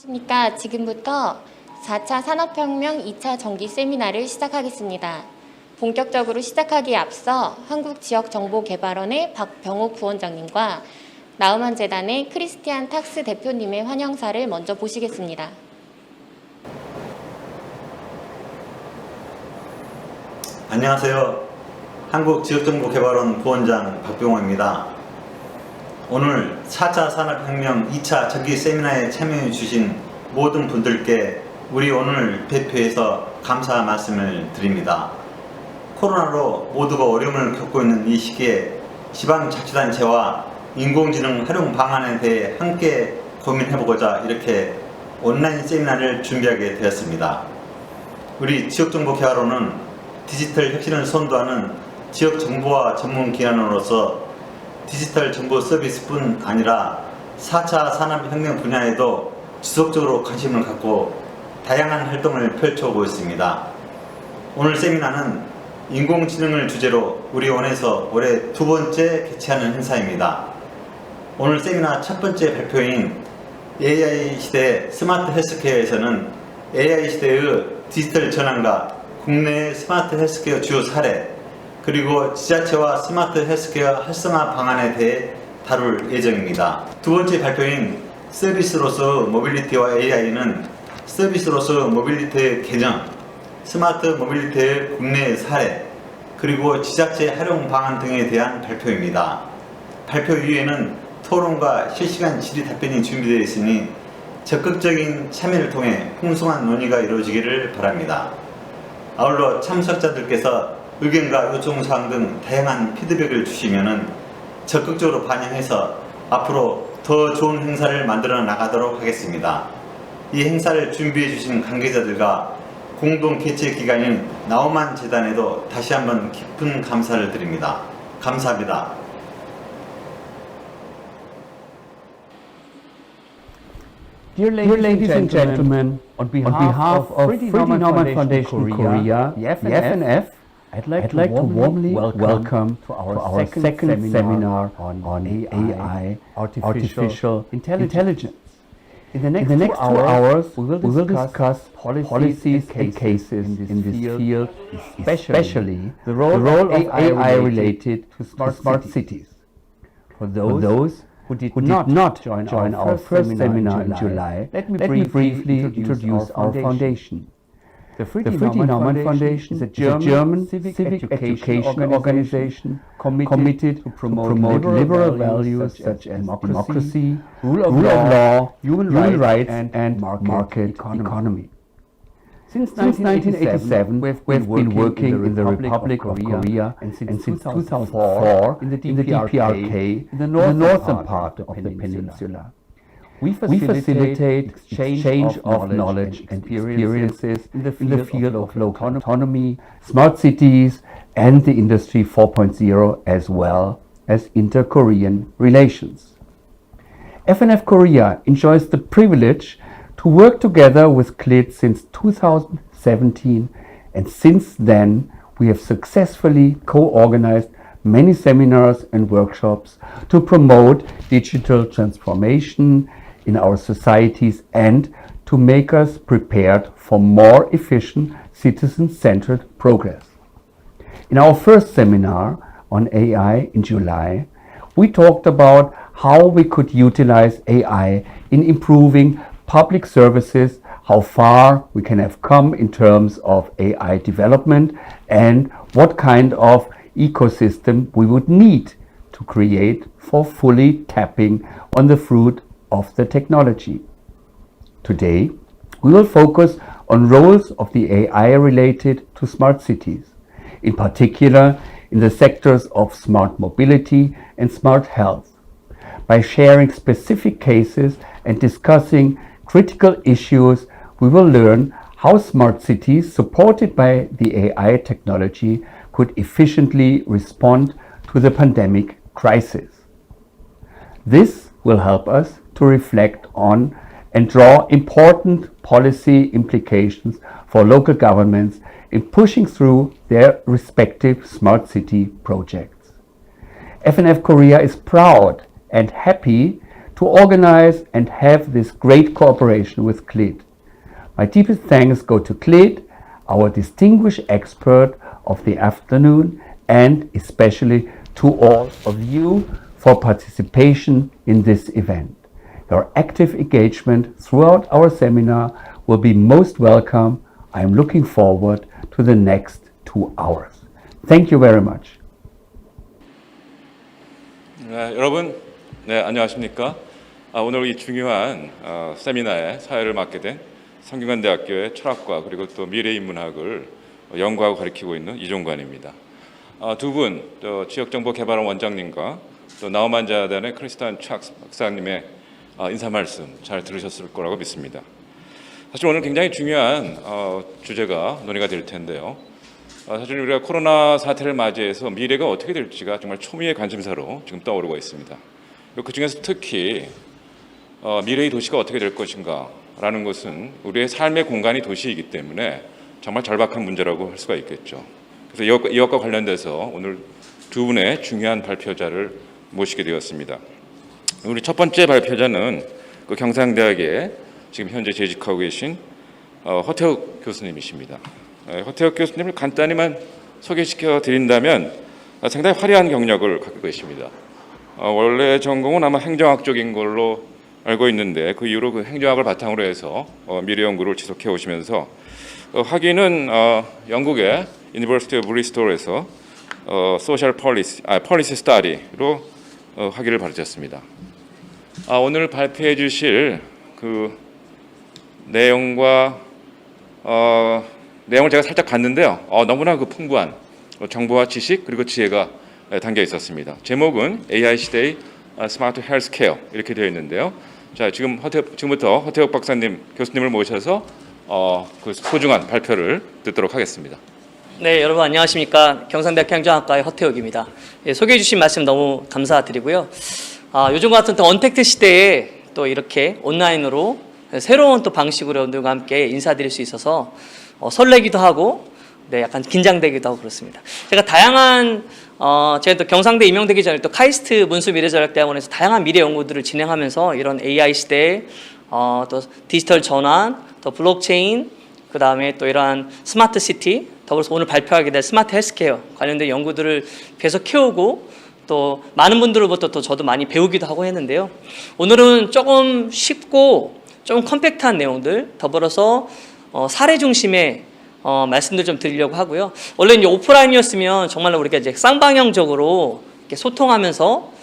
안녕하십니까. 지금부터 4차 산업혁명 2차 정기 세미나를 시작하겠습니다. 본격적으로 시작하기에 앞서 한국지역정보개발원의 박병욱 부원장님과 나우만재단의 크리스티안 탁스 대표님의 환영사를 먼저 보시겠습니다. 안녕하세요. 한국지역정보개발원 부원장 박병호입니다. 오늘 4차 산업혁명 2차 정기 세미나에 참여해 주신 모든 분들께 우리 오늘 대표해서 감사 말씀을 드립니다. 코로나로 모두가 어려움을 겪고 있는 이 시기에 지방자치단체와 인공지능 활용 방안에 대해 함께 고민해보고자 이렇게 온라인 세미나를 준비하게 되었습니다. 우리 지역정보개발원은 디지털 혁신을 선도하는 지역정보화 전문기관으로서 디지털 정보 서비스뿐 아니라 4차 산업혁명 분야에도 지속적으로 관심을 갖고 다양한 활동을 펼쳐오고 있습니다. 오늘 세미나는 인공지능을 주제로 우리 원에서 올해 두 번째 개최하는 행사입니다. 오늘 세미나 첫 번째 발표인 AI 시대 스마트 헬스케어에서는 AI 시대의 디지털 전환과 국내의 스마트 헬스케어 주요 사례, 그리고 지자체와 스마트 헬스케어 활성화 방안에 대해 다룰 예정입니다. 두 번째 발표인 서비스로서 모빌리티와 AI는 서비스로서 모빌리티의 개념, 스마트 모빌리티의 국내 사례, 그리고 지자체 활용 방안 등에 대한 발표입니다. 발표 이후에는 토론과 실시간 질의 답변이 준비되어 있으니 적극적인 참여를 통해 풍성한 논의가 이루어지기를 바랍니다. 아울러 참석자들께서 의견과 요청사항 등 다양한 피드백을 주시면 적극적으로 반영해서 앞으로 더 좋은 행사를 만들어 나가도록 하겠습니다. 이 행사를 준비해 주신 관계자들과 공동 개최 기관인 나우만 재단에도 다시 한번 깊은 감사를 드립니다. 감사합니다. Dear ladies and gentlemen, on behalf of Pretty Norman Foundation Korea, the FNF, I'd like to warmly welcome to our second seminar on AI, artificial intelligence. In the next 2 hours, we will discuss policies and cases in this field, especially the role of AI related to smart cities. For those who did not join our first seminar in July, let me briefly introduce our foundation. The Friedrich Naumann Foundation is a German civic education organization committed to promote liberal values such as democracy, rule of law, human rights, and market economy. Since 1987, we've been working in the Republic of Korea, and since 2004 in the DPRK, in the northern part of the peninsula. We facilitate exchange of knowledge and experiences in the field of local autonomy, smart cities, and the Industry 4.0, as well as inter-Korean relations. FNF Korea enjoys the privilege to work together with CLID since 2017, and since then we have successfully co-organized many seminars and workshops to promote digital transformation in our societies and to make us prepared for more efficient citizen-centered progress. In our first seminar on AI in July, we talked about how we could utilize AI in improving public services, how far we can have come in terms of AI development, and what kind of ecosystem we would need to create for fully tapping on the fruit of the technology. Today, we will focus on roles of the AI related to smart cities, in particular in the sectors of smart mobility and smart health. By sharing specific cases and discussing critical issues, we will learn how smart cities supported by the AI technology could efficiently respond to the pandemic crisis. This will help us to reflect on and draw important policy implications for local governments in pushing through their respective smart city projects. FNF Korea is proud and happy to organize and have this great cooperation with CLEAT. My deepest thanks go to CLEAT, our distinguished expert of the afternoon, and especially to all of you for participation in this event. Your active engagement throughout our seminar will be most welcome. I am looking forward to the next 2 hours. Thank you very much. 네, 여러분, 안녕하십니까? 오늘 이 중요한 세미나에 사회를 맡게 된 성균관대학교의 철학과 그리고 또 미래인문학을 연구하고 가르치고 있는 이종관입니다. 두 분, 또 지역정보개발원 원장님과 또 나우만자단의 크리스탄 촥스 박사님의 인사 말씀 잘 들으셨을 거라고 믿습니다. 사실 오늘 굉장히 중요한 주제가 논의가 될 텐데요. 사실 우리가 코로나 사태를 맞이해서 미래가 어떻게 될지가 정말 초미의 관심사로 지금 떠오르고 있습니다. 그 중에서 특히 미래의 도시가 어떻게 될 것인가라는 것은 우리의 삶의 공간이 도시이기 때문에 정말 절박한 문제라고 할 수가 있겠죠. 그래서 이것과 관련돼서 오늘 두 분의 중요한 발표자를 모시게 되었습니다. 우리 첫 번째 발표자는 그 경상대학에 지금 현재 재직하고 계신 허태욱 교수님이십니다. 허태욱 교수님을 간단히만 소개시켜 드린다면 상당히 화려한 경력을 갖고 계십니다. 원래 전공은 아마 행정학 쪽인 걸로 알고 있는데 그 이후로 그 행정학을 바탕으로 해서 미래 연구를 지속해 오시면서 학위는 영국의 University of Bristol에서 Social Policy Study로 학위를 받으셨습니다. 오늘 발표해 주실 그 내용을 제가 살짝 봤는데요. 너무나 그 풍부한 정보와 지식 그리고 지혜가 담겨 있었습니다. 제목은 AI 시대의 스마트 헬스케어 이렇게 되어 있는데요. 자, 지금부터 허태욱 박사님 교수님을 모셔서 그 소중한 발표를 듣도록 하겠습니다. 네, 여러분 안녕하십니까? 경상대학교 행정학과의 허태욱입니다. 소개해 주신 말씀 너무 감사드리고요. 요즘 같은 또 언택트 시대에 또 이렇게 온라인으로 새로운 또 방식으로 여러분들과 함께 인사드릴 수 있어서 설레기도 하고 약간 긴장되기도 하고 그렇습니다. 제가 다양한 제가 또 경상대 임용되기 전에 또 카이스트 문수미래전략대학원에서 다양한 미래 연구들을 진행하면서 이런 AI 시대에 또 디지털 전환, 또 블록체인, 그 다음에 또 이러한 스마트 시티, 더불어서 오늘 발표하게 될 스마트 헬스케어 관련된 연구들을 계속 해오고 또 많은 분들로부터 또 저도 많이 배우기도 하고 했는데요. 오늘은 조금 쉽고 좀 컴팩트한 내용들 더불어서 사례 중심의 말씀들 좀 드리려고 하고요. 원래 이제 오프라인이었으면 정말로 우리가 이제 쌍방향적으로 이렇게 소통하면서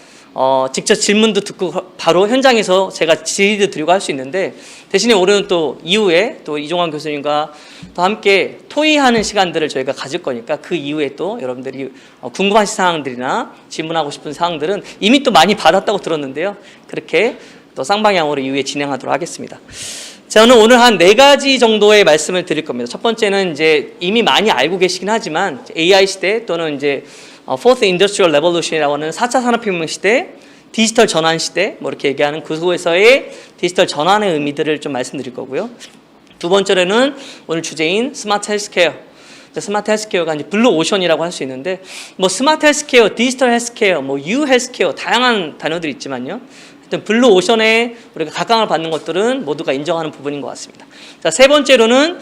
직접 질문도 듣고 바로 현장에서 제가 질의도 드리고 할 수 있는데 대신에 오늘은 또 이후에 또 이종환 교수님과 또 함께 토의하는 시간들을 저희가 가질 거니까 그 이후에 또 여러분들이 궁금하신 사항들이나 질문하고 싶은 사항들은 이미 또 많이 받았다고 들었는데요. 그렇게 또 쌍방향으로 이후에 진행하도록 하겠습니다. 저는 오늘 한 4가지 정도의 말씀을 드릴 겁니다. 첫 번째는 이제 이미 많이 알고 계시긴 하지만 AI 시대 또는 이제 Fourth Industrial Revolution이라고 하는 4차 산업혁명 시대, 디지털 전환 시대 뭐 이렇게 얘기하는 그 속에서의 디지털 전환의 의미들을 좀 말씀드릴 거고요. 두 번째로는 오늘 주제인 스마트 헬스케어. 스마트 헬스케어가 이제 블루 오션이라고 할 수 있는데 뭐 스마트 헬스케어, 디지털 헬스케어, 뭐 U 헬스케어 다양한 단어들이 있지만요. 블루 오션에 우리가 각광을 받는 것들은 모두가 인정하는 부분인 것 같습니다. 자, 세 번째로는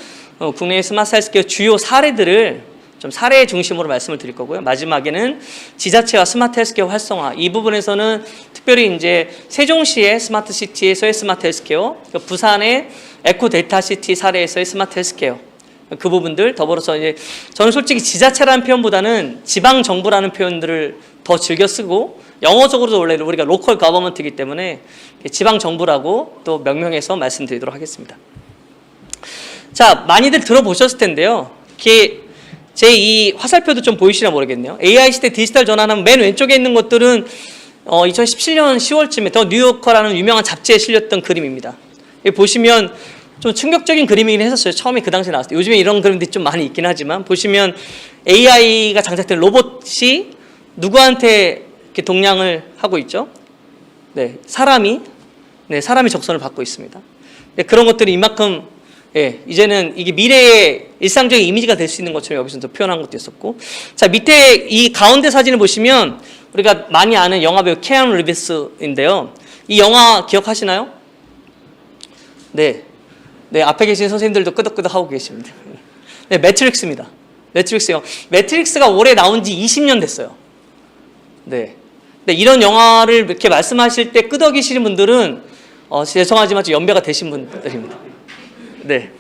국내의 스마트 헬스케어 주요 사례들을 좀 사례 중심으로 말씀을 드릴 거고요. 마지막에는 지자체와 스마트 헬스케어 활성화. 이 부분에서는 특별히 이제 세종시의 스마트 시티에서의 스마트 헬스케어, 부산의 에코 델타 시티 사례에서의 스마트 헬스케어. 그 부분들 더불어서 이제 저는 솔직히 지자체라는 표현보다는 지방 정부라는 표현들을 더 즐겨 쓰고 영어적으로도 원래 우리가 로컬 거버먼트이기 때문에 지방 정부라고 또 명명해서 말씀드리도록 하겠습니다. 자, 많이들 들어보셨을 텐데요. 제 이 화살표도 좀 보이시나 모르겠네요. AI 시대 디지털 전환하면 맨 왼쪽에 있는 것들은 2017년 10월쯤에 더 뉴요커라는 유명한 잡지에 실렸던 그림입니다. 여기 보시면 좀 충격적인 그림이긴 했었어요. 처음에 그 당시에 나왔을 때. 요즘에 이런 그림들이 좀 많이 있긴 하지만 보시면 AI가 장착된 로봇이 누구한테 이렇게 동냥을 하고 있죠? 네, 사람이 적선을 받고 있습니다. 네, 그런 것들이 이만큼 이제는 이게 미래의 일상적인 이미지가 될 수 있는 것처럼 여기서 또 표현한 것도 있었고, 자, 밑에 이 가운데 사진을 보시면 우리가 많이 아는 영화배우 케아누 리브스인데요. 이 영화 기억하시나요? 네. 네, 앞에 계신 선생님들도 끄덕끄덕 하고 계십니다. 네, 매트릭스입니다. 매트릭스요. 매트릭스가 올해 나온 지 20년 됐어요. 네. 네, 이런 영화를 이렇게 말씀하실 때 끄덕이시는 분들은 죄송하지만 좀 연배가 되신 분들입니다. 네.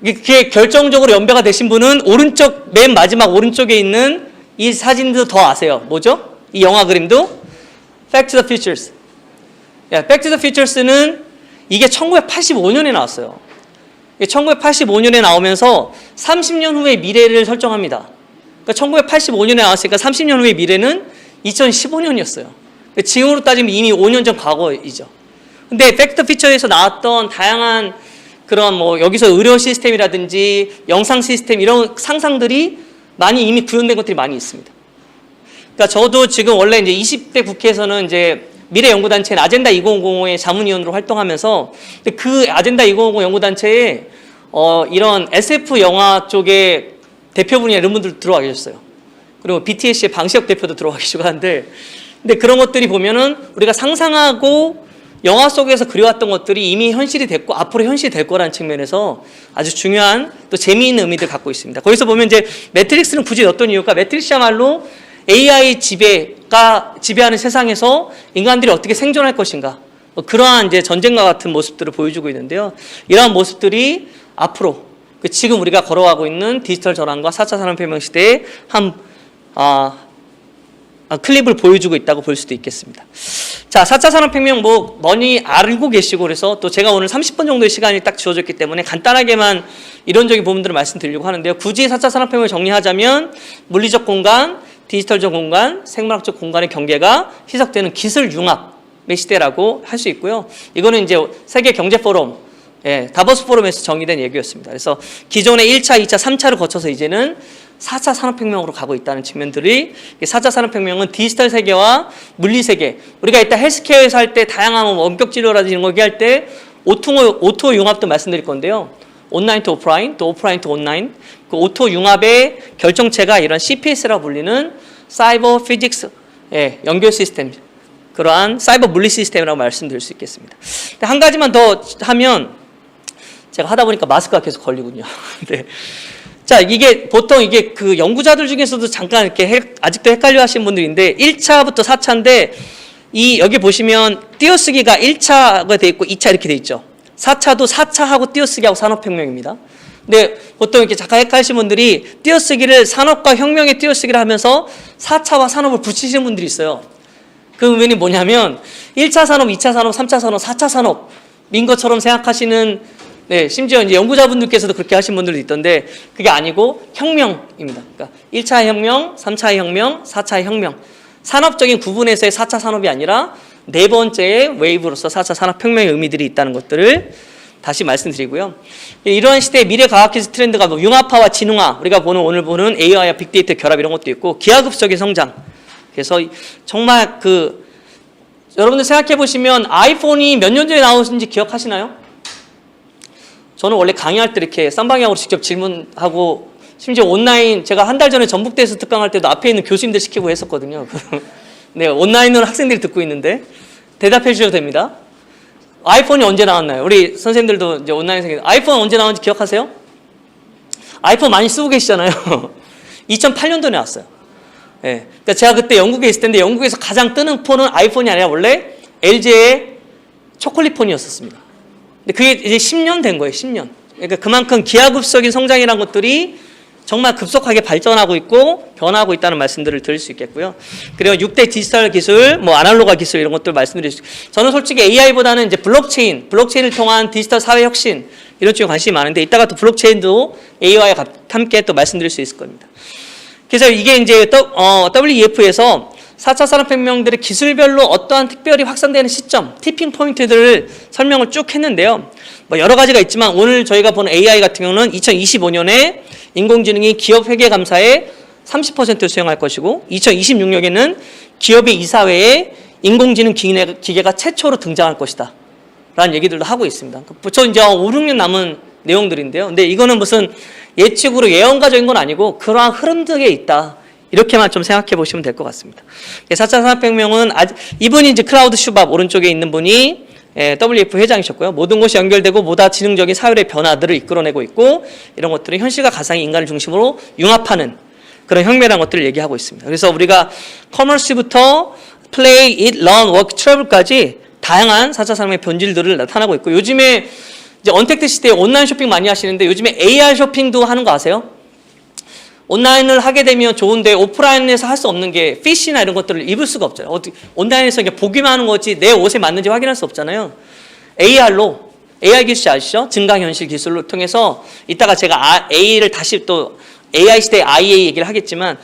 이게 결정적으로 연배가 되신 분은 오른쪽, 맨 마지막 오른쪽에 있는 이 사진도 더 아세요. 뭐죠? 이 영화 그림도 Back to the Futures. Back to the Futures는 이게 1985년에 나왔어요. 1985년에 나오면서 30년 후의 미래를 설정합니다. 그러니까 1985년에 나왔으니까 30년 후의 미래는 2015년이었어요. 지금으로 따지면 이미 5년 전 과거이죠. 근데 Back to the Future에서 나왔던 다양한 그런 뭐 여기서 의료 시스템이라든지 영상 시스템 이런 상상들이 많이 이미 구현된 것들이 많이 있습니다. 그러니까 저도 지금 원래 이제 20대 국회에서는 이제 미래연구단체인 아젠다 2050의 자문위원으로 활동하면서 그 아젠다 2050 연구단체에 이런 SF 영화 쪽에 대표분이나 이런 분들 들어와 계셨어요. 그리고 BTS의 방시혁 대표도 들어와 계시고 하는데 근데 그런 것들이 보면은 우리가 상상하고 영화 속에서 그려왔던 것들이 이미 현실이 됐고 앞으로 현실이 될 거라는 측면에서 아주 중요한 또 재미있는 의미를 갖고 있습니다. 거기서 보면 이제 매트릭스는 굳이 어떤 이유가 매트릭스야말로 AI 지배하는 세상에서 인간들이 어떻게 생존할 것인가 그러한 이제 전쟁과 같은 모습들을 보여주고 있는데요. 이러한 모습들이 앞으로 지금 우리가 걸어가고 있는 디지털 전환과 4차 산업혁명 시대의 한 클립을 보여주고 있다고 볼 수도 있겠습니다. 자, 4차 산업혁명 뭐 많이 알고 계시고 그래서 또 제가 오늘 30분 정도의 시간이 딱 주어졌기 때문에 간단하게만 이론적인 부분들을 말씀드리려고 하는데요. 굳이 4차 산업혁명을 정리하자면 물리적 공간, 디지털적 공간, 생물학적 공간의 경계가 희석되는 기술 융합의 시대라고 할 수 있고요. 이거는 이제 세계 경제 포럼, 다보스 포럼에서 정의된 얘기였습니다. 그래서 기존의 1차, 2차, 3차를 거쳐서 이제는 4차 산업혁명으로 가고 있다는 측면들이 4차 산업혁명은 디지털 세계와 물리 세계, 우리가 이따 헬스케어에서 할 때 다양한 원격 치료라든지 이런 거 얘기할 때 오토 융합도 말씀드릴 건데요. 온라인 투 오프라인, 또 오프라인 투 온라인, 그 오토 융합의 결정체가 이런 CPS라고 불리는 사이버 피직스 연결 시스템, 그러한 사이버 물리 시스템이라고 말씀드릴 수 있겠습니다. 한 가지만 더 하면 제가 하다 보니까 마스크가 계속 걸리군요. 네. 자, 이게 보통 이게 그 연구자들 중에서도 잠깐 이렇게 아직도 헷갈려 하시는 분들인데 1차부터 4차인데 이 여기 보시면 띄어쓰기가 1차가 돼 있고 2차 이렇게 돼 있죠. 4차도 4차하고 띄어쓰기하고 산업혁명입니다. 근데 보통 이렇게 잠깐 헷갈리시는 분들이 띄어쓰기를 산업과 혁명의 띄어쓰기를 하면서 4차와 산업을 붙이시는 분들이 있어요. 그 의미는 뭐냐면 1차 산업, 2차 산업, 3차 산업, 4차 산업인 것처럼 생각하시는 심지어 이제 연구자분들께서도 그렇게 하신 분들도 있던데 그게 아니고 혁명입니다. 그러니까 1차 혁명, 3차 혁명, 4차 혁명. 산업적인 구분에서의 4차 산업이 아니라 네 번째의 웨이브로서 4차 산업혁명의 의미들이 있다는 것들을 다시 말씀드리고요. 이러한 시대의 미래과학기술 트렌드가 뭐 융합화와 진흥화, 우리가 오늘 보는 AI와 빅데이터 결합 이런 것도 있고 기하급수적인 성장. 그래서 정말 여러분들 생각해 보시면 아이폰이 몇 년 전에 나오신지 기억하시나요? 저는 원래 강의할 때 이렇게 쌍방향으로 직접 질문하고 심지어 온라인 제가 한 달 전에 전북대에서 특강할 때도 앞에 있는 교수님들 시키고 했었거든요. 네, 온라인으로 학생들이 듣고 있는데 대답해 주셔도 됩니다. 아이폰이 언제 나왔나요? 우리 선생님들도 이제 온라인생들 아이폰 언제 나왔는지 기억하세요? 아이폰 많이 쓰고 계시잖아요. 2008년도에 나왔어요. 네, 그러니까 제가 그때 영국에 있을 텐데 영국에서 가장 뜨는 폰은 아이폰이 아니라 원래 LG의 초콜릿 폰이었었습니다. 근데 그게 이제 10년 된 거예요. 10년. 그러니까 그만큼 기하급수적인 성장이라는 것들이 정말 급속하게 발전하고 있고 변화하고 있다는 말씀들을 드릴 수 있겠고요. 그리고 6대 디지털 기술, 뭐 아날로그 기술 이런 것들 말씀드릴 수 있고 저는 솔직히 AI보다는 이제 블록체인을 통한 디지털 사회 혁신 이런 쪽에 관심이 많은데 이따가 또 블록체인도 AI와 함께 또 말씀드릴 수 있을 겁니다. 그래서 이게 이제 WEF에서 4차 산업혁명들의 기술별로 어떠한 특별히 확산되는 시점, 티핑 포인트들을 설명을 쭉 했는데요. 뭐 여러 가지가 있지만 오늘 저희가 보는 AI 같은 경우는 2025년에 인공지능이 기업 회계 감사에 30%를 수행할 것이고 2026년에는 기업의 이사회에 인공지능 기계가 최초로 등장할 것이다 라는 얘기들도 하고 있습니다. 저 이제 5, 6년 남은 내용들인데요. 근데 이거는 무슨 예측으로 예언가적인 건 아니고 그러한 흐름 등에 있다. 이렇게만 좀 생각해 보시면 될 것 같습니다. 4차 산업혁명은 이분이 이제 클라우드 슈밥 오른쪽에 있는 분이 WF 회장이셨고요. 모든 것이 연결되고 보다 지능적인 사회의 변화들을 이끌어내고 있고 이런 것들은 현실과 가상의 인간을 중심으로 융합하는 그런 혁명이라는 것들을 얘기하고 있습니다. 그래서 우리가 커머스부터 플레이, 잇, 런, 워크, 트래블까지 다양한 4차 산업의 변질들을 나타나고 있고 요즘에 이제 언택트 시대에 온라인 쇼핑 많이 하시는데 요즘에 AR 쇼핑도 하는 거 아세요? 온라인을 하게 되면 좋은데 오프라인에서 할 수 없는 게 핏이나 이런 것들을 입을 수가 없잖아요. 온라인에서 그냥 보기만 하는 거지 내 옷에 맞는지 확인할 수 없잖아요. AR로 AR 기술 아시죠? 증강현실 기술을 통해서 이따가 제가 A를 다시 또 AI 시대의 IA 얘기를 하겠지만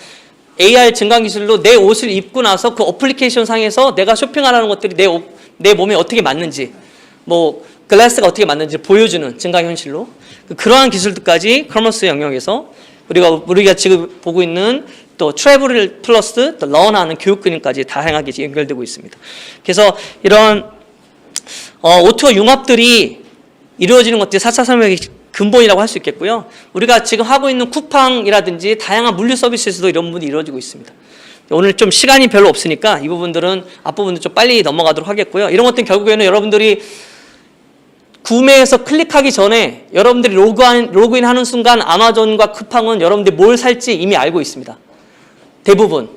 AR 증강 기술로 내 옷을 입고 나서 그 어플리케이션 상에서 내가 쇼핑하라는 것들이 내 몸에 어떻게 맞는지 뭐 글래스가 어떻게 맞는지 보여주는 증강현실로 그러한 기술들까지 커머스 영역에서 우리가 지금 보고 있는 또 트래블 플러스 또 런하는 교육 근육까지 다양하게 연결되고 있습니다. 그래서 이런 O2O 융합들이 이루어지는 것들이 4차 산업의 근본이라고 할 수 있겠고요. 우리가 지금 하고 있는 쿠팡이라든지 다양한 물류 서비스에서도 이런 부분이 이루어지고 있습니다. 오늘 좀 시간이 별로 없으니까 이 부분들은 앞부분도 좀 빨리 넘어가도록 하겠고요. 이런 것들은 결국에는 여러분들이 구매해서 클릭하기 전에 여러분들이 로그인하는 순간 아마존과 쿠팡은 여러분들이 뭘 살지 이미 알고 있습니다. 대부분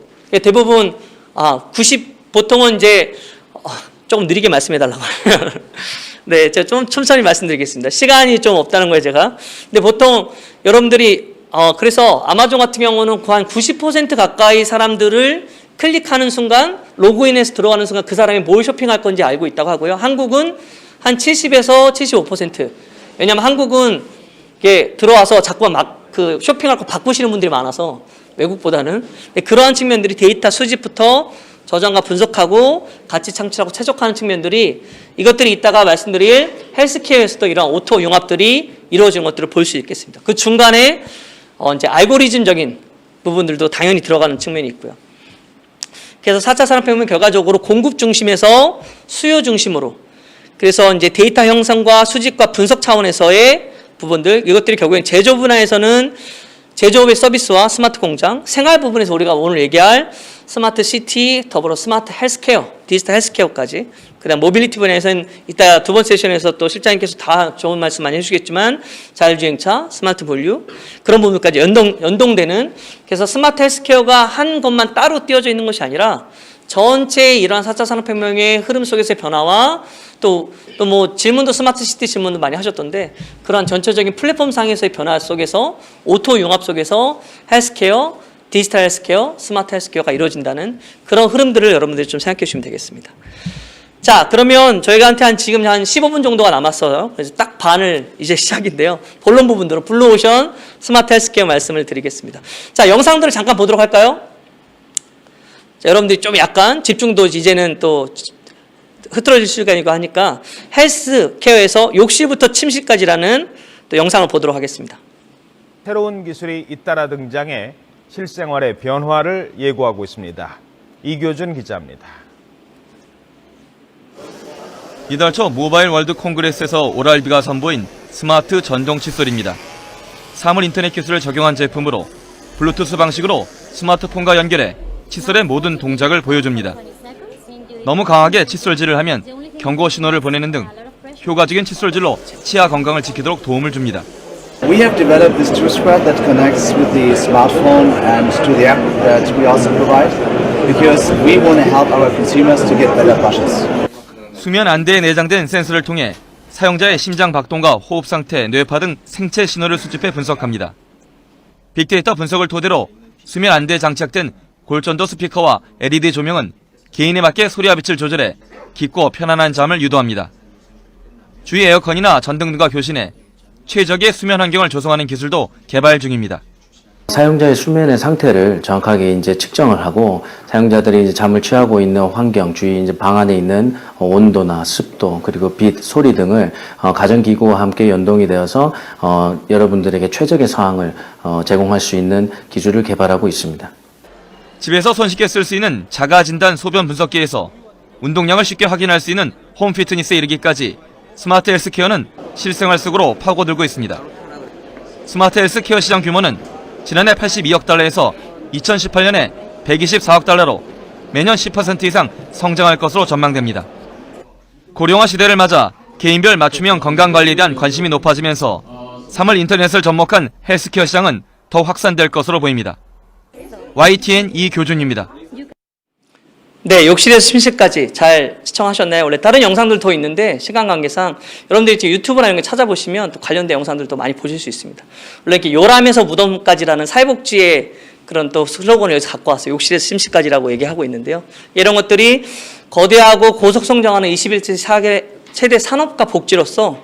보통은 이제 조금 느리게 말씀해달라고 하면 네, 제가 좀 천천히 말씀드리겠습니다. 시간이 좀 없다는 거예요, 제가. 근데 보통 여러분들이 그래서 아마존 같은 경우는 한 90% 가까이 사람들을 클릭하는 순간 로그인해서 들어가는 순간 그 사람이 뭘 쇼핑할 건지 알고 있다고 하고요. 한국은 한 70에서 75%. 왜냐하면 한국은 이게 들어와서 자꾸만 막 그 쇼핑할 거 바꾸시는 분들이 많아서 외국보다는 그러한 측면들이 데이터 수집부터 저장과 분석하고 가치 창출하고 최적화하는 측면들이 이것들이 이따가 말씀드릴 헬스케어에서도 이런 O2O 융합들이 이루어지는 것들을 볼 수 있겠습니다. 그 중간에 이제 알고리즘적인 부분들도 당연히 들어가는 측면이 있고요. 그래서 4차 산업혁명 결과적으로 공급 중심에서 수요 중심으로 그래서 이제 데이터 형성과 수집과 분석 차원에서의 부분들 이것들이 결국엔 제조 분야에서는 제조업의 서비스와 스마트 공장, 생활 부분에서 우리가 오늘 얘기할 스마트 시티, 더불어 스마트 헬스케어, 디지털 헬스케어까지 그다음 모빌리티 분야에서는 이따 두 번째 세션에서 또 실장님께서 다 좋은 말씀 많이 해주시겠지만 자율주행차, 스마트 본류 그런 부분까지 연동되는 그래서 스마트 헬스케어가 한 것만 따로 띄어져 있는 것이 아니라 전체의 이러한 4차 산업혁명의 흐름 속에서의 변화와 또 뭐 질문도 스마트 시티 질문도 많이 하셨던데 그러한 전체적인 플랫폼 상에서의 변화 속에서 O2O 융합 속에서 헬스케어, 디지털 헬스케어, 스마트 헬스케어가 이루어진다는 그런 흐름들을 여러분들이 좀 생각해 주시면 되겠습니다. 자, 그러면 저희한테 지금 한 15분 정도가 남았어요. 그래서 딱 반을 이제 시작인데요. 본론 부분들은 블루오션, 스마트 헬스케어 말씀을 드리겠습니다. 자, 영상들을 잠깐 보도록 할까요? 자, 여러분들이 좀 약간 집중도 이제는 또 흐트러질 시간이고 하니까 헬스케어에서 욕실부터 침실까지라는 또 영상을 보도록 하겠습니다. 새로운 기술이 잇따라 등장해 실생활의 변화를 예고하고 있습니다. 이교준 기자입니다. 이달 초 모바일 월드 콩그레스에서 오랄비가 선보인 스마트 전동 칫솔입니다. 사물 인터넷 기술을 적용한 제품으로 블루투스 방식으로 스마트폰과 연결해 칫솔의 모든 동작을 보여줍니다. 너무 강하게 칫솔질을 하면 경고 신호를 보내는 등 효과적인 칫솔질로 치아 건강을 지키도록 도움을 줍니다. We have developed this toothbrush that connects with the smartphone and to the app that we also provide because we want to help our consumers to get better brushes. 수면 안대에 내장된 센서를 통해 사용자의 심장 박동과 호흡 상태, 뇌파 등 생체 신호를 수집해 분석합니다. 빅데이터 분석을 토대로 수면 안대에 장착된 골전도 스피커와 LED 조명은 개인에 맞게 소리와 빛을 조절해 깊고 편안한 잠을 유도합니다. 주위 에어컨이나 전등 등과 교신해 최적의 수면 환경을 조성하는 기술도 개발 중입니다. 사용자의 수면의 상태를 정확하게 이제 측정을 하고 사용자들이 이제 잠을 취하고 있는 환경, 주위 이제 방 안에 있는 온도나 습도 그리고 빛, 소리 등을 가전기구와 함께 연동이 되어서 여러분들에게 최적의 상황을 제공할 수 있는 기술을 개발하고 있습니다. 집에서 손쉽게 쓸 수 있는 자가 진단 소변 분석기에서 운동량을 쉽게 확인할 수 있는 홈 피트니스에 이르기까지 스마트 헬스케어는 실생활 속으로 파고들고 있습니다. 스마트 헬스케어 시장 규모는 지난해 82억 달러에서 2018년에 124억 달러로 매년 10% 이상 성장할 것으로 전망됩니다. 고령화 시대를 맞아 개인별 맞춤형 건강관리에 대한 관심이 높아지면서 3월 인터넷을 접목한 헬스케어 시장은 더 확산될 것으로 보입니다. YTN 이교준입니다. 네, 욕실에서 침실까지 잘 시청하셨나요? 원래 다른 영상들 더 있는데 시간 관계상 여러분들이 지금 유튜브나 이런 거 찾아보시면 또 관련된 영상들도 많이 보실 수 있습니다. 원래 이렇게 요람에서 무덤까지라는 사회복지의 그런 또 슬로건을 여기서 갖고 왔어요. 욕실에서 침실까지라고 얘기하고 있는데요. 이런 것들이 거대하고 고속 성장하는 21세기 최대 산업과 복지로서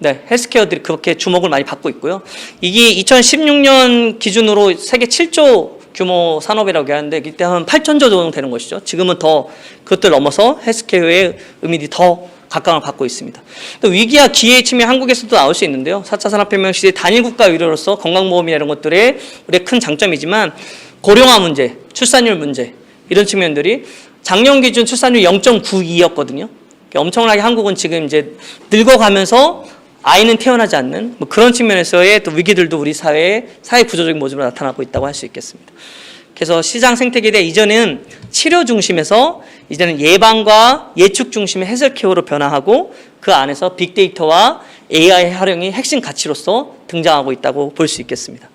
헬스케어들이 그렇게 주목을 많이 받고 있고요. 이게 2016년 기준으로 세계 7조 규모 산업이라고 하는데 이때 한 8천조 정도 되는 것이죠. 지금은 더 그것들 넘어서 헬스케어의 의미들이 더 각광을 받고 있습니다. 또 위기와 기회의 측면 한국에서도 나올 수 있는데요. 4차 산업혁명 시대 단일 국가 의료로서 건강보험이나 이런 것들의 우리의 큰 장점이지만 고령화 문제, 출산율 문제 이런 측면들이 작년 기준 출산율 0.92였거든요. 엄청나게 한국은 지금 이제 늙어가면서 아이는 태어나지 않는 뭐 그런 측면에서의 또 위기들도 우리 사회 구조적인 모습으로 나타나고 있다고 할 수 있겠습니다. 그래서 시장 생태계에 대해 이전은 치료 중심에서 이제는 예방과 예측 중심의 헬스케어로 변화하고 그 안에서 빅데이터와 AI 활용이 핵심 가치로서 등장하고 있다고 볼 수 있겠습니다.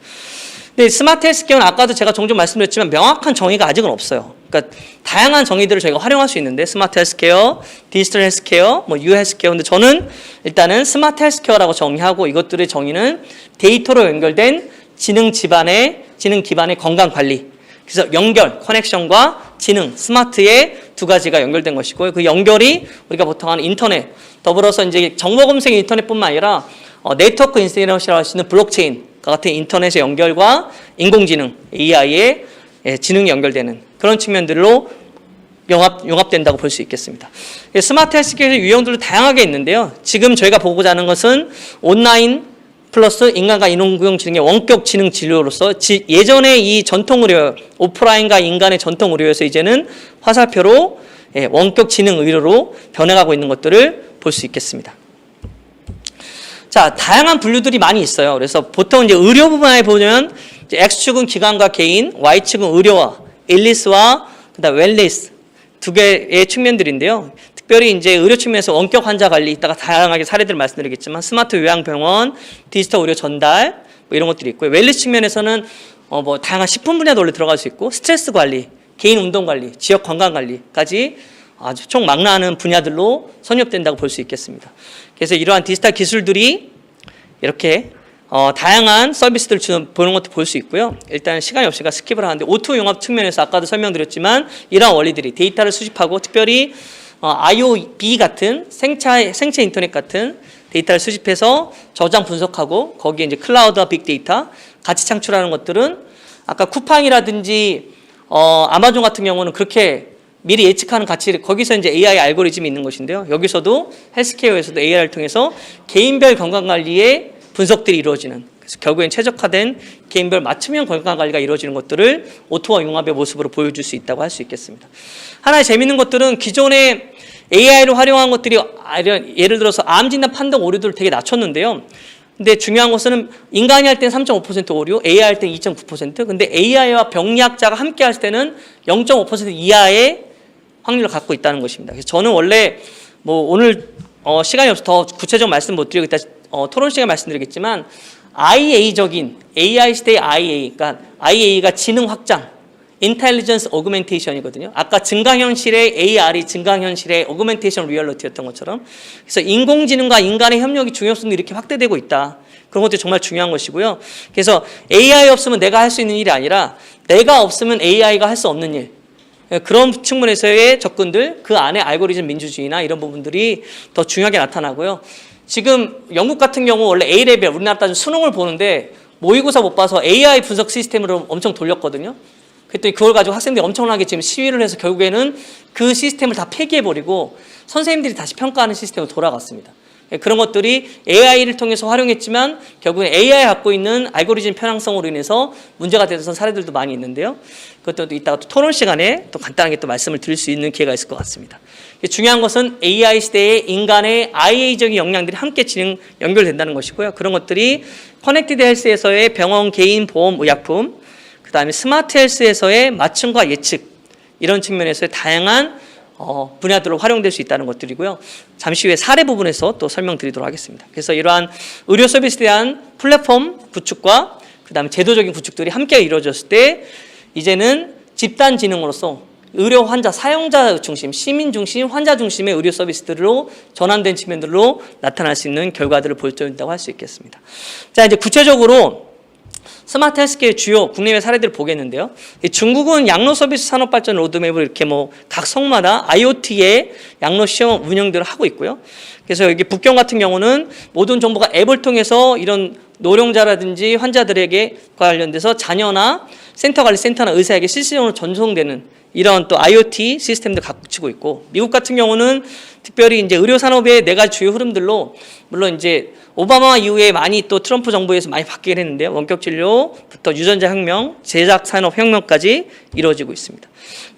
근데 스마트 헬스케어는 아까도 제가 종종 말씀드렸지만 명확한 정의가 아직은 없어요. 그러니까 다양한 정의들을 저희가 활용할 수 있는데 스마트 헬스케어, 디지털 헬스케어, 유 헬스케어. 근데 저는 일단은 스마트 헬스케어라고 정의하고 이것들의 정의는 데이터로 연결된 지능 기반의 건강 관리. 그래서 연결, 커넥션과 지능, 스마트의 두 가지가 연결된 것이고요. 그 연결이 우리가 보통 하는 인터넷, 더불어서 이제 정보 검색 인터넷뿐만 아니라 네트워크 인터넷이라고 할 수 있는 블록체인 같은 인터넷의 연결과 인공지능, AI의 지능이 연결되는 그런 측면들로 융합된다고 볼 수 있겠습니다. 스마트 헬스케어의 유형들도 다양하게 있는데요. 지금 저희가 보고자 하는 것은 온라인 플러스 인간과 인공지능의 원격 지능 진료로서 예전에 이 전통 의료, 오프라인과 인간의 전통 의료에서 이제는 화살표로 원격 지능 의료로 변해가고 있는 것들을 볼 수 있겠습니다. 자, 다양한 분류들이 많이 있어요. 그래서 보통 이제 의료 부분에 보면 이제 X축은 기관과 개인, Y축은 의료와 일리스와 그다음 웰리스 두 개의 측면들인데요. 특별히 이제 의료 측면에서 원격 환자 관리 이따가 다양하게 사례들을 말씀드리겠지만 스마트 요양병원, 디지털 의료 전달 뭐 이런 것들이 있고요. 웰리스 측면에서는 뭐 다양한 식품 분야도 원래 들어갈 수 있고 스트레스 관리, 개인 운동 관리, 지역 건강 관리까지 아주 총망라하는 분야들로 선nhập 된다고 볼 수 있겠습니다. 그래서 이러한 디지털 기술들이 이렇게 다양한 서비스들을 보는 것도 볼 수 있고요. 일단 시간이 없으니까 스킵을 하는데 O2 융합 측면에서 아까도 설명드렸지만 이러한 원리들이 데이터를 수집하고 특별히 IoB 같은 생체 인터넷 같은 데이터를 수집해서 저장 분석하고 거기에 이제 클라우드와 빅데이터 같이 창출하는 것들은 아까 쿠팡이라든지 아마존 같은 경우는 그렇게 미리 예측하는 가치를 거기서 이제 AI 알고리즘이 있는 것인데요. 여기서도 헬스케어에서도 AI를 통해서 개인별 건강관리의 분석들이 이루어지는 그래서 결국엔 최적화된 개인별 맞춤형 건강관리가 이루어지는 것들을 O2와 융합의 모습으로 보여줄 수 있다고 할 수 있겠습니다. 하나의 재미있는 것들은 기존에 AI를 활용한 것들이 예를 들어서 암 진단 판독 오류들을 되게 낮췄는데요. 근데 중요한 것은 인간이 할 때는 3.5% 오류, AI 할 때는 2.9%. 근데 AI와 병리학자가 함께 할 때는 0.5% 이하의 확률을 갖고 있다는 것입니다. 그래서 저는 원래 뭐 오늘 시간이 없어서 더 구체적 말씀 못 드리고 이따 토론 시간에 말씀드리겠지만 IA적인 AI 시대의 IA, 그러니까 IA가 지능 확장, 인텔리전스 어그멘테이션이거든요. 아까 증강현실의 AR이 증강현실의 어그멘테이션 리얼리티였던 것처럼 그래서 인공지능과 인간의 협력이 중요성도 이렇게 확대되고 있다. 그런 것도 정말 중요한 것이고요. 그래서 AI 없으면 내가 할 수 있는 일이 아니라 내가 없으면 AI가 할 수 없는 일. 그런 측면에서의 접근들, 그 안에 알고리즘 민주주의나 이런 부분들이 더 중요하게 나타나고요. 지금 영국 같은 경우 원래 A레벨, 우리나라 따지면 수능을 보는데 모의고사 못 봐서 AI 분석 시스템으로 엄청 돌렸거든요. 그랬더니 그걸 가지고 학생들이 엄청나게 지금 시위를 해서 결국에는 그 시스템을 다 폐기해버리고 선생님들이 다시 평가하는 시스템으로 돌아갔습니다. 그런 것들이 AI를 통해서 활용했지만 결국엔 AI 갖고 있는 알고리즘 편향성으로 인해서 문제가 되는 사례들도 많이 있는데요. 그것도 이따가 또 토론 시간에 또 간단하게 또 말씀을 드릴 수 있는 기회가 있을 것 같습니다. 중요한 것은 AI 시대의 인간의 IA적인 역량들이 함께 연결된다는 것이고요. 그런 것들이 커넥티드 헬스에서의 병원, 개인, 보험, 의약품, 그다음에 스마트 헬스에서의 맞춤과 예측 이런 측면에서의 다양한 분야들로 활용될 수 있다는 것들이고요. 잠시 후에 사례 부분에서 또 설명드리도록 하겠습니다. 그래서 이러한 의료 서비스에 대한 플랫폼 구축과 그다음에 제도적인 구축들이 함께 이루어졌을 때 이제는 집단 지능으로서 의료 환자, 사용자 중심, 시민 중심, 환자 중심의 의료 서비스들로 전환된 측면들로 나타날 수 있는 결과들을 보여준다고 할 수 있겠습니다. 자, 이제 구체적으로 스마트 헬스케어의 주요 국내외 사례들을 보겠는데요. 중국은 양로 서비스 산업 발전 로드맵을 이렇게 각 성마다 IoT의 양로 시험 운영들을 하고 있고요. 그래서 여기 북경 같은 경우는 모든 정보가 앱을 통해서 이런 노령자라든지 환자들에게 관련돼서 자녀나 센터 관리 센터나 의사에게 실시간으로 전송되는 이런 또 IoT 시스템들 갖추고 있고, 미국 같은 경우는 특별히 이제 의료 산업의 네 가지 주요 흐름들로 물론 이제 오바마 이후에 많이 또 트럼프 정부에서 많이 바뀌긴 했는데요. 원격 진료부터 유전자 혁명, 제작 산업 혁명까지 이루어지고 있습니다.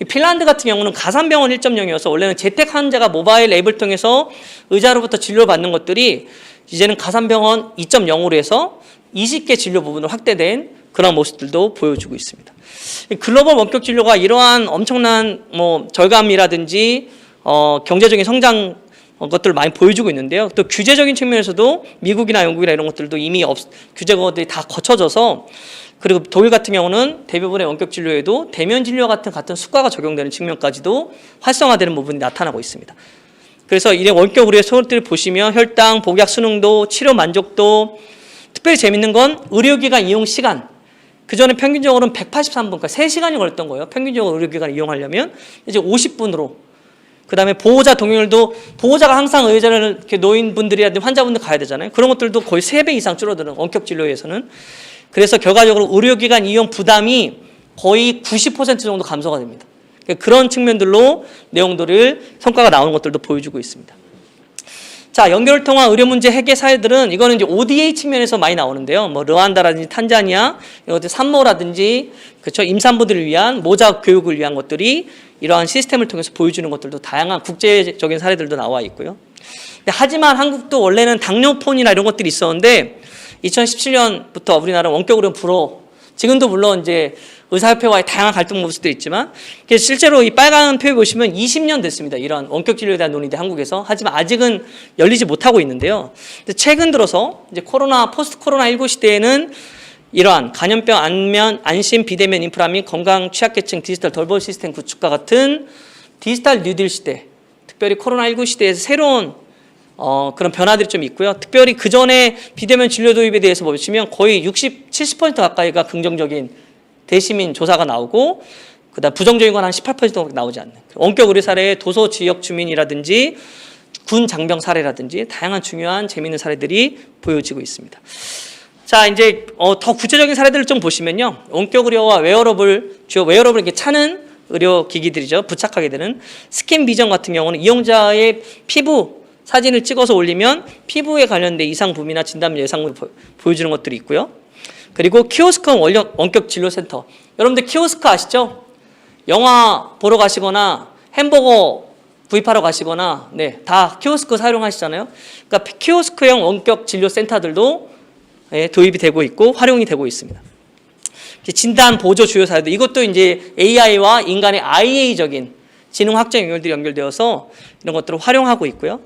핀란드 같은 경우는 가상병원 1.0이어서 원래는 재택 환자가 모바일 앱을 통해서 의사로부터 진료를 받는 것들이 이제는 가상병원 2.0으로 해서 20개 진료 부분으로 확대된 그런 모습들도 보여주고 있습니다. 글로벌 원격 진료가 이러한 엄청난 절감이라든지 경제적인 성장 것들을 많이 보여주고 있는데요. 또 규제적인 측면에서도 미국이나 영국이나 이런 것들도 이미 규제들이 다 거쳐져서, 그리고 독일 같은 경우는 대부분의 원격 진료에도 대면 진료 같은 수가가 적용되는 측면까지도 활성화되는 부분이 나타나고 있습니다. 그래서 이런 원격 의료의 서울들을 보시면 혈당, 복약 수능도, 치료 만족도, 특별히 재밌는 건 의료기관 이용 시간. 그전에 평균적으로는 183분, 그러니까 3시간이 걸렸던 거예요. 평균적으로 의료기관을 이용하려면 이제 50분으로. 그 다음에 보호자 동행률도, 보호자가 항상 의자를 이렇게 노인분들이라든지 환자분들 가야 되잖아요. 그런 것들도 거의 3배 이상 줄어드는 원격 진료에서는. 그래서 결과적으로 의료기관 이용 부담이 거의 90% 정도 감소가 됩니다. 그런 측면들로 내용들을 성과가 나오는 것들도 보여주고 있습니다. 자, 연결을 통한 의료 문제 해결 사례들은 이거는 이제 ODA 측면에서 많이 나오는데요. 르완다라든지 탄자니아, 이런 것들 산모라든지 그렇죠, 임산부들을 위한 모자 교육을 위한 것들이 이러한 시스템을 통해서 보여주는 것들도 다양한 국제적인 사례들도 나와 있고요. 하지만 한국도 원래는 당뇨폰이나 이런 것들이 있었는데 2017년부터 우리나라 원격으로 지금도 물론 이제 의사협회와의 다양한 갈등 모습도 있지만, 실제로 이 빨간 표에 보시면 20년 됐습니다. 이런 원격 진료에 대한 논의들 한국에서. 하지만 아직은 열리지 못하고 있는데요. 근데 최근 들어서 이제 포스트 코로나19 시대에는 이러한 간염병 안면, 안심, 비대면 인프라 및 건강 취약계층 디지털 돌봄 시스템 구축과 같은 디지털 뉴딜 시대, 특별히 코로나19 시대에서 새로운 그런 변화들이 좀 있고요. 특별히 그 전에 비대면 진료 도입에 대해서 보시면 거의 70% 가까이가 긍정적인 대시민 조사가 나오고, 그다음 부정적인 건 한 18%밖에 나오지 않는 원격 의료 사례의 도서 지역 주민이라든지 군 장병 사례라든지 다양한 중요한 재미있는 사례들이 보여지고 있습니다. 자, 이제 더 구체적인 사례들을 좀 보시면요. 원격 의료와 주요 웨어러블 이렇게 차는 의료 기기들이죠. 부착하게 되는 스킨 비전 같은 경우는 이용자의 피부 사진을 찍어서 올리면 피부에 관련된 이상 부미나 진단 예상을 보여주는 것들이 있고요. 그리고 키오스크 원격 진료센터. 여러분들 키오스크 아시죠? 영화 보러 가시거나 햄버거 구입하러 가시거나 다 키오스크 사용하시잖아요. 그러니까 키오스크형 원격 진료센터들도 도입이 되고 있고 활용이 되고 있습니다. 진단 보조 주요 사례들, 이것도 이제 AI와 인간의 IA적인 지능 확장 연결들이 연결되어서 이런 것들을 활용하고 있고요.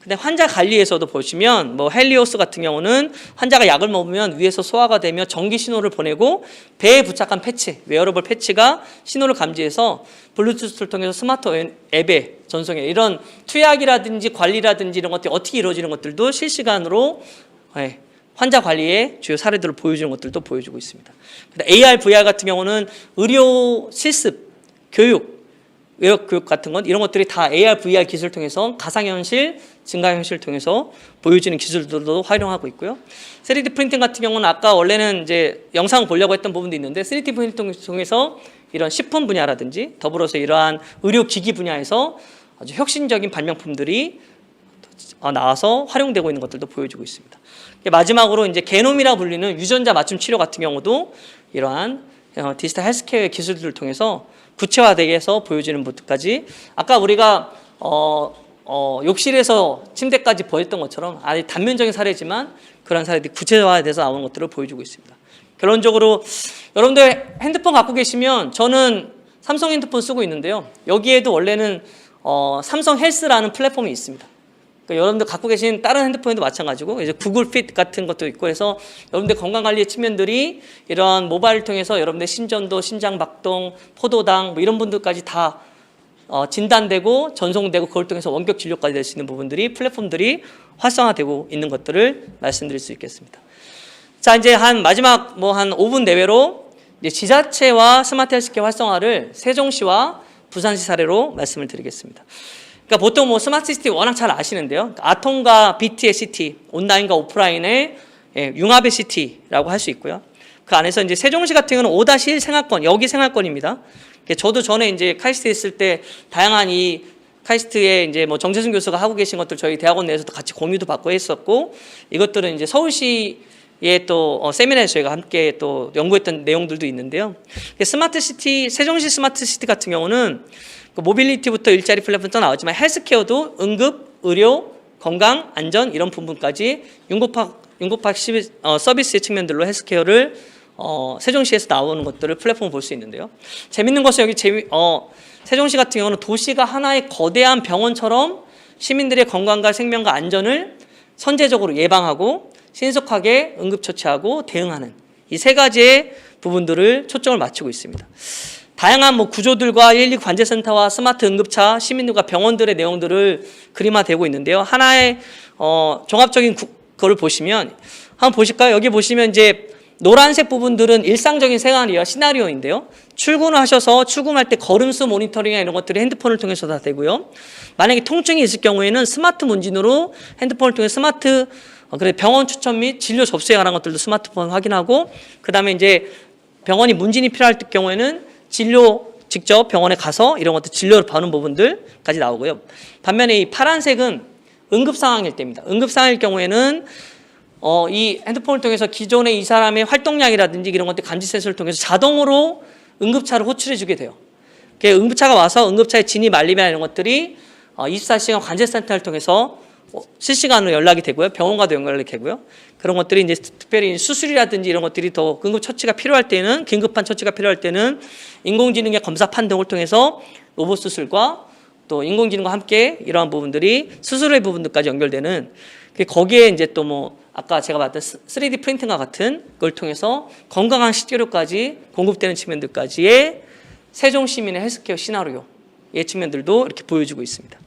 근데 환자 관리에서도 보시면 헬리오스 같은 경우는 환자가 약을 먹으면 위에서 소화가 되며 전기 신호를 보내고 배에 부착한 패치, 웨어러블 패치가 신호를 감지해서 블루투스를 통해서 스마트 앱에 전송해. 이런 투약이라든지 관리라든지 이런 것들이 어떻게 이루어지는 것들도 실시간으로 환자 관리의 주요 사례들을 보여주는 것들도 보여주고 있습니다. AR, VR 같은 경우는 의료 실습, 교육 같은 건 이런 것들이 다 AR, VR 기술을 통해서 가상현실, 증강현실을 통해서 보여지는 기술들도 활용하고 있고요. 3D 프린팅 같은 경우는 아까 원래는 이제 영상 보려고 했던 부분도 있는데 3D 프린팅을 통해서 이런 식품 분야라든지 더불어서 이러한 의료기기 분야에서 아주 혁신적인 발명품들이 나와서 활용되고 있는 것들도 보여주고 있습니다. 마지막으로 이제 게놈이라 불리는 유전자 맞춤 치료 같은 경우도 이러한 디지털 헬스케어의 기술들을 통해서 구체화되게 해서 보여지는 것까지, 아까 우리가 욕실에서 침대까지 보였던 것처럼 아주 단면적인 사례지만 그런 사례들이 구체화돼서 나오는 것들을 보여주고 있습니다. 결론적으로 여러분들 핸드폰 갖고 계시면 저는 삼성 핸드폰 쓰고 있는데요. 여기에도 원래는 삼성 헬스라는 플랫폼이 있습니다. 그러니까 여러분들 갖고 계신 다른 핸드폰에도 마찬가지고 이제 구글 핏 같은 것도 있고 해서 여러분들 건강관리의 측면들이 이러한 모바일을 통해서 여러분들 심전도, 심장박동, 포도당 뭐 이런 분들까지 다 진단되고 전송되고 그걸 통해서 원격 진료까지 될 수 있는 부분들이 플랫폼들이 활성화되고 있는 것들을 말씀드릴 수 있겠습니다. 자, 이제 한 마지막 한 5분 내외로 이제 지자체와 스마트 헬스케어 활성화를 세종시와 부산시 사례로 말씀을 드리겠습니다. 그러니까 보통 스마트 시티 워낙 잘 아시는데요. 아톰과 비트의 시티, 온라인과 오프라인의 융합의 시티라고 할 수 있고요. 그 안에서 이제 세종시 같은 경우는 5-1 생활권, 여기 생활권입니다. 저도 전에 이제 카이스트에 있을 때 다양한 이 카이스트에 이제 정재승 교수가 하고 계신 것들 저희 대학원 내에서도 같이 공유도 받고 했었고, 이것들은 이제 서울시의 또 세미나에서 저희가 함께 또 연구했던 내용들도 있는데요. 스마트 시티, 세종시 스마트 시티 같은 경우는 모빌리티부터 일자리 플랫폼도 나오지만 헬스케어도 응급, 의료, 건강, 안전 이런 부분까지 융합 서비스의 측면들로 헬스케어를 세종시에서 나오는 것들을 플랫폼을 볼 수 있는데요. 재밌는 것은 여기 세종시 같은 경우는 도시가 하나의 거대한 병원처럼 시민들의 건강과 생명과 안전을 선제적으로 예방하고 신속하게 응급처치하고 대응하는 이 세 가지의 부분들을 초점을 맞추고 있습니다. 다양한 구조들과 119 관제센터와 스마트 응급차, 시민들과 병원들의 내용들을 그림화되고 있는데요. 하나의 종합적인 거를 보시면 한번 보실까요? 여기 보시면 이제 노란색 부분들은 일상적인 생활이야 시나리오인데요. 출근을 하셔서 출근할 때 걸음수 모니터링이나 이런 것들이 핸드폰을 통해서 다 되고요. 만약에 통증이 있을 경우에는 스마트 문진으로 핸드폰을 통해 스마트 병원 추천 및 진료 접수에 관한 것들도 스마트폰 확인하고, 그 다음에 이제 병원이 문진이 필요할 경우에는 진료 직접 병원에 가서 이런 것들 진료를 받는 부분들까지 나오고요. 반면에 이 파란색은 응급 상황일 때입니다. 응급 상황일 경우에는 이 핸드폰을 통해서 기존의 이 사람의 활동량이라든지 이런 것들 감지 센서를 통해서 자동으로 응급차를 호출해 주게 돼요. 응급차가 와서 응급차의 진입 알림이나 이런 것들이 24시간 관제센터를 통해서 실시간으로 연락이 되고요. 병원과도 연락이 되고요. 그런 것들이 이제 특별히 수술이라든지 이런 것들이 더 응급 처치가 필요할 때는, 긴급한 처치가 필요할 때는 인공지능의 검사 판독을 통해서 로봇 수술과 또 인공지능과 함께 이러한 부분들이 수술의 부분들까지 연결되는, 거기에 이제 또 아까 제가 봤던 3D 프린팅과 같은 걸 통해서 건강한 식재료까지 공급되는 측면들까지의 세종 시민의 헬스케어 시나리오의 측면들도 이렇게 보여주고 있습니다.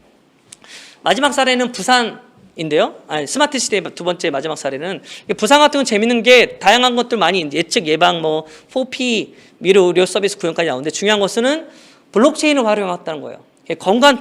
마지막 사례는 부산인데요. 스마트 시대의 두 번째 마지막 사례는 부산 같은 경우는 재밌는 게 다양한 것들 많이 예측 예방 4P 미래 의료 서비스 구현까지 나오는데 중요한 것은 블록체인을 활용했다는 거예요. 건강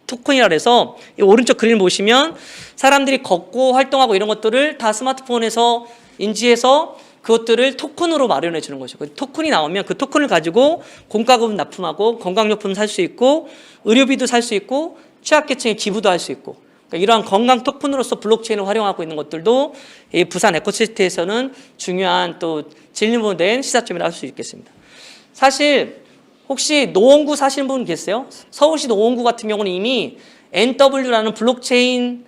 토큰이라 해서 이 오른쪽 그림을 보시면 사람들이 걷고 활동하고 이런 것들을 다 스마트폰에서 인지해서 그것들을 토큰으로 마련해 주는 거죠. 그 토큰이 나오면 그 토큰을 가지고 공과금 납품하고 건강용품 살 수 있고 의료비도 살 수 있고 취약계층에 기부도 할 수 있고, 그러니까 이러한 건강 토큰으로서 블록체인을 활용하고 있는 것들도 이 부산 에코시스템에서는 중요한 또 진리모된 시사점이라 할 수 있겠습니다. 사실 혹시 노원구 사시는 분 계세요? 서울시 노원구 같은 경우는 이미 NW라는 블록체인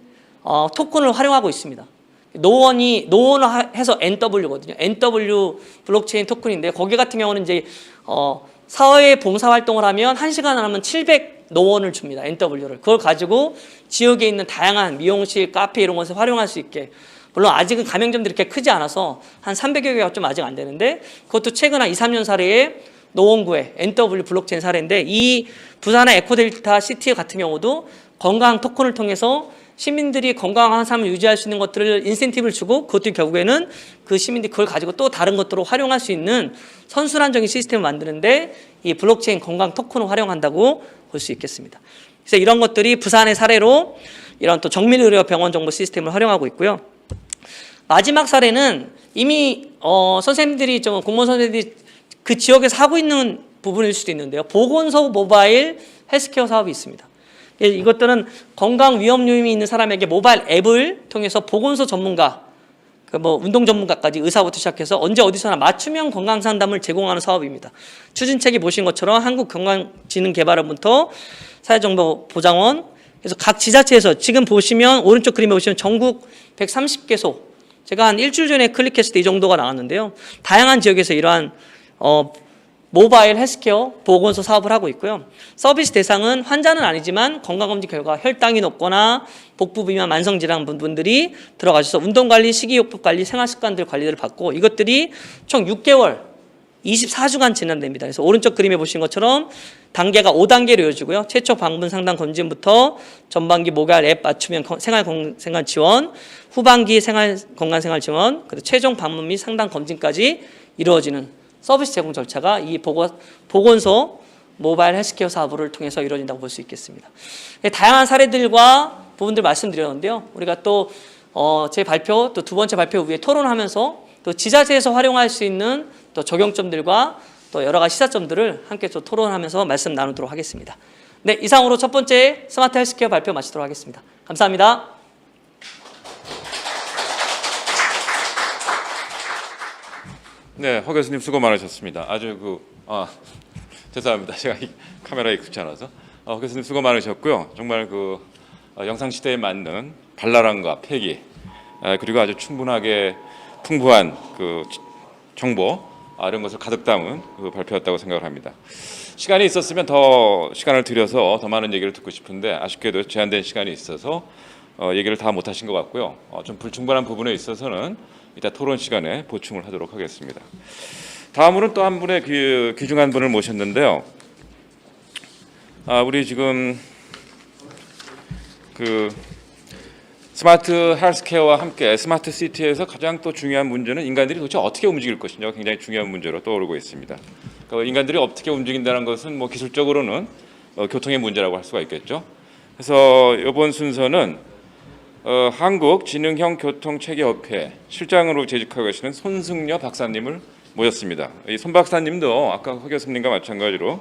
토큰을 활용하고 있습니다. 노원을 해서 NW거든요. NW 블록체인 토큰인데 거기 같은 경우는 이제 사회 봉사 활동을 하면 1시간 하면 700 노원을 줍니다. NW를. 그걸 가지고 지역에 있는 다양한 미용실, 카페 이런 것을 활용할 수 있게. 물론 아직은 가맹점들이 이렇게 크지 않아서 한 300여 개가 좀 아직 안 되는데 그것도 최근 한 2, 3년 사례에 노원구의 NW 블록체인 사례인데, 이 부산의 에코델타 시티 같은 경우도 건강 토큰을 통해서 시민들이 건강한 삶을 유지할 수 있는 것들을 인센티브를 주고 그것도 결국에는 그 시민들이 그걸 가지고 또 다른 것들로 활용할 수 있는 선순환적인 시스템을 만드는데 이 블록체인 건강 토큰을 활용한다고 볼 수 있겠습니다. 그래서 이런 것들이 부산의 사례로 이런 또 정밀의료 병원 정보 시스템을 활용하고 있고요. 마지막 사례는 이미 선생님들이 공무원 선생님들이 그 지역에서 하고 있는 부분일 수도 있는데요. 보건소 모바일 헬스케어 사업이 있습니다. 이것들은 건강 위험 요인이 있는 사람에게 모바일 앱을 통해서 보건소 전문가, 운동 전문가까지 의사부터 시작해서 언제 어디서나 맞춤형 건강 상담을 제공하는 사업입니다. 추진책에 보신 것처럼 한국건강진흥개발원부터 사회정보보장원, 그래서 각 지자체에서 지금 보시면 오른쪽 그림에 보시면 전국 130개소 제가 한 일주일 전에 클릭했을 때 이 정도가 나왔는데요. 다양한 지역에서 이러한 모바일 헬스케어 보건소 사업을 하고 있고요. 서비스 대상은 환자는 아니지만 건강검진 결과 혈당이 높거나 복부 비만 만성질환 분들이 들어가셔서 운동관리, 식이요법 관리, 생활습관들 관리를 받고 이것들이 총 6개월 24주간 진행됩니다. 그래서 오른쪽 그림에 보신 것처럼 단계가 5단계로 이어지고요. 최초 방문 상담 검진부터 전반기 모바일 앱 맞춤형 생활 건강 지원, 후반기 생활 건강 생활 지원, 그리고 최종 방문 및 상담 검진까지 이루어지는 서비스 제공 절차가 이 보건소 모바일 헬스케어 사업을 통해서 이루어진다고 볼 수 있겠습니다. 다양한 사례들과 부분들 말씀드렸는데요. 우리가 또 제 발표 또 두 번째 발표 후에 토론하면서 또 지자체에서 활용할 수 있는 또 적용점들과 또 여러 가지 시사점들을 함께 또 토론하면서 말씀 나누도록 하겠습니다. 네, 이상으로 첫 번째 스마트 헬스케어 발표 마치도록 하겠습니다. 감사합니다. 네, 허 교수님 수고 많으셨습니다. 아주 죄송합니다. 제가 이 카메라에 익숙치 않아서. 허 교수님 수고 많으셨고요. 정말 영상 시대에 맞는 발랄함과 패기, 그리고 아주 충분하게 풍부한 정보 이런 것을 가득 담은 발표였다고 생각을 합니다. 시간이 있었으면 더 시간을 들여서 더 많은 얘기를 듣고 싶은데 아쉽게도 제한된 시간이 있어서 얘기를 다 못하신 것 같고요. 좀 불충분한 부분에 있어서는 이따 토론 시간에 보충을 하도록 하겠습니다. 다음으로는 또 한 분의 귀중한 분을 모셨는데요. 우리 지금 스마트 헬스케어와 함께 스마트 시티에서 가장 또 중요한 문제는 인간들이 도대체 어떻게 움직일 것이냐가 굉장히 중요한 문제로 떠오르고 있습니다. 그러니까 인간들이 어떻게 움직인다는 것은 기술적으로는 교통의 문제라고 할 수가 있겠죠. 그래서 이번 순서는 한국지능형교통체계협회 실장으로 재직하고 계시는 손승려 박사님을 모셨습니다. 이 손 박사님도 아까 허 교수님과 마찬가지로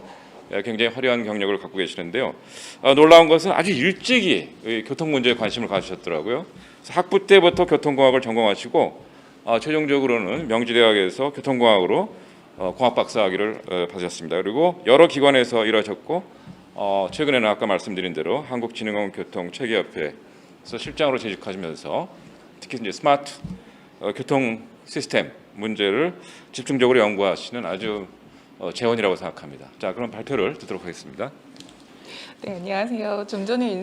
굉장히 화려한 경력을 갖고 계시는데요. 놀라운 것은 아주 일찍이 교통 문제에 관심을 가지셨더라고요. 학부 때부터 교통공학을 전공하시고 최종적으로는 명지대학에서 교통공학으로 공학 박사학위를 받으셨습니다. 그리고 여러 기관에서 일하셨고 최근에는 아까 말씀드린 대로 한국지능형교통체계협회에서 실장으로 재직하시면서 특히 이제 스마트 교통 시스템 문제를 집중적으로 연구하시는 아주 재원이라고 생각합니다. 자, 그럼 발표를 듣도록 하겠습니다. 네, 안녕하세요. 좀 전에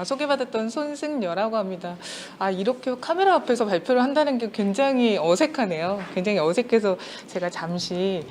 소개받았던 손승여라고 합니다. 이렇게 카메라 앞에서 발표를 한다는 게 굉장히 어색하네요. 굉장히 어색해서 제가 잠시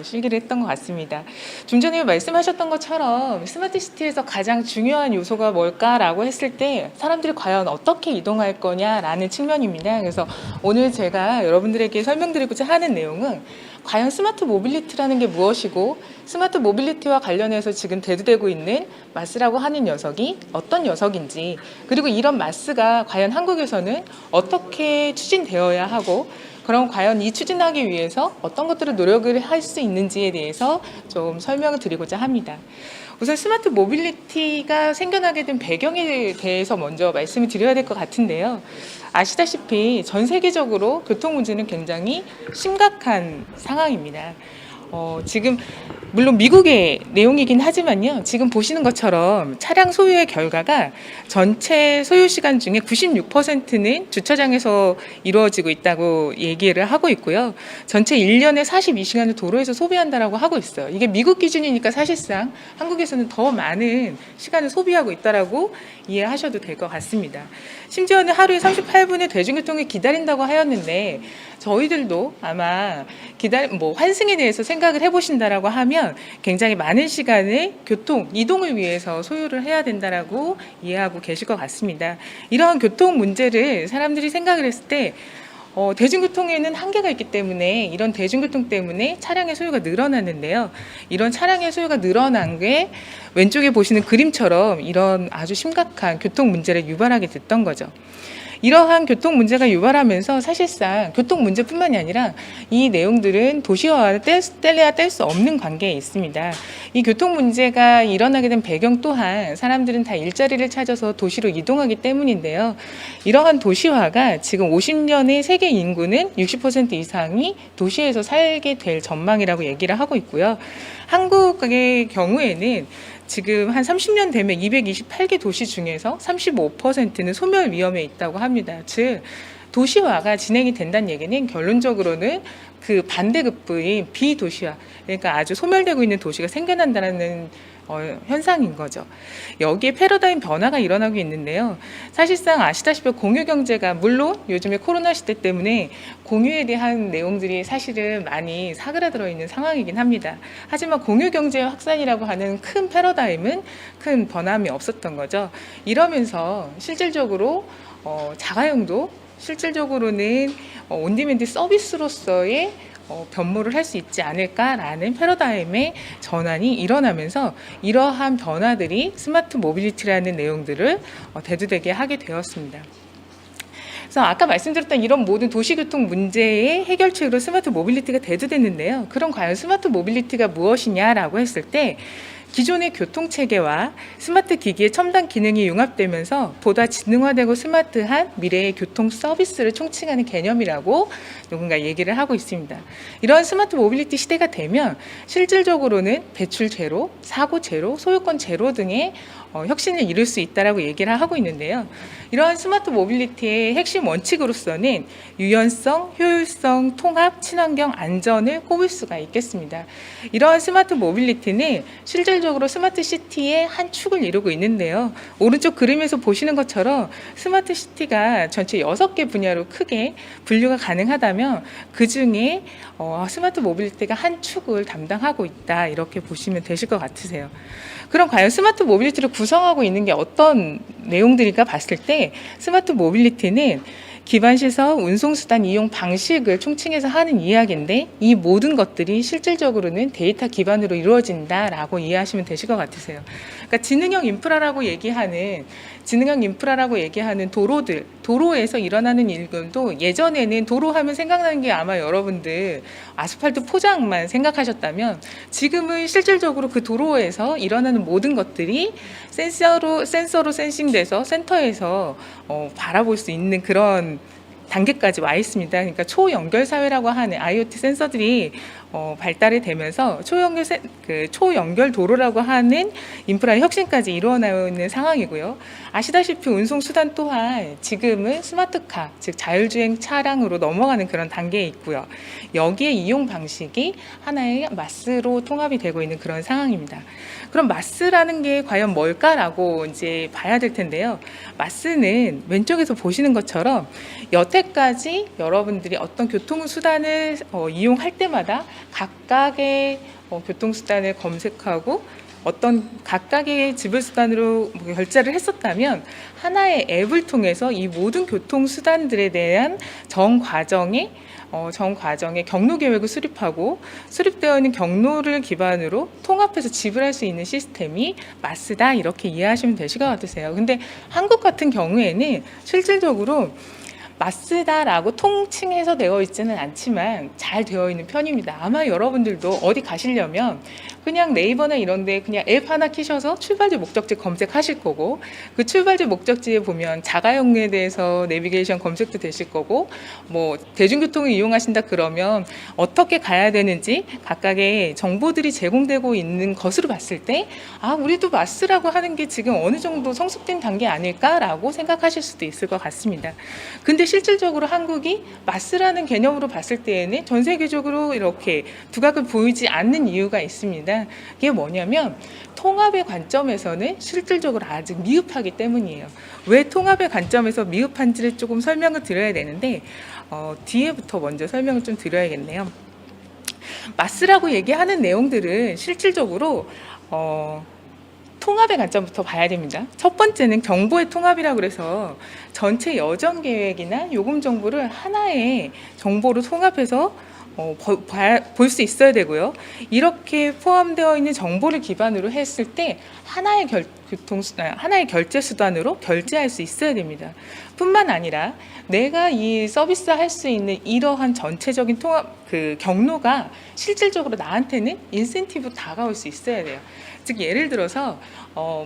실기를 했던 것 같습니다. 좀 전에 말씀하셨던 것처럼 스마트 시티에서 가장 중요한 요소가 뭘까라고 했을 때 사람들이 과연 어떻게 이동할 거냐라는 측면입니다. 그래서 오늘 제가 여러분들에게 설명드리고자 하는 내용은 과연 스마트 모빌리티라는 게 무엇이고 스마트 모빌리티와 관련해서 지금 대두되고 있는 마스라고 하는 녀석이 어떤 녀석인지, 그리고 이런 마스가 과연 한국에서는 어떻게 추진되어야 하고 그럼 과연 이 추진하기 위해서 어떤 것들을 노력을 할 수 있는지에 대해서 좀 설명을 드리고자 합니다. 우선 스마트 모빌리티가 생겨나게 된 배경에 대해서 먼저 말씀을 드려야 될 것 같은데요. 아시다시피 전 세계적으로 교통 문제는 굉장히 심각한 상황입니다. 지금 물론 미국의 내용이긴 하지만요. 지금 보시는 것처럼 차량 소유의 결과가 전체 소요 시간 중에 96%는 주차장에서 이루어지고 있다고 얘기를 하고 있고요. 전체 1년에 42시간을 도로에서 소비한다라고 하고 있어요. 이게 미국 기준이니까 사실상 한국에서는 더 많은 시간을 소비하고 있다라고 이해하셔도 될 것 같습니다. 심지어는 하루에 38분의 대중교통을 기다린다고 하였는데 저희들도 아마 환승에 대해서 생각을 해보신다라고 하면 굉장히 많은 시간을 이동을 위해서 소요를 해야 된다라고 이해하고 계실 것 같습니다. 이러한 교통 문제를 사람들이 생각을 했을 때 대중교통에는 한계가 있기 때문에 이런 대중교통 때문에 차량의 소유가 늘어났는데요. 이런 차량의 소유가 늘어난 게 왼쪽에 보시는 그림처럼 이런 아주 심각한 교통 문제를 유발하게 됐던 거죠. 이러한 교통 문제가 유발하면서 사실상 교통 문제뿐만이 아니라 이 내용들은 도시화와 뗄래야 뗄 수 없는 관계에 있습니다. 이 교통 문제가 일어나게 된 배경 또한 사람들은 다 일자리를 찾아서 도시로 이동하기 때문인데요. 이러한 도시화가 지금 50년의 세계 인구는 60% 이상이 도시에서 살게 될 전망이라고 얘기를 하고 있고요. 한국의 경우에는 지금 한 30년 되면 228개 도시 중에서 35%는 소멸 위험에 있다고 합니다. 즉 도시화가 진행이 된다는 얘기는 결론적으로는 그 반대급부인 비도시화, 그러니까 아주 소멸되고 있는 도시가 생겨난다는 현상인 거죠. 여기에 패러다임 변화가 일어나고 있는데요. 사실상 아시다시피 공유경제가 물론 요즘에 코로나 시대 때문에 공유에 대한 내용들이 사실은 많이 사그라들어 있는 상황이긴 합니다. 하지만 공유경제의 확산이라고 하는 큰 패러다임은 큰 변함이 없었던 거죠. 이러면서 실질적으로 자가용도 실질적으로는 온디맨드 서비스로서의 변모를 할 수 있지 않을까라는 패러다임의 전환이 일어나면서 이러한 변화들이 스마트 모빌리티라는 내용들을 대두되게 하게 되었습니다. 그래서 아까 말씀드렸던 이런 모든 도시교통 문제의 해결책으로 스마트 모빌리티가 대두됐는데요. 그럼 과연 스마트 모빌리티가 무엇이냐라고 했을 때 기존의 교통체계와 스마트 기기의 첨단 기능이 융합되면서 보다 지능화되고 스마트한 미래의 교통 서비스를 총칭하는 개념이라고 누군가 얘기를 하고 있습니다. 이런 스마트 모빌리티 시대가 되면 실질적으로는 배출 제로, 사고 제로, 소유권 제로 등의 혁신을 이룰 수 있다라고 얘기를 하고 있는데요. 이러한 스마트 모빌리티의 핵심 원칙으로서는 유연성, 효율성, 통합, 친환경, 안전을 꼽을 수가 있겠습니다. 이러한 스마트 모빌리티는 실질적으로 스마트 시티의 한 축을 이루고 있는데요. 오른쪽 그림에서 보시는 것처럼 스마트 시티가 전체 6개 분야로 크게 분류가 가능하다면 그중에 스마트 모빌리티가 한 축을 담당하고 있다, 이렇게 보시면 되실 것 같으세요. 그럼 과연 스마트 모빌리티를 구성하고 있는 게 어떤 내용들일까 봤을 때 스마트 모빌리티는 기반시설, 운송수단 이용 방식을 총칭해서 하는 이야기인데 이 모든 것들이 실질적으로는 데이터 기반으로 이루어진다라고 이해하시면 되실 것 같으세요. 그러니까 지능형 인프라라고 얘기하는 도로들, 도로에서 일어나는 일들도 예전에는 도로 하면 생각나는 게 아마 여러분들 아스팔트 포장만 생각하셨다면 지금은 실질적으로 그 도로에서 일어나는 모든 것들이 센서로 센싱돼서 센터에서 바라볼 수 있는 그런 단계까지 와 있습니다. 그러니까 초연결 사회라고 하는 IoT 센서들이 발달이 되면서 초연결 도로라고 하는 인프라의 혁신까지 일어나는 상황이고요. 아시다시피 운송 수단 또한 지금은 스마트카, 즉 자율주행 차량으로 넘어가는 그런 단계에 있고요. 여기에 이용 방식이 하나의 마스로 통합이 되고 있는 그런 상황입니다. 그럼 마스라는 게 과연 뭘까라고 이제 봐야 될 텐데요. 마스는 왼쪽에서 보시는 것처럼 여태까지 여러분들이 어떤 교통수단을 이용할 때마다 각각의 교통수단을 검색하고 어떤 각각의 지불수단으로 결제를 했었다면 하나의 앱을 통해서 이 모든 교통수단들에 대한 전 과정의 경로 계획을 수립하고 수립되어 있는 경로를 기반으로 통합해서 지불할 수 있는 시스템이 마스다, 이렇게 이해하시면 되실 것 같으세요. 근데 한국 같은 경우에는 실질적으로 마스다라고 통칭해서 되어 있지는 않지만 잘 되어 있는 편입니다. 아마 여러분들도 어디 가시려면 그냥 네이버나 이런 데 그냥 앱 하나 키셔서 출발지 목적지 검색하실 거고, 그 출발지 목적지에 보면 자가용에 대해서 내비게이션 검색도 되실 거고, 뭐 대중교통을 이용하신다 그러면 어떻게 가야 되는지 각각의 정보들이 제공되고 있는 것으로 봤을 때 우리도 마스라고 하는 게 지금 어느 정도 성숙된 단계 아닐까라고 생각하실 수도 있을 것 같습니다. 근데 실질적으로 한국이 마스라는 개념으로 봤을 때에는 전 세계적으로 이렇게 두각을 보이지 않는 이유가 있습니다. 그게 뭐냐면 통합의 관점에서는 실질적으로 아직 미흡하기 때문이에요. 왜 통합의 관점에서 미흡한지를 조금 설명을 드려야 되는데 뒤에부터 먼저 설명을 좀 드려야겠네요. 마스라고 얘기하는 내용들은 실질적으로 통합의 관점부터 봐야 됩니다. 첫 번째는 정보의 통합이라고 그래서 전체 여정 계획이나 요금 정보를 하나의 정보로 통합해서 볼 수 있어야 되고요. 이렇게 포함되어 있는 정보를 기반으로 했을 때 하나의 결제 수단으로 결제할 수 있어야 됩니다. 뿐만 아니라 내가 이 서비스 할 수 있는 이러한 전체적인 통합 경로가 실질적으로 나한테는 인센티브 다가올 수 있어야 돼요. 즉 예를 들어서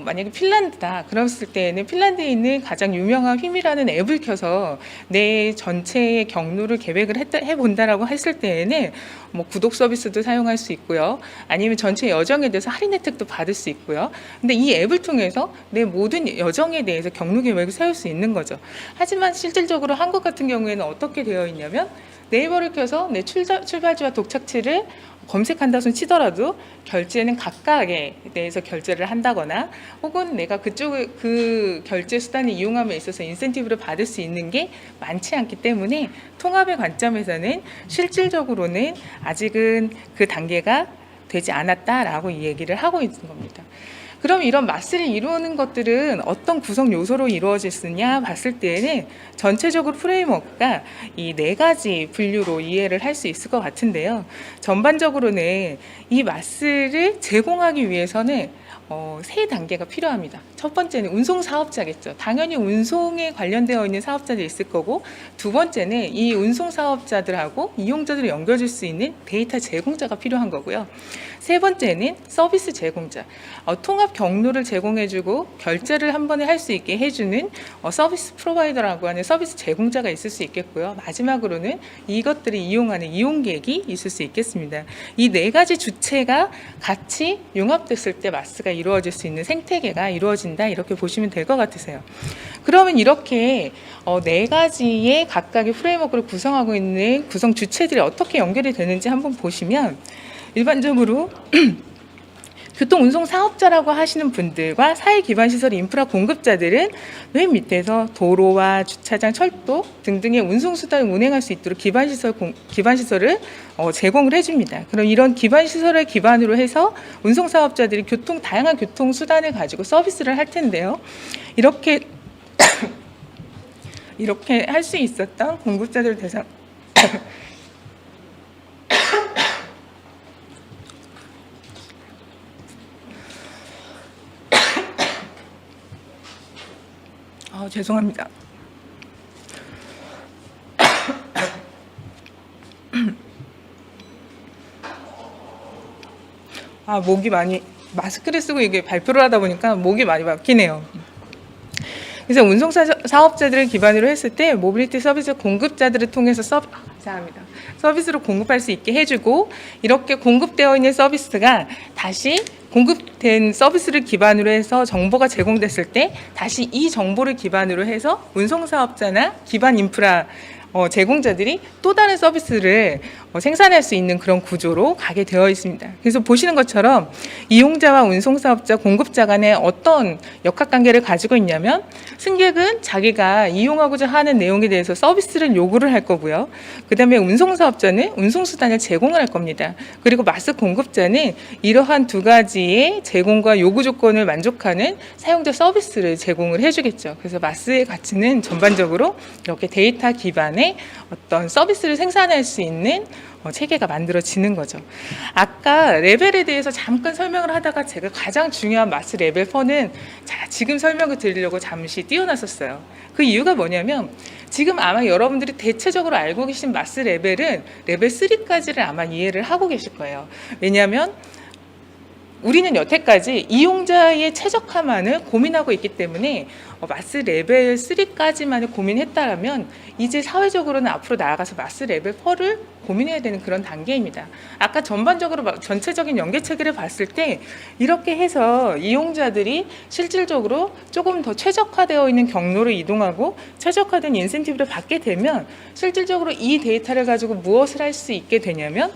만약에 핀란드다 그랬을 때는 핀란드에 있는 가장 유명한 휘미라는 앱을 켜서 내 전체의 경로를 계획을 해본다라고 했을 때에는 뭐 구독 서비스도 사용할 수 있고요. 아니면 전체 여정에 대해서 할인 혜택도 받을 수 있고요. 근데 이 앱을 통해서 내 모든 여정에 대해서 경로 계획을 세울 수 있는 거죠. 하지만 실질적으로 한국 같은 경우에는 어떻게 되어 있냐면 네이버를 켜서 내 출발지와 독착지를 검색한다 손 치더라도 결제는 각각에 대해서 결제를 한다거나 혹은 내가 그 결제 수단을 이용함에 있어서 인센티브를 받을 수 있는 게 많지 않기 때문에 통합의 관점에서는 실질적으로는 아직은 그 단계가 되지 않았다라고 이 얘기를 하고 있는 겁니다. 그럼 이런 마스를 이루는 것들은 어떤 구성 요소로 이루어졌느냐 봤을 때에는 전체적으로 프레임워크가 이 4가지 분류로 이해를 할 수 있을 것 같은데요. 전반적으로는 이 마스를 제공하기 위해서는 3단계가 필요합니다. 첫 번째는 운송 사업자겠죠. 당연히 운송에 관련되어 있는 사업자들이 있을 거고, 두 번째는 이 운송 사업자들하고 이용자들을 연결줄 수 있는 데이터 제공자가 필요한 거고요. 세 번째는 서비스 제공자, 통합 경로를 제공해주고 결제를 한 번에 할 수 있게 해주는 서비스 프로바이더라고 하는 서비스 제공자가 있을 수 있겠고요. 마지막으로는 이것들을 이용하는 이용객이 있을 수 있겠습니다. 이 4가지 주체가 같이 융합됐을 때 마스가 이루어질 수 있는 생태계가 이루어진다, 이렇게 보시면 될 것 같으세요. 그러면 이렇게 4가지의 각각의 프레임워크를 구성하고 있는 구성 주체들이 어떻게 연결이 되는지 한번 보시면, 일반적으로 교통운송 사업자라고 하시는 분들과 사회기반시설 인프라 공급자들은 맨 밑에서 도로와 주차장, 철도 등등의 운송수단을 운행할 수 있도록 기반시설을 제공을 해줍니다. 그럼 이런 기반시설을 기반으로 해서 운송사업자들이 다양한 교통수단을 가지고 서비스를 할 텐데요. 이렇게 할 수 있었던 공급자들 대상 죄송합니다. 목이 많이, 마스크를 쓰고 이게 발표를 하다 보니까 목이 많이 막히네요. 그래서 운송사업자들을 기반으로 했을 때 모빌리티 서비스 공급자들을 통해서 서비스를 공급할 수 있게 해주고, 이렇게 공급되어 있는 서비스가 다시 공급된 서비스를 기반으로 해서 정보가 제공됐을 때 다시 이 정보를 기반으로 해서 운송사업자나 기반 인프라 제공자들이 또 다른 서비스를 생산할 수 있는 그런 구조로 가게 되어 있습니다. 그래서 보시는 것처럼 이용자와 운송사업자, 공급자 간에 어떤 역학관계를 가지고 있냐면, 승객은 자기가 이용하고자 하는 내용에 대해서 서비스를 요구를 할 거고요. 그 다음에 운송사업자는 운송수단을 제공을 할 겁니다. 그리고 마스 공급자는 이러한 2가지의 제공과 요구 조건을 만족하는 사용자 서비스를 제공을 해주겠죠. 그래서 마스의 가치는 전반적으로 이렇게 데이터 기반의 어떤 서비스를 생산할 수 있는 체계가 만들어지는 거죠. 아까 레벨에 대해서 잠깐 설명을 하다가 제가 가장 중요한 마스 레벨 4는 지금 설명을 드리려고 잠시 띄워놨었어요. 그 이유가 뭐냐면, 지금 아마 여러분들이 대체적으로 알고 계신 마스 레벨은 레벨 3까지를 아마 이해를 하고 계실 거예요. 왜냐하면 우리는 여태까지 이용자의 최적화만을 고민하고 있기 때문에 마스 레벨 3까지만을 고민했다라면, 이제 사회적으로는 앞으로 나아가서 마스 레벨 4를 고민해야 되는 그런 단계입니다. 아까 전반적으로 전체적인 연계 체계를 봤을 때 이렇게 해서 이용자들이 실질적으로 조금 더 최적화되어 있는 경로를 이동하고 최적화된 인센티브를 받게 되면, 실질적으로 이 데이터를 가지고 무엇을 할 수 있게 되냐면,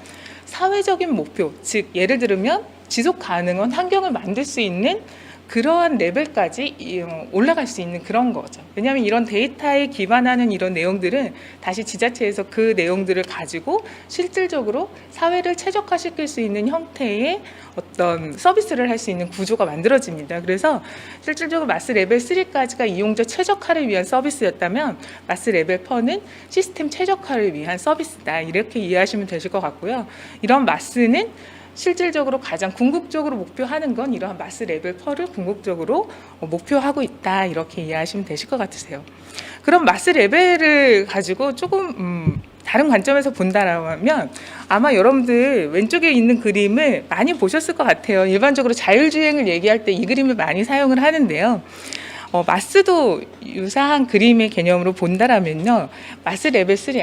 사회적인 목표, 즉 예를 들면 지속 가능한 환경을 만들 수 있는 그러한 레벨까지 올라갈 수 있는 그런 거죠. 왜냐하면 이런 데이터에 기반하는 이런 내용들은 다시 지자체에서 그 내용들을 가지고 실질적으로 사회를 최적화시킬 수 있는 형태의 어떤 서비스를 할 수 있는 구조가 만들어집니다. 그래서 실질적으로 마스 레벨 3까지가 이용자 최적화를 위한 서비스였다면, 마스 레벨 4는 시스템 최적화를 위한 서비스다, 이렇게 이해하시면 되실 것 같고요. 이런 마스는 실질적으로 가장 궁극적으로 목표하는 건 이러한 마스 레벨 4를 궁극적으로 목표하고 있다, 이렇게 이해하시면 되실 것 같으세요. 그럼 마스 레벨을 가지고 조금 다른 관점에서 본다라면 아마 여러분들 왼쪽에 있는 그림을 많이 보셨을 것 같아요. 일반적으로 자율주행을 얘기할 때 이 그림을 많이 사용을 하는데요. 마스도 유사한 그림의 개념으로 본다라면요. 마스 레벨 3,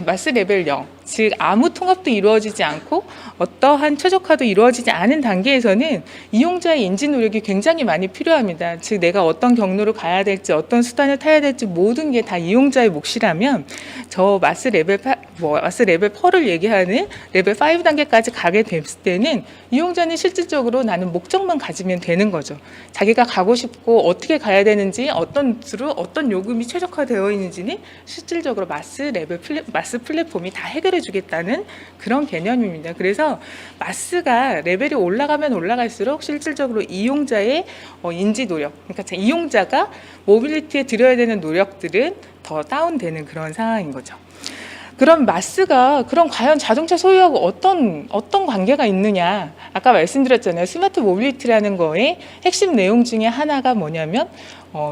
마스 레벨 0, 즉 아무 통합도 이루어지지 않고 어떠한 최적화도 이루어지지 않은 단계에서는 이용자의 인지 노력이 굉장히 많이 필요합니다. 즉 내가 어떤 경로를 가야 될지 어떤 수단을 타야 될지 모든 게 다 이용자의 몫이라면 저 마스 레벨 4를 얘기하는 레벨 5 단계까지 가게 됐을 때는 이용자는 실질적으로 나는 목적만 가지면 되는 거죠. 자기가 가고 싶고 어떻게 가야 되는지 어떤 루트로 어떤 요금이 최적화되어 있는지는 실질적으로 마스 플랫폼이 다 해결해 주겠다는 그런 개념입니다. 그래서 마스가 레벨이 올라가면 올라갈수록 실질적으로 이용자의 인지 노력, 그러니까 이용자가 모빌리티에 들여야 되는 노력들은 더 다운되는 그런 상황인 거죠. 그럼 마스가 그럼 과연 자동차 소유하고 어떤 관계가 있느냐? 아까 말씀드렸잖아요. 스마트 모빌리티라는 거의 핵심 내용 중에 하나가 뭐냐면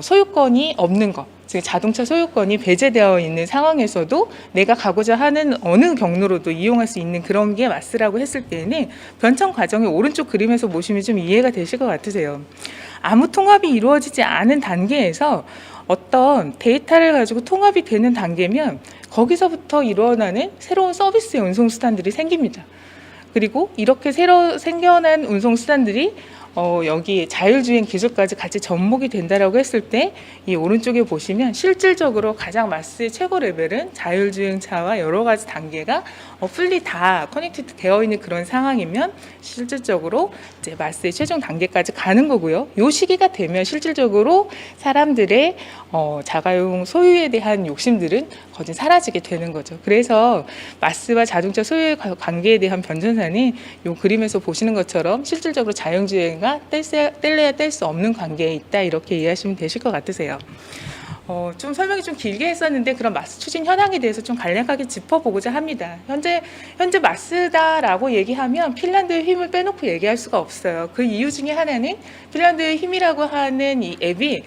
소유권이 없는 것. 즉 자동차 소유권이 배제되어 있는 상황에서도 내가 가고자 하는 어느 경로로도 이용할 수 있는 그런 게 마스라고 했을 때는 변천 과정의 오른쪽 그림에서 보시면 좀 이해가 되실 것 같으세요. 아무 통합이 이루어지지 않은 단계에서 어떤 데이터를 가지고 통합이 되는 단계면 거기서부터 일어나는 새로운 서비스의 운송수단들이 생깁니다. 그리고 이렇게 새로 생겨난 운송수단들이 여기 자율주행 기술까지 같이 접목이 된다라고 했을 때 이 오른쪽에 보시면 실질적으로 가장 마스의 최고 레벨은 자율주행차와 여러 가지 단계가 풀리 다 커넥티드 되어 있는 그런 상황이면 실질적으로 이제 마스의 최종 단계까지 가는 거고요. 이 시기가 되면 실질적으로 사람들의 자가용 소유에 대한 욕심들은 거의 사라지게 되는 거죠. 그래서 마스와 자동차 소유의 관계에 대한 변전사는 이 그림에서 보시는 것처럼 실질적으로 자율주행과 뗄래야 뗄 수 없는 관계에 있다 이렇게 이해하시면 되실 것 같으세요. 좀 설명이 좀 길게 했었는데 그런 마스 추진 현황에 대해서 좀 간략하게 짚어보고자 합니다. 현재 마스다라고 얘기하면 핀란드의 힘을 빼놓고 얘기할 수가 없어요. 그 이유 중에 하나는 핀란드의 힘이라고 하는 이 앱이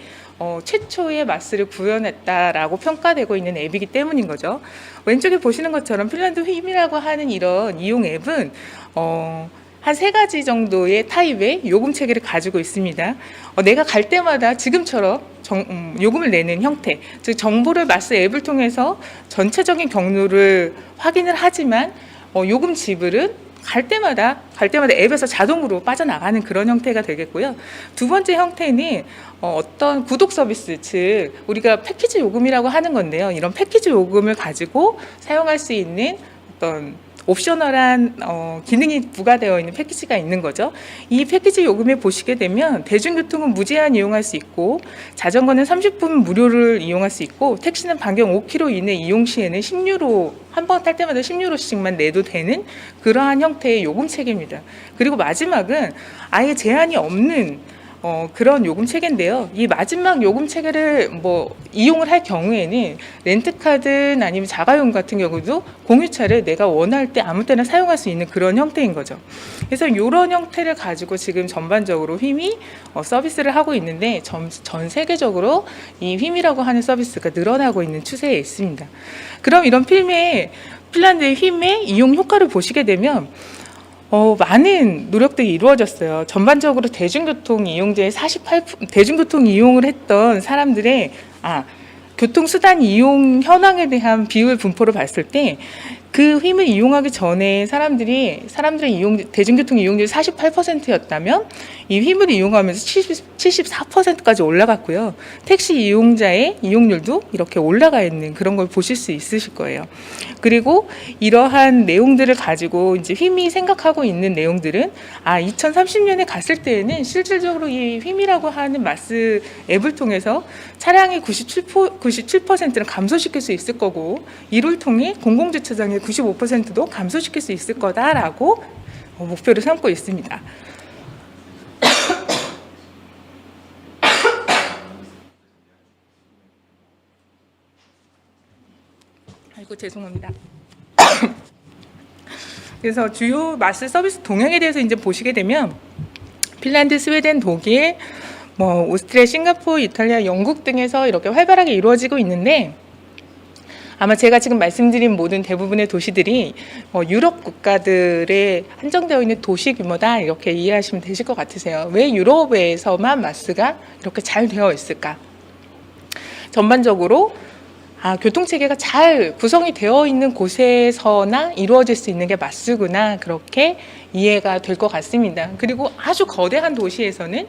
최초의 마스를 구현했다라고 평가되고 있는 앱이기 때문인 거죠. 왼쪽에 보시는 것처럼 핀란드 힘이라고 하는 이런 이용 앱은 한 3가지 정도의 타입의 요금 체계를 가지고 있습니다. 내가 갈 때마다 지금처럼 요금을 내는 형태, 즉 정보를 마스 앱을 통해서 전체적인 경로를 확인을 하지만 요금 지불은 갈 때마다 앱에서 자동으로 빠져나가는 그런 형태가 되겠고요. 두 번째 형태는 어떤 구독 서비스, 즉 우리가 패키지 요금이라고 하는 건데요. 이런 패키지 요금을 가지고 사용할 수 있는 어떤 옵셔널한 기능이 부과되어 있는 패키지가 있는 거죠. 이 패키지 요금에 보시게 되면 대중교통은 무제한 이용할 수 있고 자전거는 30분 무료를 이용할 수 있고 택시는 반경 5km 이내 이용 시에는 10유로 한 번 탈 때마다 10유로씩만 내도 되는 그러한 형태의 요금 체계입니다. 그리고 마지막은 아예 제한이 없는 그런 요금 체계인데요. 이 마지막 요금 체계를 이용을 할 경우에는 렌트카든 아니면 자가용 같은 경우도 공유차를 내가 원할 때 아무 때나 사용할 수 있는 그런 형태인 거죠. 그래서 이런 형태를 가지고 지금 전반적으로 휘미 서비스를 하고 있는데 전 세계적으로 이 휘미라고 하는 서비스가 늘어나고 있는 추세에 있습니다. 그럼 이런 핀란드의 휘미의 이용 효과를 보시게 되면 많은 노력들이 이루어졌어요. 전반적으로 대중교통 이용자의 48% 대중교통 이용을 했던 사람들의 교통수단 이용 현황에 대한 비율 분포를 봤을 때 그 힘을 이용하기 전에 사람들의 대중교통 이용률이 48%였다면 이 힘을 이용하면서 74%까지 올라갔고요. 택시 이용자의 이용률도 이렇게 올라가 있는 그런 걸 보실 수 있으실 거예요. 그리고 이러한 내용들을 가지고 이제 휘미 생각하고 있는 내용들은 2030년에 갔을 때에는 실질적으로 이 휘미라고 하는 마스 앱을 통해서 차량의 97%는 감소시킬 수 있을 거고 이를 통해 공공주차장의 95%도 감소시킬 수 있을 거다라고 목표를 삼고 있습니다. 아이고 죄송합니다. 그래서 주요 마스 서비스 동향에 대해서 이제 보시게 되면 핀란드, 스웨덴, 독일, 오스트리아, 싱가포르, 이탈리아, 영국 등에서 이렇게 활발하게 이루어지고 있는데 아마 제가 지금 말씀드린 모든 대부분의 도시들이 유럽 국가들에 한정되어 있는 도시 규모다 이렇게 이해하시면 되실 것 같으세요. 왜 유럽에서만 마스가 이렇게 잘 되어 있을까? 전반적으로 교통체계가 잘 구성이 되어 있는 곳에서나 이루어질 수 있는 게 마스구나 그렇게 이해가 될 것 같습니다. 그리고 아주 거대한 도시에서는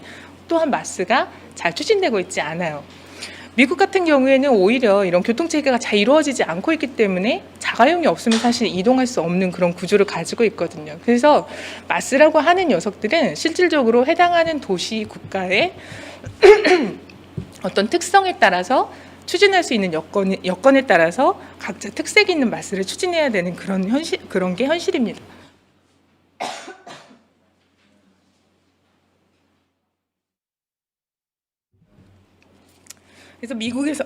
또한 마스가 잘 추진되고 있지 않아요. 미국 같은 경우에는 오히려 이런 교통체계가 잘 이루어지지 않고 있기 때문에 자가용이 없으면 사실 이동할 수 없는 그런 구조를 가지고 있거든요. 그래서 마스라고 하는 녀석들은 실질적으로 해당하는 도시 국가의 어떤 특성에 따라서 추진할 수 있는 여건에 따라서 각자 특색 있는 마스를 추진해야 되는 그런 게 현실입니다. 그래서 미국에서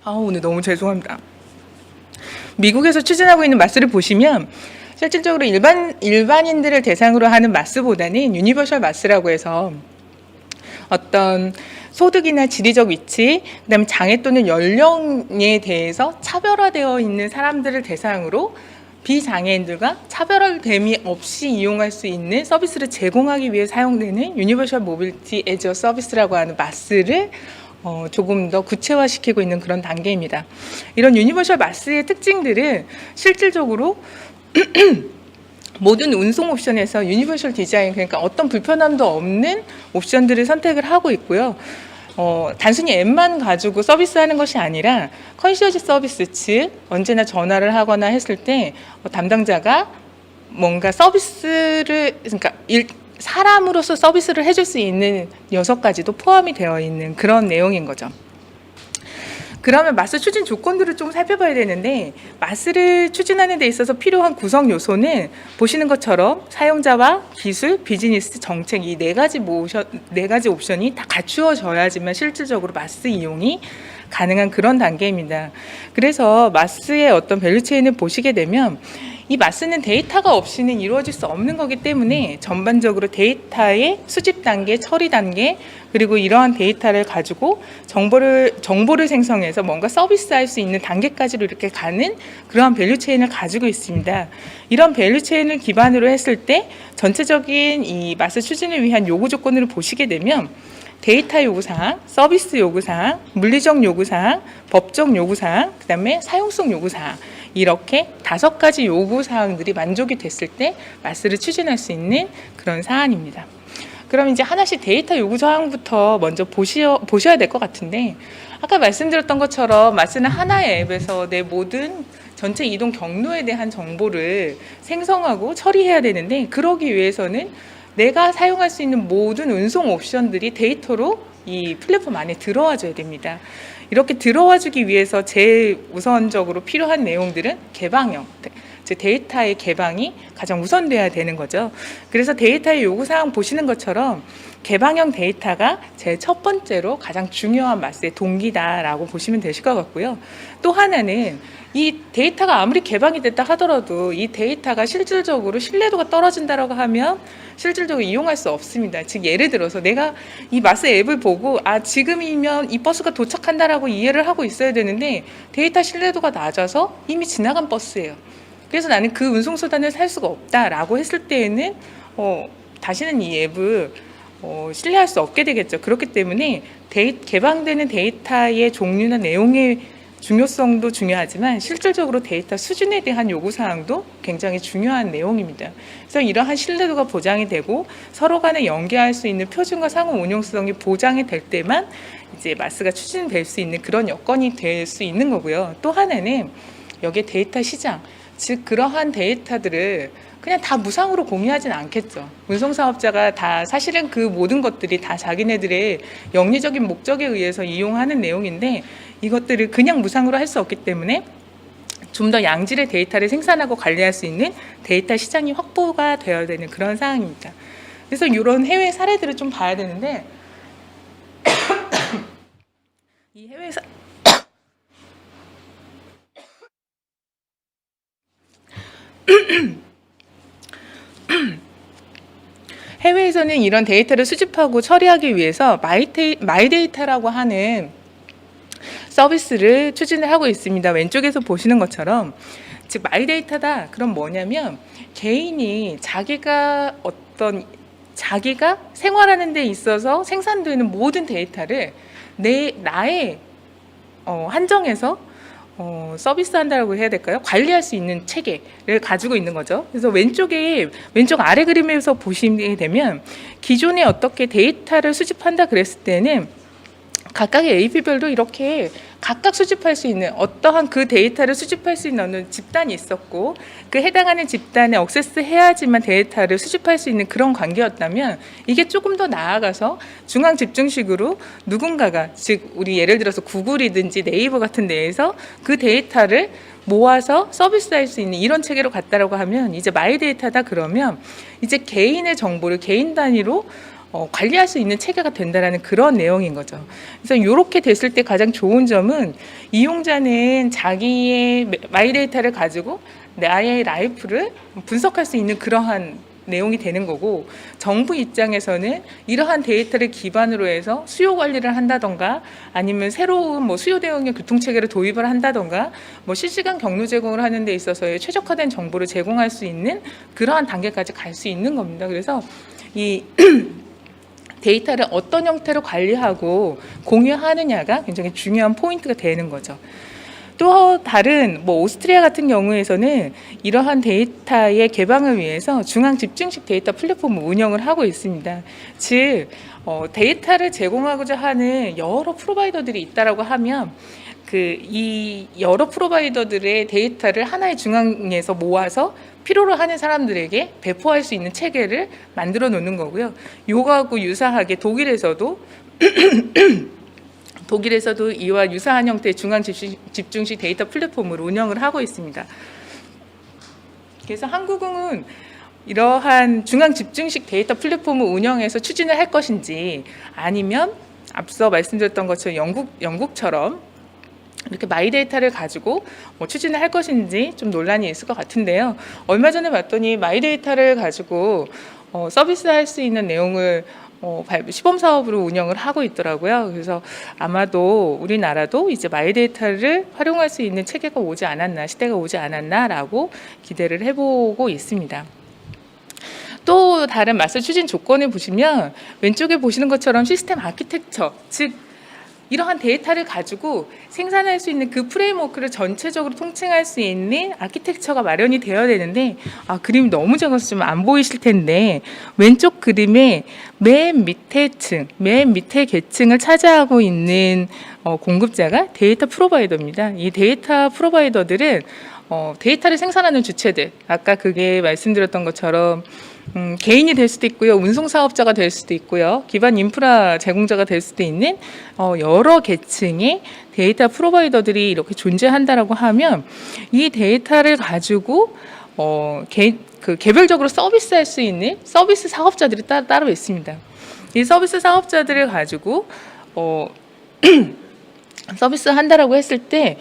오늘 너무 죄송합니다. 미국에서 추진하고 있는 마스를 보시면 실질적으로 일반인들을 대상으로 하는 마스보다는 유니버셜 마스라고 해서 어떤 소득이나 지리적 위치, 그다음에 장애 또는 연령에 대해서 차별화되어 있는 사람들을 대상으로 비장애인들과 차별화됨이 없이 이용할 수 있는 서비스를 제공하기 위해 사용되는 유니버셜 모빌리티 애즈 어 서비스라고 하는 마스를 조금 더 구체화시키고 있는 그런 단계입니다. 이런 유니버셜 마스의 특징들은 실질적으로 모든 운송 옵션에서 유니버셜 디자인, 그러니까 어떤 불편함도 없는 옵션들을 선택을 하고 있고요. 단순히 앱만 가지고 서비스하는 것이 아니라 컨시어지 서비스, 즉 언제나 전화를 하거나 했을 때 담당자가 뭔가 서비스를, 그러니까 사람으로서 서비스를 해줄 수 있는 녀석까지도 포함이 되어 있는 그런 내용인 거죠. 그러면 마스 추진 조건들을 좀 살펴봐야 되는데, 마스를 추진하는 데 있어서 필요한 구성 요소는 보시는 것처럼 사용자와 기술, 비즈니스, 정책 이 네 가지 옵션이 다 갖추어져야지만 실질적으로 마스 이용이 가능한 그런 단계입니다. 그래서 마스의 어떤 밸류체인을 보시게 되면 이 마스는 데이터가 없이는 이루어질 수 없는 거기 때문에 전반적으로 데이터의 수집 단계, 처리 단계, 그리고 이러한 데이터를 가지고 정보를 생성해서 뭔가 서비스할 수 있는 단계까지로 이렇게 가는 그러한 밸류체인을 가지고 있습니다. 이런 밸류체인을 기반으로 했을 때 전체적인 이 마스 추진을 위한 요구 조건을 보시게 되면 데이터 요구사항, 서비스 요구사항, 물리적 요구사항, 법적 요구사항, 그 다음에 사용성 요구사항, 이렇게 5가지 요구사항들이 만족이 됐을 때 마스를 추진할 수 있는 그런 사안입니다. 그럼 이제 하나씩 데이터 요구사항부터 먼저 보셔야 될 것 같은데, 아까 말씀드렸던 것처럼 마스는 하나의 앱에서 내 모든 전체 이동 경로에 대한 정보를 생성하고 처리해야 되는데, 그러기 위해서는 내가 사용할 수 있는 모든 운송 옵션들이 데이터로 이 플랫폼 안에 들어와줘야 됩니다. 이렇게 들어와주기 위해서 제일 우선적으로 필요한 내용들은 개방형, 즉 데이터의 개방이 가장 우선돼야 되는 거죠. 그래서 데이터의 요구사항 보시는 것처럼 개방형 데이터가 제일 첫 번째로 가장 중요한 마스의 동기다라고 보시면 되실 것 같고요. 또 하나는 이 데이터가 아무리 개방이 됐다 하더라도 이 데이터가 실질적으로 신뢰도가 떨어진다고 하면 실질적으로 이용할 수 없습니다. 즉 예를 들어서 내가 이 마스 앱을 보고 지금이면 이 버스가 도착한다라고 이해를 하고 있어야 되는데 데이터 신뢰도가 낮아서 이미 지나간 버스예요. 그래서 나는 그 운송수단을 살 수가 없다라고 했을 때에는 다시는 이 앱을 신뢰할 수 없게 되겠죠. 그렇기 때문에 개방되는 데이터의 종류나 내용의 중요성도 중요하지만 실질적으로 데이터 수준에 대한 요구사항도 굉장히 중요한 내용입니다. 그래서 이러한 신뢰도가 보장이 되고 서로 간에 연계할 수 있는 표준과 상호 운용성이 보장이 될 때만 이제 마스가 추진될 수 있는 그런 여건이 될 수 있는 거고요. 또 하나는 여기에 데이터 시장, 즉 그러한 데이터들을 그냥 다 무상으로 공유하지는 않겠죠. 운송사업자가 다 사실은 그 모든 것들이 다 자기네들의 영리적인 목적에 의해서 이용하는 내용인데 이것들을 그냥 무상으로 할 수 없기 때문에 좀 더 양질의 데이터를 생산하고 관리할 수 있는 데이터 시장이 확보가 되어야 되는 그런 상황입니다. 그래서 이런 해외 사례들을 좀 봐야 되는데 이 해외에서는 이런 데이터를 수집하고 처리하기 위해서 마이데이터라고 하는 서비스를 추진을 하고 있습니다. 왼쪽에서 보시는 것처럼 즉 마이데이터다. 그럼 뭐냐면 개인이 자기가 생활하는 데 있어서 생산되는 모든 데이터를 나의 한정해서 서비스한다라고 해야 될까요? 관리할 수 있는 체계를 가지고 있는 거죠. 그래서 왼쪽 아래 그림에서 보시게 되면 기존에 어떻게 데이터를 수집한다 그랬을 때는 각각의 AP별로 이렇게 각각 수집할 수 있는 어떠한 그 데이터를 수집할 수 있는 어느 집단이 있었고 그 해당하는 집단에 액세스해야지만 데이터를 수집할 수 있는 그런 관계였다면 이게 조금 더 나아가서 중앙 집중식으로 누군가가 즉 우리 예를 들어서 구글이든지 네이버 같은 데에서 그 데이터를 모아서 서비스할 수 있는 이런 체계로 갔다라고 하면 이제 마이데이터다 그러면 이제 개인의 정보를 개인 단위로 관리할 수 있는 체계가 된다라는 그런 내용인 거죠. 그래서 이렇게 됐을 때 가장 좋은 점은 이용자는 자기의 마이데이터를 가지고 나의 라이프를 분석할 수 있는 그러한 내용이 되는 거고 정부 입장에서는 이러한 데이터를 기반으로 해서 수요 관리를 한다던가 아니면 새로운 수요 대응형 교통체계를 도입을 한다던가 실시간 경로 제공을 하는 데 있어서의 최적화된 정보를 제공할 수 있는 그러한 단계까지 갈 수 있는 겁니다. 그래서 이 데이터를 어떤 형태로 관리하고 공유하느냐가 굉장히 중요한 포인트가 되는 거죠. 또 다른 오스트리아 같은 경우에서는 이러한 데이터의 개방을 위해서 중앙 집중식 데이터 플랫폼을 운영을 하고 있습니다. 즉 데이터를 제공하고자 하는 여러 프로바이더들이 있다라고 하면 이 여러 프로바이더들의 데이터를 하나의 중앙에서 모아서 필요로 하는 사람들에게 배포할 수 있는 체계를 만들어 놓는 거고요. 요거하고 유사하게 독일에서도 이와 유사한 형태의 중앙 집중식 데이터 플랫폼을 운영을 하고 있습니다. 그래서 한국은 이러한 중앙 집중식 데이터 플랫폼을 운영해서 추진을 할 것인지 아니면 앞서 말씀드렸던 것처럼 영국처럼 이렇게 마이데이터를 가지고 추진을 할 것인지 좀 논란이 있을 것 같은데요. 얼마 전에 봤더니 마이데이터를 가지고 서비스할 수 있는 내용을 시범 사업으로 운영을 하고 있더라고요. 그래서 아마도 우리나라도 이제 마이데이터를 활용할 수 있는 체계가 오지 않았나, 시대가 오지 않았나라고 기대를 해보고 있습니다. 또 다른 마스터 추진 조건을 보시면 왼쪽에 보시는 것처럼 시스템 아키텍처, 즉 이러한 데이터를 가지고 생산할 수 있는 그 프레임워크를 전체적으로 통칭할 수 있는 아키텍처가 마련이 되어야 되는데 그림이 너무 작아서 좀 안 보이실 텐데 왼쪽 그림의 맨 밑에 계층을 차지하고 있는 공급자가 데이터 프로바이더입니다. 이 데이터 프로바이더들은 데이터를 생산하는 주체들, 아까 그게 말씀드렸던 것처럼 개인이 될 수도 있고요, 운송 사업자가 될 수도 있고요, 기반 인프라 제공자가 될 수도 있는 여러 계층의 데이터 프로바이더들이 이렇게 존재한다라고 하면 이 데이터를 가지고 개별적으로 서비스할 수 있는 서비스 사업자들이 따로 있습니다. 이 서비스 사업자들을 가지고 서비스한다라고 했을 때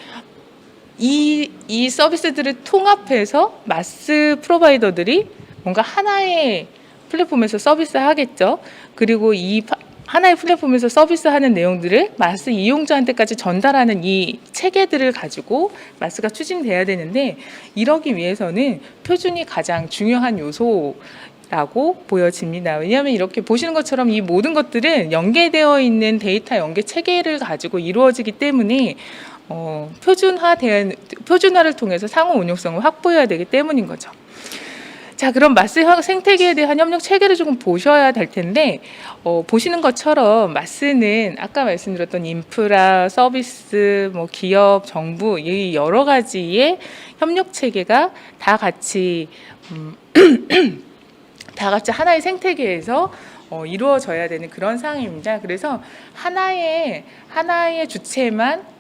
이 서비스들을 통합해서 마스 프로바이더들이 뭔가 하나의 플랫폼에서 서비스하겠죠. 그리고 이 하나의 플랫폼에서 서비스하는 내용들을 마스 이용자한테까지 전달하는 이 체계들을 가지고 마스가 추진돼야 되는데 이러기 위해서는 표준이 가장 중요한 요소라고 보여집니다. 왜냐하면 이렇게 보시는 것처럼 이 모든 것들은 연계되어 있는 데이터 연계 체계를 가지고 이루어지기 때문에 표준화를 통해서 상호 운용성을 확보해야 되기 때문인 거죠. 자, 그럼 마스 생태계에 대한 협력 체계를 조금 보셔야 될 텐데 보시는 것처럼 마스는 아까 말씀드렸던 인프라, 서비스, 기업, 정부 이 여러 가지의 협력 체계가 다 같이 하나의 생태계에서 이루어져야 되는 그런 상황입니다. 그래서 하나의 주체만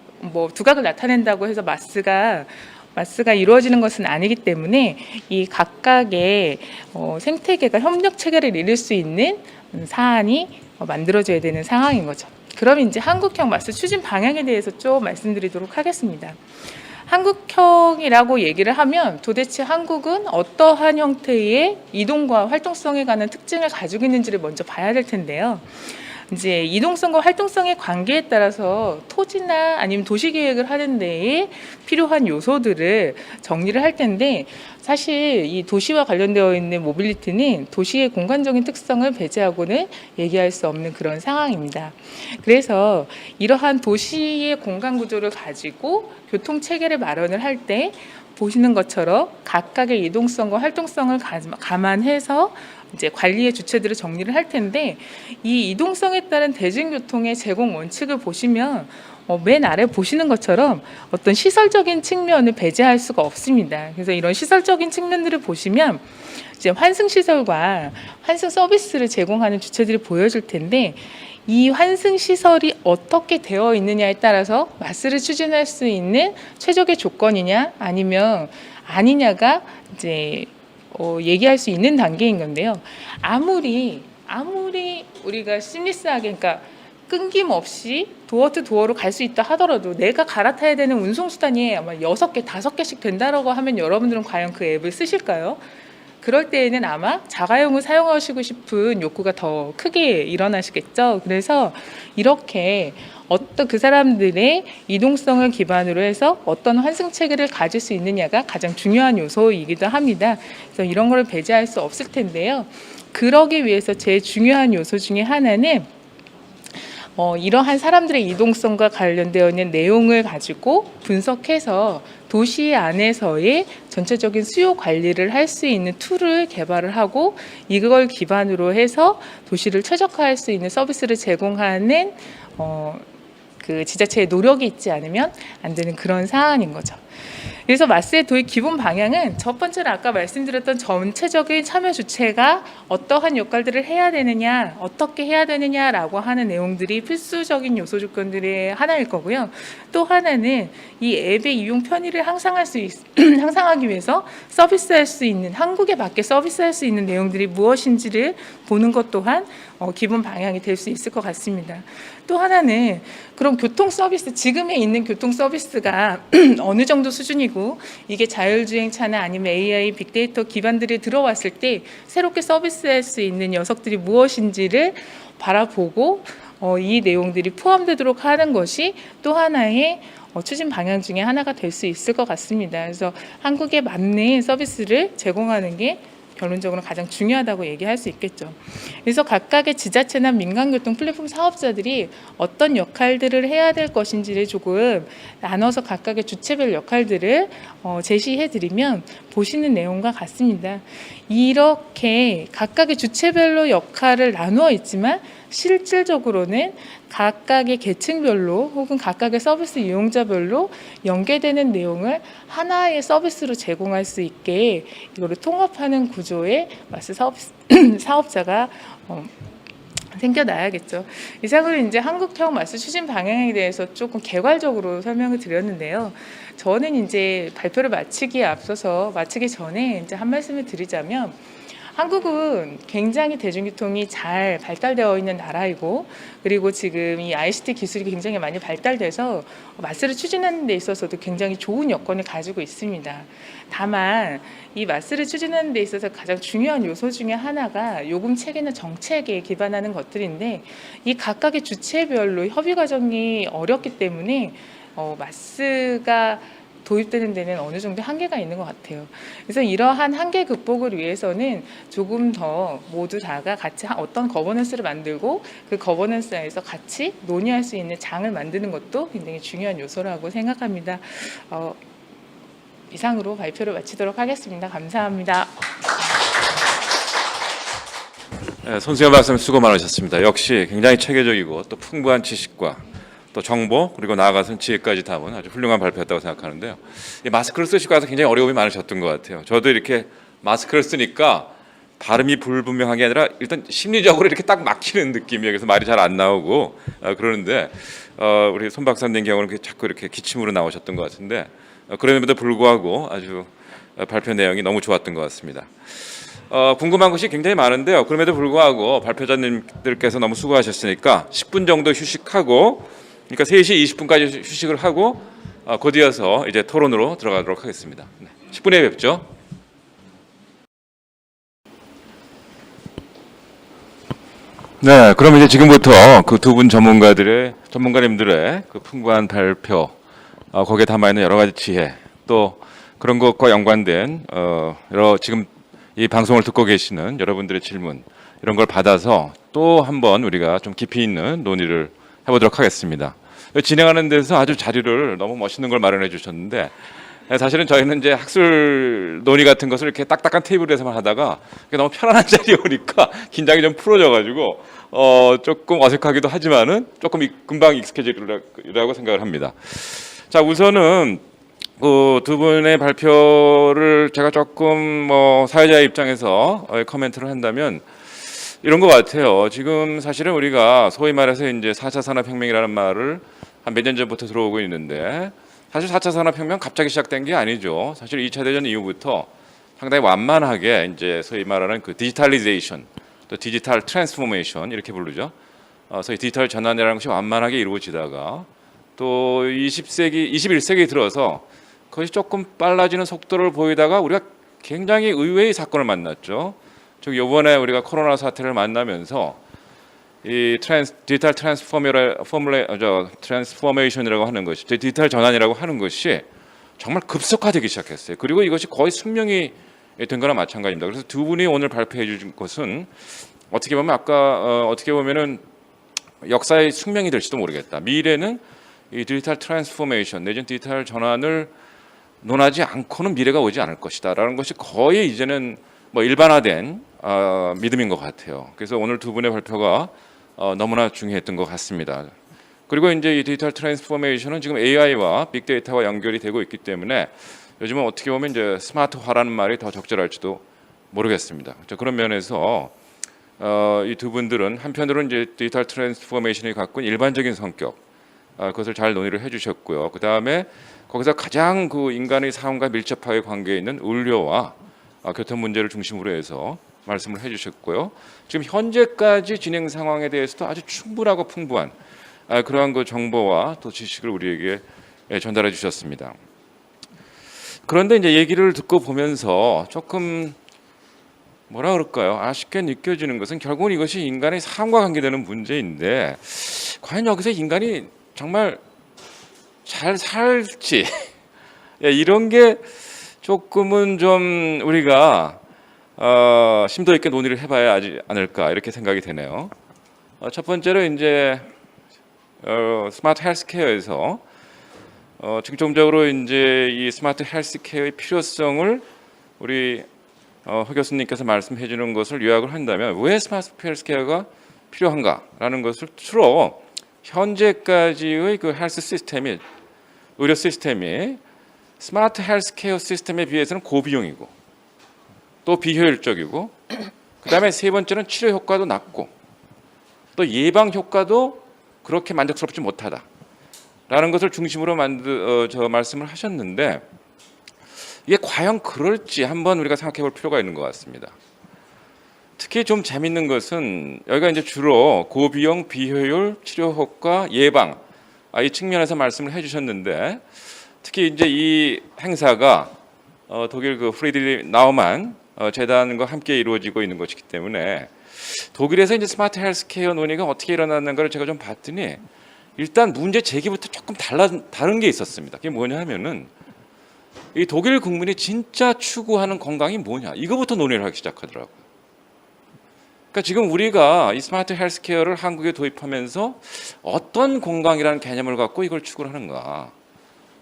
두각을 나타낸다고 해서 마스가 이루어지는 것은 아니기 때문에 이 각각의 생태계가 협력 체계를 이룰 수 있는 사안이 만들어져야 되는 상황인 거죠. 그럼 이제 한국형 마스 추진 방향에 대해서 좀 말씀드리도록 하겠습니다. 한국형이라고 얘기를 하면 도대체 한국은 어떠한 형태의 이동과 활동성에 관한 특징을 가지고 있는지를 먼저 봐야 될 텐데요. 이제 이동성과 활동성의 관계에 따라서 토지나 아니면 도시 계획을 하는 데에 필요한 요소들을 정리를 할 텐데, 사실 이 도시와 관련되어 있는 모빌리티는 도시의 공간적인 특성을 배제하고는 얘기할 수 없는 그런 상황입니다. 그래서 이러한 도시의 공간 구조를 가지고 교통 체계를 마련을 할 때 보시는 것처럼 각각의 이동성과 활동성을 감안해서 이제 관리의 주체들을 정리를 할 텐데, 이 이동성에 따른 대중교통의 제공 원칙을 보시면 맨 아래 보시는 것처럼 어떤 시설적인 측면을 배제할 수가 없습니다. 그래서 이런 시설적인 측면들을 보시면 이제 환승 시설과 환승 서비스를 제공하는 주체들이 보여질 텐데, 이 환승 시설이 어떻게 되어 있느냐에 따라서 마스를 추진할 수 있는 최적의 조건이냐 아니면 아니냐가 이제 얘기할 수 있는 단계인 건데요. 아무리 우리가 심리스하게, 그러니까 끊김없이 도어 투 도어로 갈 수 있다 하더라도 내가 갈아타야 되는 운송수단이 아마 6개, 5개씩 된다라고 하면 여러분들은 과연 그 앱을 쓰실까요? 그럴 때에는 아마 자가용을 사용하시고 싶은 욕구가 더 크게 일어나시겠죠. 그래서 이렇게 어떤 그 사람들의 이동성을 기반으로 해서 어떤 환승 체계를 가질 수 있느냐가 가장 중요한 요소이기도 합니다. 그래서 이런 거를 배제할 수 없을 텐데요. 그러기 위해서 제일 중요한 요소 중에 하나는 이러한 사람들의 이동성과 관련되어 있는 내용을 가지고 분석해서 도시 안에서의 전체적인 수요 관리를 할 수 있는 툴을 개발을 하고, 이걸 기반으로 해서 도시를 최적화할 수 있는 서비스를 제공하는 그 지자체의 노력이 있지 않으면 안 되는 그런 사안인 거죠. 그래서 마스의 도입 기본 방향은 첫 번째로 아까 말씀드렸던 전체적인 참여 주체가 어떠한 역할들을 해야 되느냐, 어떻게 해야 되느냐라고 하는 내용들이 필수적인 요소 조건들의 하나일 거고요. 또 하나는 이 앱의 이용 편의를 향상하기 위해서 서비스할 수 있는, 한국에 맞게 서비스할 수 있는 내용들이 무엇인지를 보는 것 또한 기본 방향이 될 수 있을 것 같습니다. 또 하나는 그럼 교통 서비스, 지금에 있는 교통 서비스가 어느 정도 수준이고, 이게 자율주행차나 아니면 AI, 빅데이터 기반들이 들어왔을 때 새롭게 서비스할 수 있는 녀석들이 무엇인지를 바라보고 이 내용들이 포함되도록 하는 것이 또 하나의 추진 방향 중에 하나가 될 수 있을 것 같습니다. 그래서 한국에 맞는 서비스를 제공하는 게 결론적으로 가장 중요하다고 얘기할 수 있겠죠. 그래서 각각의 지자체나 민간교통 플랫폼 사업자들이 어떤 역할들을 해야 될 것인지를 조금 나눠서 각각의 주체별 역할들을 제시해드리면 보시는 내용과 같습니다. 이렇게 각각의 주체별로 역할을 나누어 있지만 실질적으로는 각각의 계층별로 혹은 각각의 서비스 이용자별로 연계되는 내용을 하나의 서비스로 제공할 수 있게 이거를 통합하는 구조의 마스 사업자가 생겨나야겠죠. 이상으로 이제 한국형 마스 추진 방향에 대해서 조금 개괄적으로 설명을 드렸는데요. 저는 이제 발표를 마치기 전에 이제 한 말씀을 드리자면, 한국은 굉장히 대중교통이 잘 발달되어 있는 나라이고, 그리고 지금 이 ICT 기술이 굉장히 많이 발달돼서 마스를 추진하는 데 있어서도 굉장히 좋은 여건을 가지고 있습니다. 다만 이 마스를 추진하는 데 있어서 가장 중요한 요소 중에 하나가 요금 체계나 정책에 기반하는 것들인데, 이 각각의 주체별로 협의 과정이 어렵기 때문에 마스가 도입되는 데는 어느 정도 한계가 있는 것 같아요. 그래서 이러한 한계 극복을 위해서는 조금 더 모두 다가 같이 어떤 거버넌스를 만들고 그 거버넌스에서 같이 논의할 수 있는 장을 만드는 것도 굉장히 중요한 요소라고 생각합니다. 이상으로 발표를 마치도록 하겠습니다. 감사합니다. 네, 선생님 말씀 수고 많으셨습니다. 역시 굉장히 체계적이고 또 풍부한 지식과 또 정보, 그리고 나아가서는 지혜까지 담은 아주 훌륭한 발표였다고 생각하는데요. 이 마스크를 쓰시고 와서 굉장히 어려움이 많으셨던 것 같아요. 저도 이렇게 마스크를 쓰니까 발음이 불분명한 게 아니라 일단 심리적으로 이렇게 딱 막히는 느낌이에요. 그래서 말이 잘 안 나오고 그러는데 우리 손 박사님 경우는 자꾸 이렇게 기침으로 나오셨던 것 같은데 그럼에도 불구하고 아주 발표 내용이 너무 좋았던 것 같습니다. 궁금한 것이 굉장히 많은데요. 그럼에도 불구하고 발표자님들께서 너무 수고하셨으니까 10분 정도 휴식하고, 그러니까 3시 20분까지 휴식을 하고 곧 이어서 이제 토론으로 들어가도록 하겠습니다. 10분에 뵙죠. 네, 그럼 이제 지금부터 그 두 분 전문가님들의 그 풍부한 발표, 거기에 담아 있는 여러 가지 지혜, 또 그런 것과 연관된 여러 지금 이 방송을 듣고 계시는 여러분들의 질문 이런 걸 받아서 또 한번 우리가 좀 깊이 있는 논의를 해보도록 하겠습니다. 진행하는 데서 아주 자료를 너무 멋있는 걸 마련해 주셨는데 사실은 저희는 이제 학술 논의 같은 것을 이렇게 딱딱한 테이블에서만 하다가 너무 편안한 자리에 오니까 긴장이 좀 풀어져가지고 조금 어색하기도 하지만은 조금 금방 익숙해지리라고 생각을 합니다. 자, 우선은 그 두 분의 발표를 제가 조금 사회자의 입장에서 코멘트를 한다면 이런 것 같아요. 지금 사실은 우리가 소위 말해서 이제 4차 산업혁명이라는 말을 한 몇 년 전부터 들어오고 있는데 사실 4차 산업혁명 갑자기 시작된 게 아니죠. 사실 2차 대전 이후부터 상당히 완만하게 이제 소위 말하는 그 디지털리제이션, 또 디지털 트랜스포메이션 이렇게 부르죠. 소위 디지털 전환이라는 것이 완만하게 이루어지다가 또 21세기 들어서 그것이 조금 빨라지는 속도를 보이다가 우리가 굉장히 의외의 사건을 만났죠. 즉 이번에 우리가 코로나 사태를 만나면서 이 디지털 트랜스포메이션이라고 하는 것이 디지털 전환이라고 하는 것이 정말 급속화되기 시작했어요. 그리고 이것이 거의 숙명이 된 거나 마찬가지입니다. 그래서 두 분이 오늘 발표해 주신 것은 어떻게 보면 어떻게 보면은 역사의 숙명이 될지도 모르겠다. 미래는 이 디지털 트랜스포메이션 내지는 디지털 전환을 논하지 않고는 미래가 오지 않을 것이다라는 것이 거의 이제는 일반화된 믿음인 것 같아요. 그래서 오늘 두 분의 발표가 너무나 중요했던 것 같습니다. 그리고 이제 이 디지털 트랜스포메이션은 지금 AI와 빅데이터와 연결이 되고 있기 때문에 요즘은 어떻게 보면 이제 스마트화라는 말이 더 적절할지도 모르겠습니다. 그런 면에서 이 두 분들은 한편으로는 이제 디지털 트랜스포메이션이 갖고 있는 일반적인 성격 그것을 잘 논의를 해주셨고요. 그 다음에 거기서 가장 그 인간의 삶과 밀접하게 관계에 있는 의료와 교통 문제를 중심으로 해서 말씀을 해주셨고요. 지금 현재까지 진행 상황에 대해서도 아주 충분하고 풍부한 그러한 그 정보와 또 지식을 우리에게 전달해 주셨습니다. 그런데 이제 얘기를 듣고 보면서 조금 뭐라 그럴까요? 아쉽게 느껴지는 것은 결국은 이것이 인간의 삶과 관계되는 문제인데 과연 여기서 인간이 정말 잘 살지 이런 게 조금은 좀 우리가 심도 있게 논의를 해봐야 하지 않을까 이렇게 생각이 되네요. 첫 번째로 이제 스마트 헬스케어에서 중점적으로 이제 이 스마트 헬스케어의 필요성을 우리 허 교수님께서 말씀해 주는 것을 요약을 한다면 왜 스마트 헬스케어가 필요한가라는 것을 주로 현재까지의 그 헬스 시스템이 의료 시스템이 스마트 헬스케어 시스템에 비해서는 고비용이고 또 비효율적이고 그다음에 세 번째는 치료 효과도 낮고 또 예방 효과도 그렇게 만족스럽지 못하다라는 것을 중심으로 말씀을 하셨는데 이게 과연 그럴지 한번 우리가 생각해 볼 필요가 있는 것 같습니다. 특히 좀 재밌는 것은 여기가 이제 주로 고비용, 비효율, 치료 효과, 예방 이 측면에서 말씀을 해주셨는데 특히 이제 이 행사가 독일 그 프리드리히 나우만 재단과 함께 이루어지고 있는 것이기 때문에 독일에서 이제 스마트 헬스케어 논의가 어떻게 일어났는가를 제가 좀 봤더니 일단 문제 제기부터 조금 다른 게 있었습니다. 그게 뭐냐 하면은 이 독일 국민이 진짜 추구하는 건강이 뭐냐 이거부터 논의를 하기 시작하더라고요. 그러니까 지금 우리가 이 스마트 헬스케어를 한국에 도입하면서 어떤 건강이라는 개념을 갖고 이걸 추구를 하는가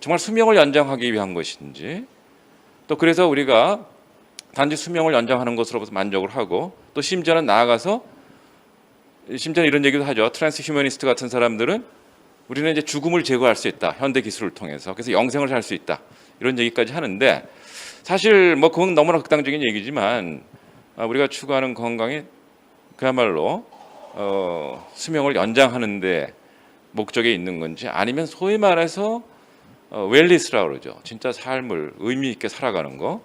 정말 수명을 연장하기 위한 것인지 또 그래서 우리가 단지 수명을 연장하는 것으로부터 만족을 하고 또 심지어는 나아가서 심지어는 이런 얘기도 하죠. 트랜스 휴머니스트 같은 사람들은 우리는 이제 죽음을 제거할 수 있다. 현대 기술을 통해서. 그래서 영생을 살 수 있다. 이런 얘기까지 하는데 사실 뭐 그건 너무나 극단적인 얘기지만 우리가 추구하는 건강이 그야말로 수명을 연장하는 데 목적에 있는 건지 아니면 소위 말해서 웰리스라고 그러죠. 진짜 삶을 의미 있게 살아가는 거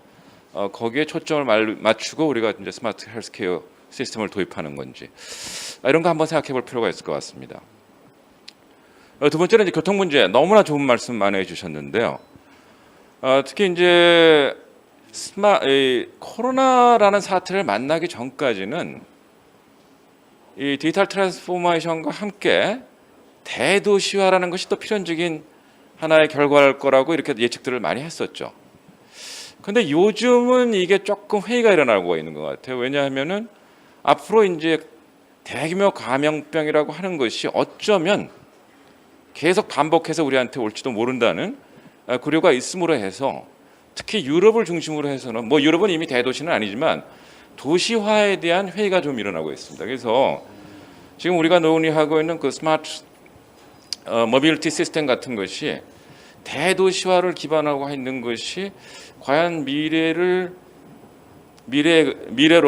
거기에 초점을 맞추고 우리가 이제 스마트 헬스케어 시스템을 도입하는 건지 이런 거 한번 생각해 볼 필요가 있을 것 같습니다. 두 번째는 이제 교통 문제 너무나 좋은 말씀 많이 해주셨는데요. 특히 이제 코로나라는 사태를 만나기 전까지는 이 디지털 트랜스포메이션과 함께 대도시화라는 것이 또 필연적인 하나의 결과일 거라고 이렇게 예측들을 많이 했었죠. 근데 요즘은 이게 조금 회의가 일어나고 있는 것 같아요. 왜냐하면은 앞으로 이제 대규모 감염병이라고 하는 것이 어쩌면 계속 반복해서 우리한테 올지도 모른다는 고려가 있음으로 해서 특히 유럽을 중심으로 해서는 뭐 유럽은 이미 대도시는 아니지만 도시화에 대한 회의가 좀 일어나고 있습니다. 그래서 지금 우리가 논의하고 있는 그 스마트 모빌리티 시스템 같은 것이 대도시화를 기반하고 있는 것이 과연 미래로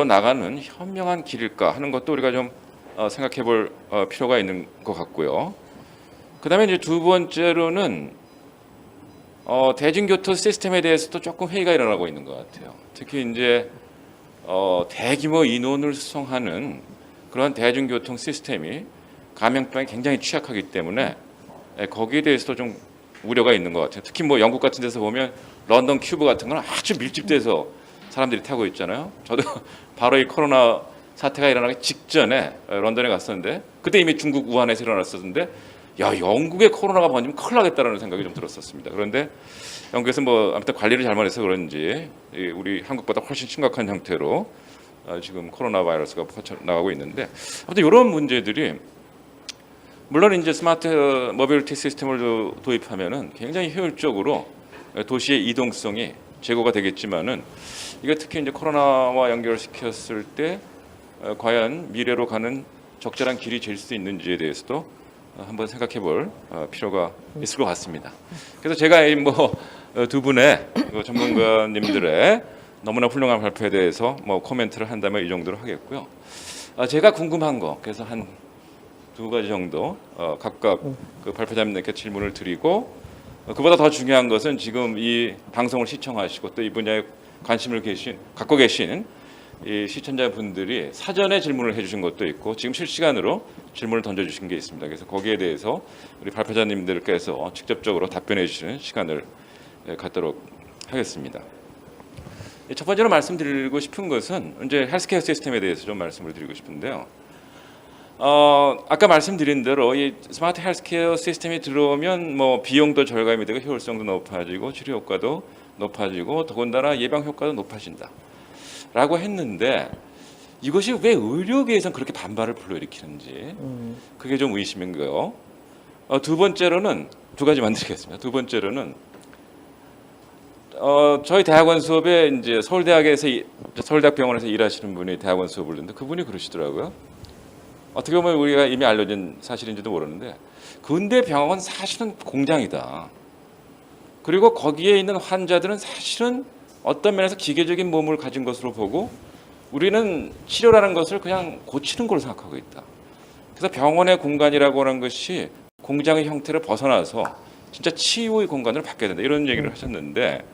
나가는 현명한 길일까 하는 것도 우리가 좀 생각해 볼 필요가 있는 것 같고요. 그다음에 이제 두 번째로는 대중교통 시스템에 대해서도 조금 회의가 일어나고 있는 것 같아요. 특히 이제 대규모 인원을 수송하는 그런 대중교통 시스템이 감염병에 굉장히 취약하기 때문에 거기에 대해서도 좀 우려가 있는 것 같아요. 특히 뭐 영국 같은 데서 보면 런던 큐브 같은 건 아주 밀집돼서 사람들이 타고 있잖아요. 저도 바로 이 코로나 사태가 일어나기 직전에 런던에 갔었는데 그때 이미 중국 우한에서 일어났었는데 야, 영국에 코로나가 번지면 큰일 나겠다라는 생각이 좀 들었었습니다. 그런데 영국에서 뭐 아무튼 관리를 잘못해서 그런지 우리 한국보다 훨씬 심각한 형태로 지금 코로나 바이러스가 퍼져나가고 있는데 아무튼 이런 문제들이 물론 이제 스마트 모빌리티 시스템을 도입하면은 굉장히 효율적으로 도시의 이동성이 제고가 되겠지만은 이게 특히 이제 코로나와 연결시켰을 때 과연 미래로 가는 적절한 길이 될 수 있는지에 대해서도 한번 생각해 볼 필요가 있을 것 같습니다. 그래서 제가 뭐 두 분의 전문가님들의 너무나 훌륭한 발표에 대해서 뭐 코멘트를 한다면 이 정도로 하겠고요. 제가 궁금한 거 그래서 한 두 가지 정도 각각 그 발표자님들께 질문을 드리고 그보다 더 중요한 것은 지금 이 방송을 시청하시고 또 이 분야에 관심을 갖고 계신 이 시청자분들이 사전에 질문을 해주신 것도 있고 지금 실시간으로 질문을 던져주신 게 있습니다. 그래서 거기에 대해서 우리 발표자님들께서 직접적으로 답변해 주시는 시간을 갖도록 하겠습니다. 첫 번째로 말씀드리고 싶은 것은 이제 헬스케어 시스템에 대해서 좀 말씀을 드리고 싶은데요. 아까 말씀드린 대로 이 스마트 헬스케어 시스템이 들어오면 뭐 비용도 절감이 되고 효율성도 높아지고 치료 효과도 높아지고 더군다나 예방 효과도 높아진다. 라고 했는데 이것이 왜 의료계에서는 그렇게 반발을 불러일으키는지 그게 좀 의심인 거예요. 두 번째로는 두 가지만 드리겠습니다. 두 번째로는 저희 대학원 수업에 이제 서울대학병원에서 일하시는 분이 대학원 수업을 듣는데 그분이 그러시더라고요. 어떻게 보면 우리가 이미 알려진 사실인지도 모르는데 근대 병원은 사실은 공장이다. 그리고 거기에 있는 환자들은 사실은 어떤 면에서 기계적인 몸을 가진 것으로 보고 우리는 치료라는 것을 그냥 고치는 걸로 생각하고 있다. 그래서 병원의 공간이라고 하는 것이 공장의 형태를 벗어나서 진짜 치유의 공간으로 바뀌어야 된다. 이런 얘기를 하셨는데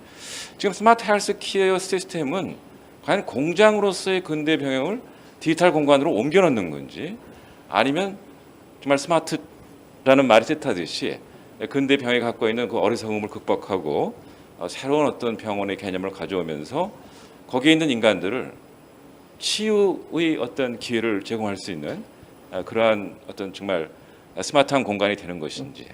지금 스마트 헬스케어 시스템은 과연 공장으로서의 근대 병영을 디지털 공간으로 옮겨 놓는 건지 아니면 정말 스마트라는 말이 뜻하듯이 근대 병이 갖고 있는 그 어리석음을 극복하고 새로운 어떤 병원의 개념을 가져오면서 거기에 있는 인간들을 치유의 어떤 기회를 제공할 수 있는 그러한 어떤 정말 스마트한 공간이 되는 것인지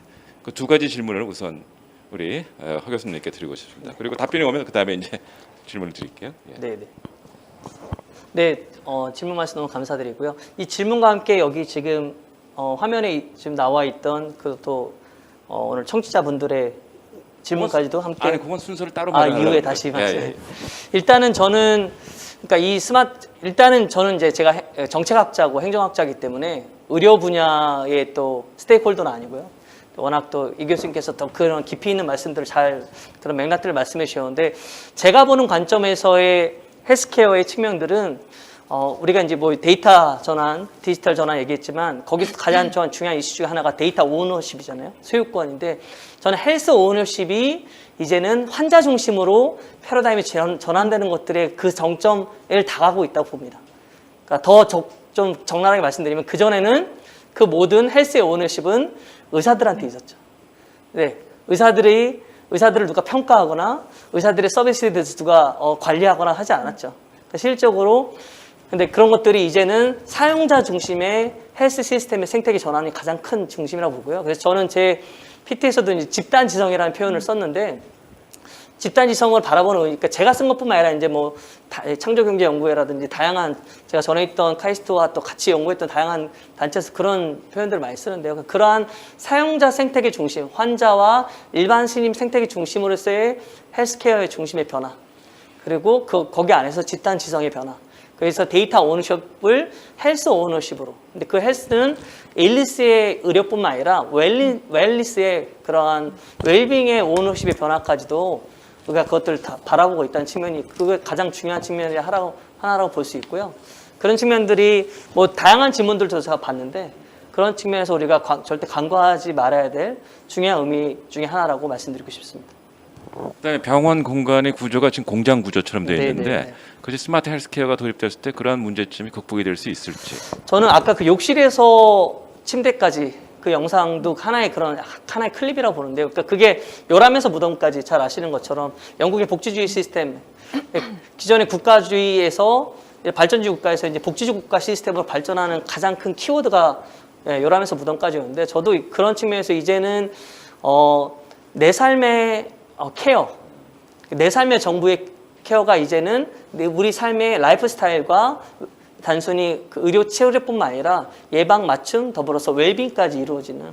그 두 가지 질문을 우선 우리 허 교수님께 드리고 싶습니다. 그리고 답변이 오면 그 다음에 이제 질문을 드릴게요. 예. 네, 질문 말씀 너무 감사드리고요. 이 질문과 함께 여기 지금 화면에 지금 나와 있던 그 오늘 청취자분들의 질문까지도 함께. 아니, 그건 순서를 따로 이후에 다시 말씀. 일단은 저는 그러니까 일단은 저는 이제 제가 정책학자고 행정학자이기 때문에 의료 분야의 또 스테이크홀더는 아니고요. 워낙 또 이 교수님께서 더 그런 깊이 있는 말씀들을 그런 맥락들을 말씀해 주셨는데 제가 보는 관점에서의 헬스케어의 측면들은 우리가 이제 뭐 데이터 전환, 디지털 전환 얘기했지만 거기서 가장 중요한 이슈 중에 하나가 데이터 오너십이잖아요. 소유권인데 저는 헬스 오너십이 이제는 환자 중심으로 패러다임이 전환되는 것들의 그 정점을 다가고 있다고 봅니다. 그러니까 좀 적나라하게 말씀드리면 그전에는 그 모든 헬스의 오너십은 의사들한테 있었죠. 네, 의사들을 누가 평가하거나 의사들의 서비스에 대해서 누가 관리하거나 하지 않았죠. 그러니까 실적으로 근데 그런 것들이 이제는 사용자 중심의 헬스 시스템의 생태계 전환이 가장 큰 중심이라고 보고요. 그래서 저는 제 PT에서도 이제 집단 지성이라는 표현을 썼는데, 집단 지성을 바라보는, 그러니까 제가 쓴 것뿐만 아니라 이제 뭐 창조경제연구회라든지 다양한 제가 전에 있던 카이스트와 또 같이 연구했던 다양한 단체에서 그런 표현들을 많이 쓰는데요. 그러한 사용자 생태계 중심, 환자와 일반 시민 생태계 중심으로서의 헬스케어의 중심의 변화, 그리고 거기 안에서 집단 지성의 변화. 그래서 데이터 오너십을 헬스 오너십으로. 근데 그 헬스는 일리스의 의료뿐만 아니라 웰리스의 그러한 웰빙의 오너십의 변화까지도 우리가 그것들을 다 바라보고 있다는 측면이, 그게 가장 중요한 측면이 하나라고 볼 수 있고요. 그런 측면들이 뭐 다양한 질문들도 제가 봤는데, 그런 측면에서 우리가 절대 간과하지 말아야 될 중요한 의미 중에 하나라고 말씀드리고 싶습니다. 그다음에 병원 공간의 구조가 지금 공장 구조처럼 되어 있는데, 네네. 그것이 스마트 헬스케어가 도입됐을 때 그러한 문제점이 극복이 될 수 있을지. 저는 아까 그 욕실에서 침대까지 그 영상도 하나의 클립이라고 보는데요. 그러니까 그게 요람에서 무덤까지 잘 아시는 것처럼 영국의 복지주의 시스템, 기존의 국가주의에서 발전주의 국가에서 이제 복지주의 국가 시스템으로 발전하는 가장 큰 키워드가 요람에서 무덤까지였는데, 저도 그런 측면에서 이제는 내 삶의 케어, 내 삶의 정부의 케어가 이제는 우리 삶의 라이프 스타일과 단순히 그 의료 치료뿐만 아니라 예방, 맞춤, 더불어서 웰빙까지 이루어지는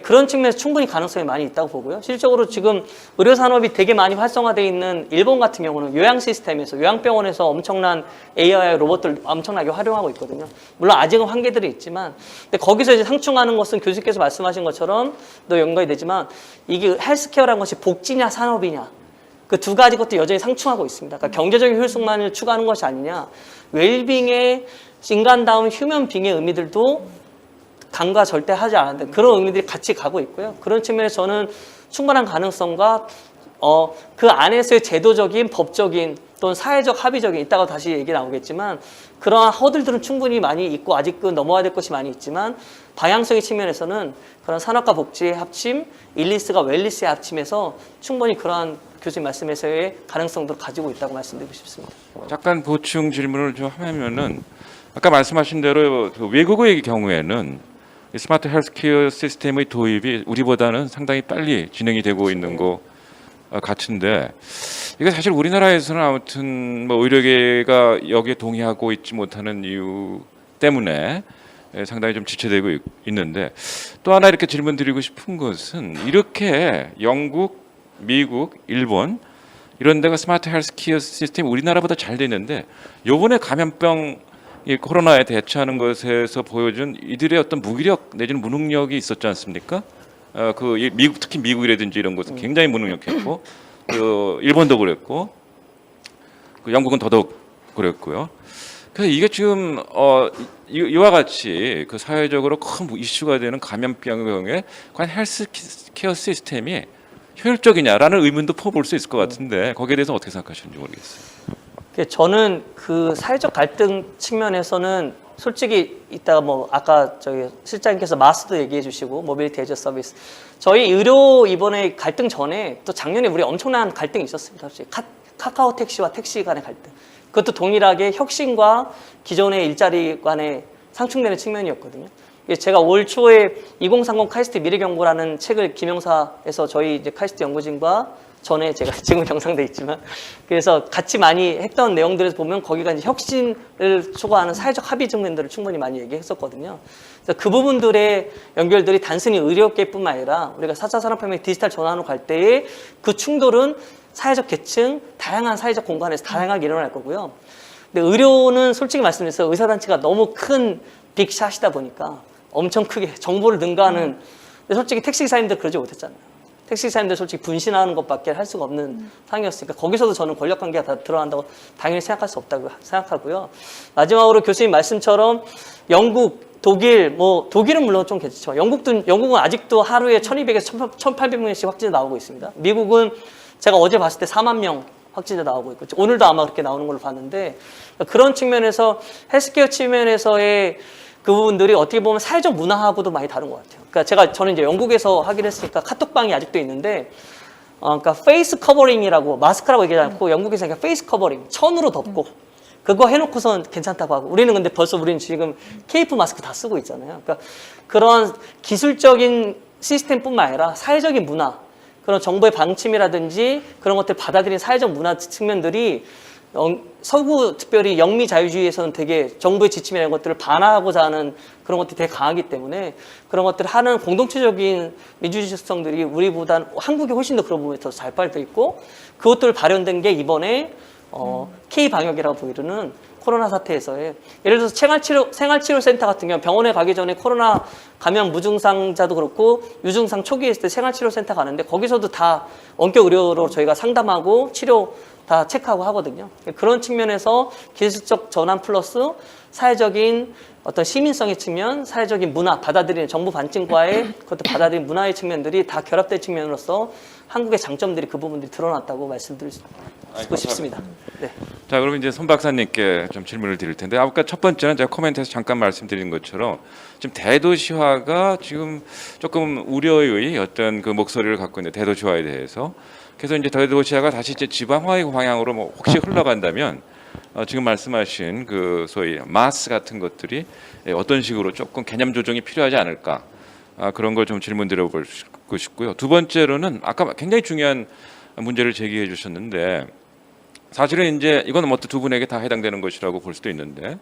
그런 측면에서 충분히 가능성이 많이 있다고 보고요. 실적으로 지금 의료 산업이 되게 많이 활성화되어 있는 일본 같은 경우는 요양 시스템에서, 요양병원에서 엄청난 AI 로봇들 엄청나게 활용하고 있거든요. 물론 아직은 한계들이 있지만, 근데 거기서 이제 상충하는 것은 교수께서 말씀하신 것처럼 또 연관이 되지만, 이게 헬스케어라는 것이 복지냐 산업이냐, 그 두 가지 것도 여전히 상충하고 있습니다. 그러니까 경제적인 효율성만을 추구하는 것이 아니냐, 웰빙의 인간다운 휴먼빙의 의미들도 간과 절대 하지 않는데 그런 의미들이 같이 가고 있고요. 그런 측면에서 저는 충분한 가능성과 그 안에서의 제도적인, 법적인 또는 사회적 합의적인, 이따가 다시 얘기 나오겠지만 그러한 허들들은 충분히 많이 있고 아직도 넘어야 될 것이 많이 있지만, 방향성의 측면에서는 그런 산업과 복지의 합침, 일리스가 웰리스의 합침에서 충분히 그러한 교수님 말씀에서의 가능성도 가지고 있다고 말씀드리고 싶습니다. 잠깐 보충 질문을 좀 하면은, 아까 말씀하신 대로 그 외국의 경우에는 이 스마트 헬스케어 시스템의 도입이 우리보다는 상당히 빨리 진행이 되고 있는 것 같은데, 이게 사실 우리나라에서는 아무튼 뭐 의료계가 여기에 동의하고 있지 못하는 이유 때문에 상당히 좀 지체되고 있는데, 또 하나 이렇게 질문 드리고 싶은 것은, 이렇게 영국, 미국, 일본 이런 데가 스마트 헬스케어 시스템이 우리나라보다 잘 되는데, 요번에 감염병 이 코로나에 대처하는 것에서 보여준 이들의 어떤 무기력 내지는 무능력이 있었지 않습니까? 미국, 특히 미국이라든지 이런 곳은 굉장히 무능력했고, 일본도 그랬고, 영국은 더더욱 그랬고요. 그래서 이게 지금 이와 같이 그 사회적으로 큰 이슈가 되는 감염병에 과연 헬스케어 시스템이 효율적이냐라는 의문도 퍼볼 수 있을 것 같은데, 거기에 대해서 어떻게 생각하시는지 모르겠어요. 저는 그 사회적 갈등 측면에서는 솔직히 이따가 뭐 아까 저기 실장님께서 마스도 얘기해 주시고 모빌리티 에즈 서비스, 저희 의료 이번에 갈등 전에 또 작년에 우리 엄청난 갈등이 있었습니다. 카카오 택시와 택시 간의 갈등, 그것도 동일하게 혁신과 기존의 일자리 간의 상충되는 측면이었거든요. 제가 올 초에 2030 카이스트 미래경고라는 책을 김영사에서 저희 이제 카이스트 연구진과 전에 제가 지금 경상돼 있지만, 그래서 같이 많이 했던 내용들에서 보면 거기가 이제 혁신을 추구하는 사회적 합의 측면들을 충분히 많이 얘기했었거든요. 그래서 그 부분들의 연결들이 단순히 의료계뿐만 아니라 우리가 4차 산업혁명 디지털 전환으로 갈 때의 그 충돌은 사회적 계층, 다양한 사회적 공간에서 다양하게 일어날 거고요. 근데 의료는 솔직히 말씀드려서 의사단체가 너무 큰 빅샷이다 보니까 엄청 크게 정보를 능가하는, 근데 솔직히 택시기사님들 그러지 못했잖아요. 택시기사님들 솔직히 분신하는 것밖에 할 수가 없는 상황이었으니까 거기서도 저는 권력관계가 다 들어간다고 당연히 생각할 수 없다고 생각하고요. 마지막으로 교수님 말씀처럼 영국, 독일, 독일은 물론 좀 괜찮죠. 영국은 아직도 하루에 1200에서 1800명씩 확진자 나오고 있습니다. 미국은 제가 어제 봤을 때 4만 명 확진자 나오고 있고, 오늘도 아마 그렇게 나오는 걸로 봤는데, 그런 측면에서 헬스케어 측면에서의 그 부분들이 어떻게 보면 사회적 문화하고도 많이 다른 것 같아요. 그러니까 저는 이제 영국에서 하긴 했으니까 카톡방이 아직도 있는데, 그러니까 페이스 커버링이라고, 마스크라고 얘기하지 않고 영국에서 그냥 페이스 커버링, 천으로 덮고, 그거 해놓고선 괜찮다고 하고 우리는 근데 벌써 우리는 지금 KF 마스크 다 쓰고 있잖아요. 그러니까 그런 기술적인 시스템뿐만 아니라 사회적인 문화, 그런 정보의 방침이라든지 그런 것들 받아들인 사회적 문화 측면들이 서구 특별히 영미 자유주의에서는 되게 정부의 지침이라는 것들을 반하고자 하는 그런 것들이 되게 강하기 때문에 그런 것들을 하는 공동체적인 민주주의 특성들이 우리보다는 한국이 훨씬 더 그런 부분에 더 잘 빨려 있고 그것들 발현된 게 이번에 K-방역이라고 부르는 코로나 사태에서의 예를 들어서 생활치료센터 같은 경우 병원에 가기 전에 코로나 감염 무증상자도 그렇고 유증상 초기에 있을 때 생활치료센터 가는데 거기서도 다 원격 의료로 저희가 상담하고 치료 다 체크하고 하거든요. 그런 측면에서 기술적 전환 플러스 사회적인 어떤 시민성의 측면, 사회적인 문화, 받아들이는 정부 반증과의 그것도 받아들이는 문화의 측면들이 다 결합된 측면으로서 한국의 장점들이 그 부분들이 드러났다고 말씀드리고 싶습니다. 네. 자, 그럼 이제 손 박사님께 좀 질문을 드릴 텐데 아까 첫 번째는 제가 코멘트에서 잠깐 말씀드린 것처럼 지금 대도시화가 지금 조금 우려의 어떤 그 목소리를 갖고 있는 대도시화에 대해서 그래서 이제 대도시화가 다시 이제 지방화의 방향으로 뭐 혹시 흘러간다면 지금 말씀하신 그 소위 마스 같은 것들이 어떤 식으로 조금 개념 조정이 필요하지 않을까 그런 걸 좀 질문 드려보고 싶고요. 두 번째로는 아까 굉장히 중요한 문제를 제기해 주셨는데 사실은 이제 이거는 뭐 두 분에게 다 해당되는 것이라고 볼 수도 있는데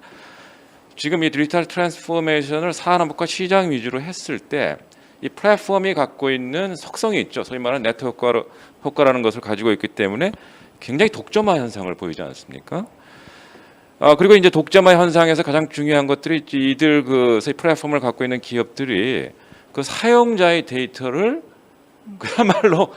지금 이 디지털 트랜스포메이션을 산업과 시장 위주로 했을 때 이 플랫폼이 갖고 있는 속성이 있죠. 소위 말하는 네트워크 효과라는 것을 가지고 있기 때문에 굉장히 독점화 현상을 보이지 않습니까? 그리고 이제 독점화 현상에서 가장 중요한 것들이 이들 그 소위 플랫폼을 갖고 있는 기업들이 그 사용자의 데이터를 그야말로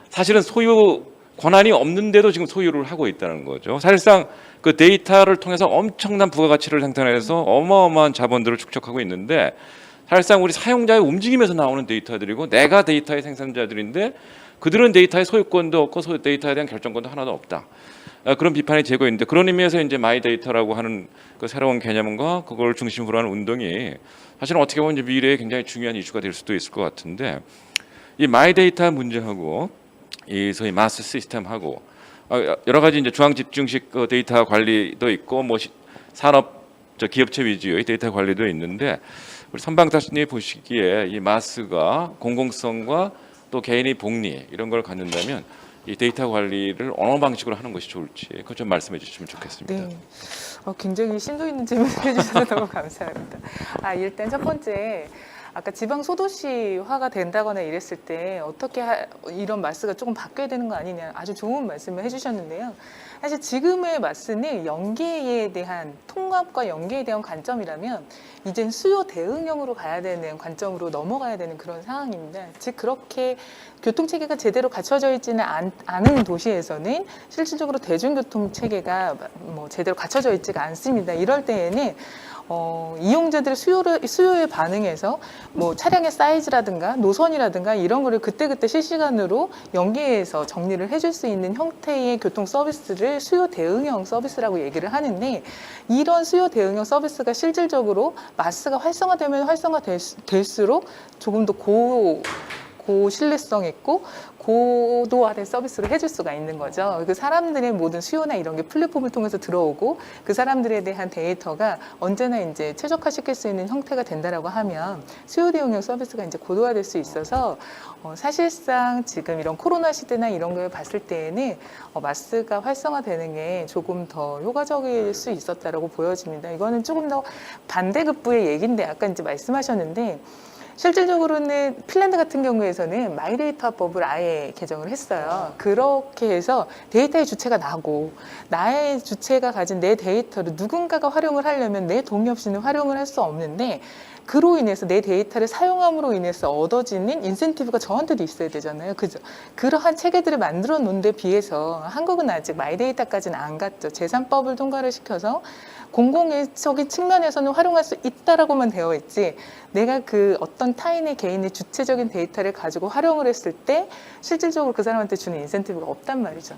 사실은 소유 권한이 없는데도 지금 소유를 하고 있다는 거죠. 사실상 그 데이터를 통해서 엄청난 부가가치를 생산해서 어마어마한 자본들을 축적하고 있는데 사실상 우리 사용자의 움직임에서 나오는 데이터들이고 내가 데이터의 생산자들인데 그들은 데이터의 소유권도 없고 데이터에 대한 결정권도 하나도 없다. 그런 비판이 되고 있는데 그런 의미에서 이제 마이 데이터라고 하는 그 새로운 개념과 그걸 중심으로 하는 운동이 사실은 어떻게 보면 이제 미래에 굉장히 중요한 이슈가 될 수도 있을 것 같은데 이 마이 데이터 문제하고 이 소위 마스 시스템하고 여러 가지 이제 중앙 집중식 데이터 관리도 있고 뭐 산업 기업체 위주의 데이터 관리도 있는데 우리 선방사님이 보시기에 이 마스가 공공성과 또 개인의 복리 이런 걸 갖는다면 이 데이터 관리를 어느 방식으로 하는 것이 좋을지 그거 좀 말씀해 주시면 좋겠습니다. 네. 굉장히 심도 있는 질문을 해주셔서 너무 감사합니다. 일단 첫 번째 아까 지방 소도시화가 된다거나 이랬을 때 어떻게 이런 마스가 조금 바뀌어야 되는 거 아니냐 아주 좋은 말씀을 해주셨는데요. 사실 지금의 마스는 연계에 대한 통합과 연계에 대한 관점이라면 이젠 수요 대응형으로 가야 되는 관점으로 넘어가야 되는 그런 상황입니다. 즉 그렇게 교통체계가 제대로 갖춰져 있지는 않은 도시에서는 실질적으로 대중교통 체계가 뭐 제대로 갖춰져 있지가 않습니다. 이럴 때에는 이용자들의 수요에 반응해서 뭐 차량의 사이즈라든가 노선이라든가 이런 거를 그때그때 실시간으로 연계해서 정리를 해줄 수 있는 형태의 교통 서비스를 수요 대응형 서비스라고 얘기를 하는데 이런 수요 대응형 서비스가 실질적으로 마스가 활성화되면 활성화될수록 조금 더 고신뢰성 있고 고도화된 서비스를 해줄 수가 있는 거죠. 그 사람들의 모든 수요나 이런 게 플랫폼을 통해서 들어오고 그 사람들에 대한 데이터가 언제나 이제 최적화시킬 수 있는 형태가 된다라고 하면 수요 대응형 서비스가 이제 고도화될 수 있어서 사실상 지금 이런 코로나 시대나 이런 걸 봤을 때에는 마스가 활성화되는 게 조금 더 효과적일 수 있었다라고 보여집니다. 이거는 조금 더 반대급부의 얘기인데 아까 이제 말씀하셨는데. 실질적으로는 핀란드 같은 경우에서는 마이데이터법을 아예 개정을 했어요. 그렇게 해서 데이터의 주체가 나고 나의 주체가 가진 내 데이터를 누군가가 활용을 하려면 내 동의 없이는 활용을 할 수 없는데 그로 인해서 내 데이터를 사용함으로 인해서 얻어지는 인센티브가 저한테도 있어야 되잖아요. 그죠? 그러한 체계들을 만들어 놓은 데 비해서 한국은 아직 마이데이터까지는 안 갔죠. 제3법을 통과를 시켜서 공공적인 측면에서는 활용할 수 있다라고만 되어 있지 내가 그 어떤 타인의 개인의 주체적인 데이터를 가지고 활용을 했을 때 실질적으로 그 사람한테 주는 인센티브가 없단 말이죠.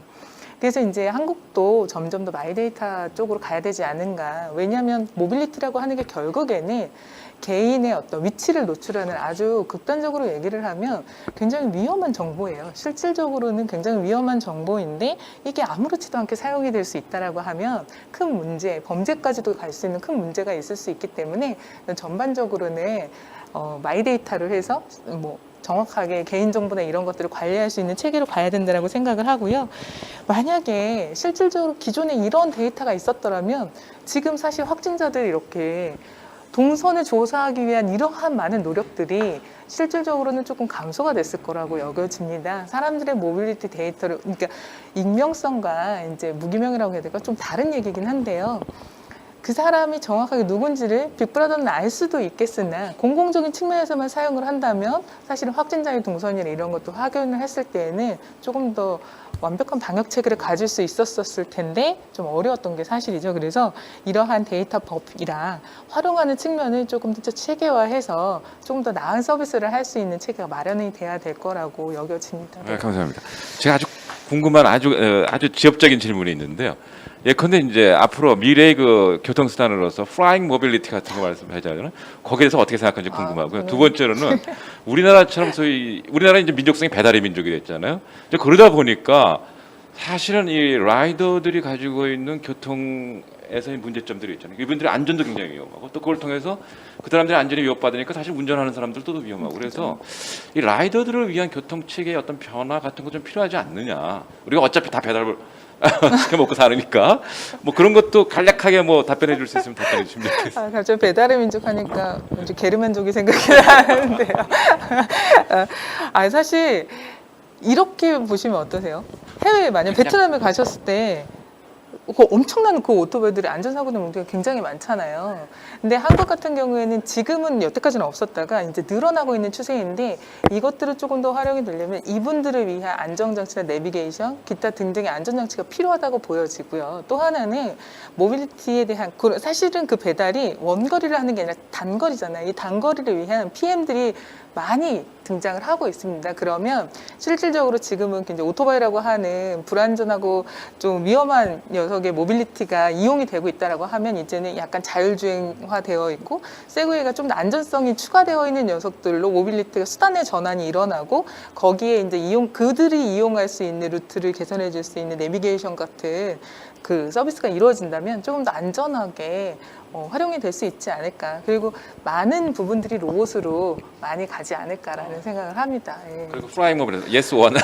그래서 이제 한국도 점점 더 마이데이터 쪽으로 가야 되지 않은가. 왜냐하면 모빌리티라고 하는 게 결국에는 개인의 어떤 위치를 노출하는 아주 극단적으로 얘기를 하면 굉장히 위험한 정보예요. 실질적으로는 굉장히 위험한 정보인데 이게 아무렇지도 않게 사용이 될 수 있다라고 하면 큰 문제, 범죄까지도 갈 수 있는 큰 문제가 있을 수 있기 때문에 전반적으로는 마이 데이터를 해서 뭐 정확하게 개인정보나 이런 것들을 관리할 수 있는 체계로 가야 된다고 생각을 하고요. 만약에 실질적으로 기존에 이런 데이터가 있었더라면 지금 사실 확진자들이 이렇게 동선을 조사하기 위한 이러한 많은 노력들이 실질적으로는 조금 감소가 됐을 거라고 여겨집니다. 사람들의 모빌리티 데이터를, 그러니까 익명성과 이제 무기명이라고 해야 될까? 좀 다른 얘기긴 한데요. 그 사람이 정확하게 누군지를 빅브라더는 알 수도 있겠으나 공공적인 측면에서만 사용을 한다면 사실은 확진자의 동선이나 이런 것도 확인을 했을 때에는 조금 더 완벽한 방역 체계를 가질 수 있었을 텐데 좀 어려웠던 게 사실이죠. 그래서 이러한 데이터법이랑 활용하는 측면을 조금 더 체계화해서 조금 더 나은 서비스를 할 수 있는 체계가 마련이 돼야 될 거라고 여겨집니다. 네, 감사합니다. 제가 아주 궁금한 아주 지엽적인 질문이 있는데요. 예컨대 이제 앞으로 미래의 그 교통수단으로서 플라잉 모빌리티 같은 거 말씀하잖아요. 거기에 대해서 어떻게 생각하는지 궁금하고요. 두 번째로는 우리나라처럼 우리나라 이제 민족성이 배달의 민족이 됐잖아요. 이제 그러다 보니까 사실은 이 라이더들이 가지고 있는 교통에서의 문제점들이 있잖아요. 이분들의 안전도 굉장히 위험하고 또 그걸 통해서 그 사람들의 안전이 위협받으니까 사실 운전하는 사람들도 위험하고 그래서 이 라이더들을 위한 교통 체계의 어떤 변화 같은 거 좀 필요하지 않느냐. 우리가 어차피 다 배달을 시켜 먹고 사니까 뭐 그런 것도 간략하게 뭐 답변해 줄 수 있으면 답변해 주시면 좋겠습니다. 갑자기 배달의 민족 하니까 이제 게르만족이 생각이 나는데요. 사실 이렇게 보시면 어떠세요? 해외에 만약 베트남에 가셨을 때 그 엄청난 그 오토바이들이 안전사고의 문제가 굉장히 많잖아요. 근데 한국 같은 경우에는 지금은 여태까지는 없었다가 이제 늘어나고 있는 추세인데 이것들을 조금 더 활용이 되려면 이분들을 위한 안전장치나 내비게이션, 기타 등등의 안전장치가 필요하다고 보여지고요. 또 하나는 모빌리티에 대한 사실은 그 배달이 원거리를 하는 게 아니라 단거리잖아요. 이 단거리를 위한 PM들이 많이 등장을 하고 있습니다. 그러면 실질적으로 지금은 이제 오토바이라고 하는 불안전하고 좀 위험한 녀석의 모빌리티가 이용이 되고 있다라고 하면 이제는 약간 자율주행화되어 있고 세그웨이가 좀 더 안전성이 추가되어 있는 녀석들로 모빌리티가 수단의 전환이 일어나고 거기에 이제 그들이 이용할 수 있는 루트를 개선해 줄 수 있는 내비게이션 같은 그 서비스가 이루어진다면 조금 더 안전하게 활용이 될 수 있지 않을까. 그리고 많은 부분들이 로봇으로 많이 가지 않을까라는 생각을 합니다. 예. 그리고 플라잉 모빌리티 예스 원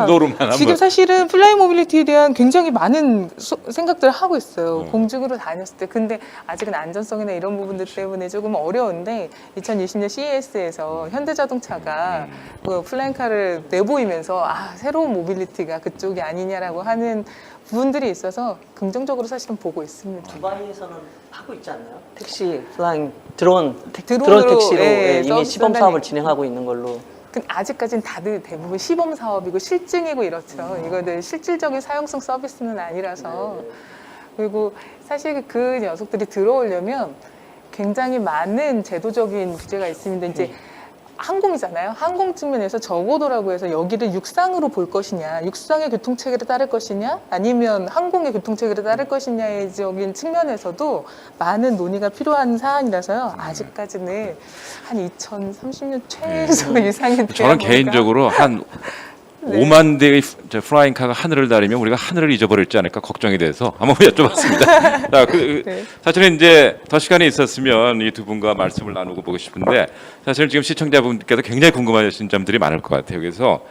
노로만 한번 지금 사실은 플라잉 모빌리티에 대한 굉장히 많은 생각들을 하고 있어요. 공중으로 다녔을 때. 근데 아직은 안전성이나 이런 부분들 때문에 조금 어려운데 2020년 CES에서 현대자동차가 그 플라잉카를 내보이면서 새로운 모빌리티가 그쪽이 아니냐라고 하는 부분들이 있어서 긍정적으로 사실은 보고 있습니다. 두바이에서는 하고 있지 않나요? 택시 플라잉 드론 드론으로, 택시로 예, 이미 시범 사업을 진행하고 있는 걸로. 아직까지는 다들 대부분 시범 사업이고 실증이고 이렇죠. 이거들 실질적인 사용성 서비스는 아니라서. 그리고 사실 그 녀석들이 들어오려면 굉장히 많은 제도적인 규제가 있습니다. 이제 항공이잖아요. 항공 측면에서 적어도라고 해서 여기를 육상으로 볼 것이냐, 육상의 교통체계를 따를 것이냐, 아니면 항공의 교통체계를 따를 것이냐의 적인 측면에서도 많은 논의가 필요한 사안이라서요. 아직까지는 한 2030년 최소 이상이 돼야 저는 개인적으로 한 5만 대의 플라잉카가 하늘을 나르면 우리가 하늘을 잊어버릴지 않을까 걱정이 돼서 한번 여쭤봤습니다. 자, 사실은 이제 더 시간이 있었으면 이 두 분과 말씀을 나누고 보고 싶은데 사실 지금 시청자분께서 굉장히 궁금하신 점들이 많을 것 같아요. 그래서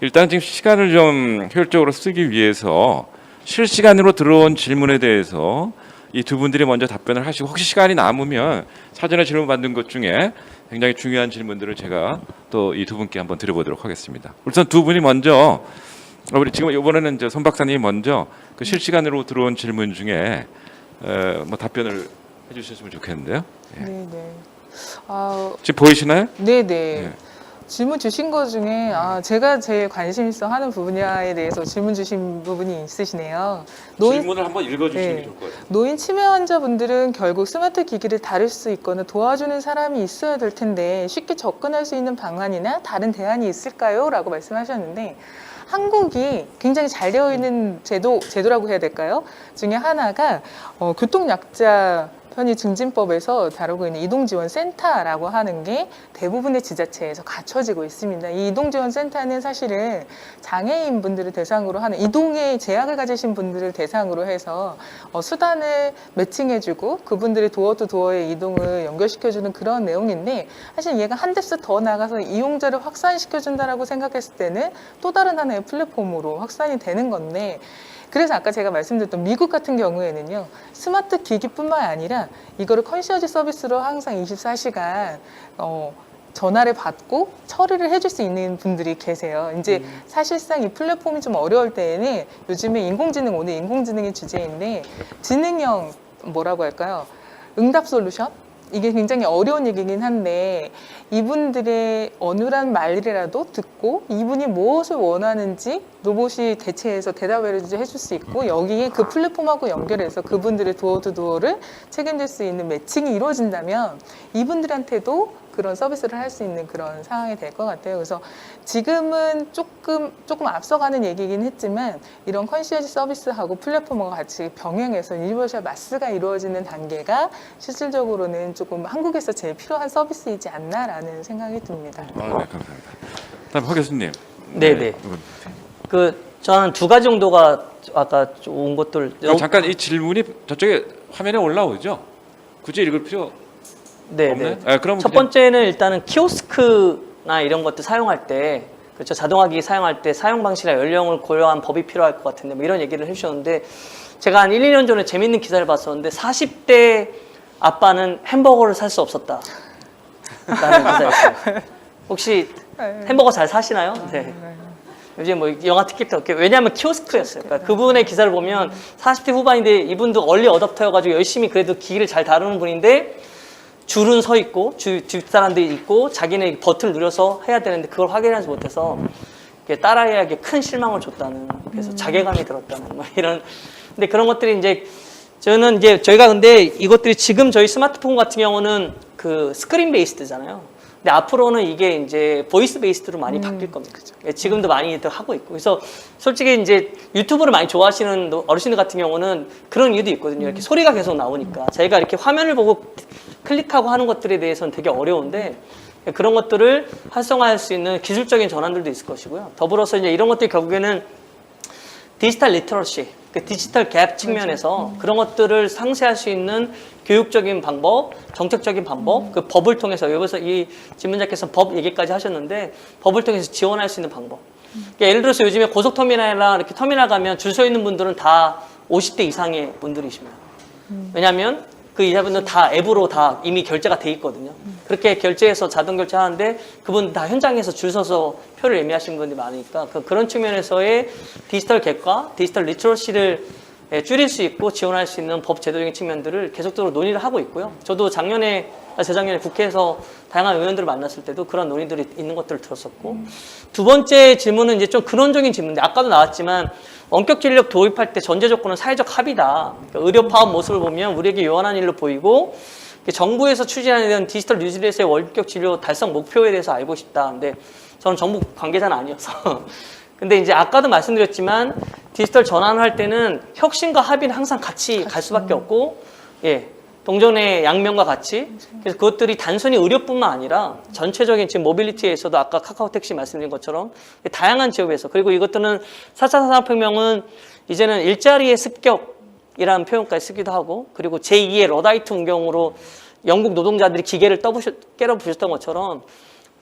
일단 지금 시간을 좀 효율적으로 쓰기 위해서 실시간으로 들어온 질문에 대해서 이 두 분들이 먼저 답변을 하시고 혹시 시간이 남으면 사전에 질문 받는 것 중에 굉장히 중요한 질문들을 제가 또 이 두 분께 한번 드려보도록 하겠습니다. 우선 두 분이 먼저 우리 지금 이번에는 이제 손 박사님이 먼저 그 실시간으로 들어온 질문 중에 뭐 답변을 해주셨으면 좋겠는데요. 예. 네네. 지금 보이시나요? 네네. 네. 질문 주신 것 중에 제가 제일 관심 있어 하는 분야에 대해서 질문 주신 부분이 있으시네요. 질문을 한번 읽어주시는 네. 게 좋을 것 같아요. 노인 치매 환자분들은 결국 스마트 기기를 다룰 수 있거나 도와주는 사람이 있어야 될 텐데 쉽게 접근할 수 있는 방안이나 다른 대안이 있을까요? 라고 말씀하셨는데 한국이 굉장히 잘 되어 있는 제도라고 해야 될까요? 중에 하나가 교통약자 편의 증진법에서 다루고 있는 이동지원센터라고 하는 게 대부분의 지자체에서 갖춰지고 있습니다. 이 이동지원센터는 사실은 장애인 분들을 대상으로 하는 이동에 제약을 가지신 분들을 대상으로 해서 수단을 매칭해주고 그분들의 도어투도어의 이동을 연결시켜주는 그런 내용인데 사실 얘가 한 뎁스 더 나가서 이용자를 확산시켜준다라고 생각했을 때는 또 다른 하나의 플랫폼으로 확산이 되는 건데 그래서 아까 제가 말씀드렸던 미국 같은 경우에는요, 스마트 기기뿐만 아니라 이거를 컨시어지 서비스로 항상 24시간 전화를 받고 처리를 해줄 수 있는 분들이 계세요. 이제 사실상 이 플랫폼이 좀 어려울 때에는 요즘에 인공지능, 오늘 인공지능의 주제인데 지능형 뭐라고 할까요? 응답 솔루션? 이게 굉장히 어려운 얘기긴 한데 이분들의 어눌한 말이라도 듣고 이분이 무엇을 원하는지 로봇이 대체해서 대답을 해줄 수 있고 여기에 그 플랫폼하고 연결해서 그분들의 도어투도어를 책임질 수 있는 매칭이 이루어진다면 이분들한테도 그런 서비스를 할 수 있는 그런 상황이 될 것 같아요. 그래서 지금은 조금 앞서가는 얘기긴 했지만 이런 컨시어지 서비스하고 플랫폼과 같이 병행해서 유니버셜 마스가 이루어지는 단계가 실질적으로는 조금 한국에서 제일 필요한 서비스이지 않나라는 생각이 듭니다. 네, 감사합니다. 다음 허 교수님. 네네. 저는 두 가지 정도가 아까 온 것들. 잠깐 이 질문이 저쪽에 화면에 올라오죠? 굳이 읽을 필요 없나요? 네, 그럼 첫 번째는 일단은 키오스크나 이런 것들 사용할 때, 그렇죠, 자동화기기 사용할 때 사용 방식이나 연령을 고려한 법이 필요할 것 같은데 뭐 이런 얘기를 해주셨는데 제가 한 1, 2년 전에 재밌는 기사를 봤었는데 40대 아빠는 햄버거를 살 수 없었다 라는 기사였어요. 혹시 햄버거 잘 사시나요? 네. 요즘 뭐 영화 티켓도 없게, 왜냐하면 키오스크였어요. 그러니까 그분의 기사를 보면 40대 후반인데 이분도 얼리 어댑터여가지고 열심히 그래도 기기를 잘 다루는 분인데 줄은 서 있고 뒷사람들이 있고 자기네 버튼을 누려서 해야 되는데 그걸 확인하지 못해서 딸아이에게 큰 실망을 줬다는, 그래서 자괴감이 들었다는 뭐 이런. 근데 그런 것들이 이제 저희가 근데 이것들이 지금 저희 스마트폰 같은 경우는 그 스크린 베이스드잖아요. 근데 앞으로는 이게 이제 보이스 베이스드로 많이 바뀔 겁니다. 지금도 많이들 하고 있고. 그래서 솔직히 이제 유튜브를 많이 좋아하시는 어르신들 같은 경우는 그런 이유도 있거든요. 이렇게 소리가 계속 나오니까. 저희가 이렇게 화면을 보고 클릭하고 하는 것들에 대해서는 되게 어려운데 그런 것들을 활성화할 수 있는 기술적인 전환들도 있을 것이고요. 더불어서 이제 이런 것들이 결국에는 디지털 리터러시, 그 디지털 갭 측면에서 그런 것들을 상쇄할 수 있는 교육적인 방법, 정책적인 방법, 그 법을 통해서, 여기서 이 질문자께서 법 얘기까지 하셨는데 법을 통해서 지원할 수 있는 방법. 그러니까 예를 들어서 요즘에 고속터미널이나 이렇게 터미널 가면 줄 서 있는 분들은 다 50대 이상의 분들이십니다. 왜냐하면 그 이자분들은 다 앱으로 다 이미 결제가 돼 있거든요. 그렇게 결제해서 자동 결제하는데 그분 다 현장에서 줄 서서 표를 예매하시는 분들이 많으니까 그런 측면에서의 디지털 갭과 디지털 리터러시를 줄일 수 있고 지원할 수 있는 법 제도적인 측면들을 계속적으로 논의를 하고 있고요. 저도 재작년에 국회에서 다양한 의원들을 만났을 때도 그런 논의들이 있는 것들을 들었었고, 두 번째 질문은 이제 좀 근원적인 질문인데 아까도 나왔지만 원격 진료 도입할 때 전제 조건은 사회적 합의다. 그러니까 의료 파업 모습을 보면 우리에게 요원한 일로 보이고 정부에서 추진하는 디지털 뉴질에서의 원격 진료 달성 목표에 대해서 알고 싶다. 근데 저는 정부 관계자는 아니어서 근데 이제 아까도 말씀드렸지만 디지털 전환을 할 때는 혁신과 합의는 항상 같이 갈 수밖에 없고, 동전의 양면과 같이. 그래서 그것들이 단순히 의료뿐만 아니라 전체적인 지금 모빌리티에서도 아까 카카오택시 말씀드린 것처럼 다양한 지역에서, 그리고 이것들은 4차 산업혁명은 이제는 일자리의 습격이라는 표현까지 쓰기도 하고, 그리고 제2의 러다이트 운동으로 영국 노동자들이 기계를 깨러 부셨던 것처럼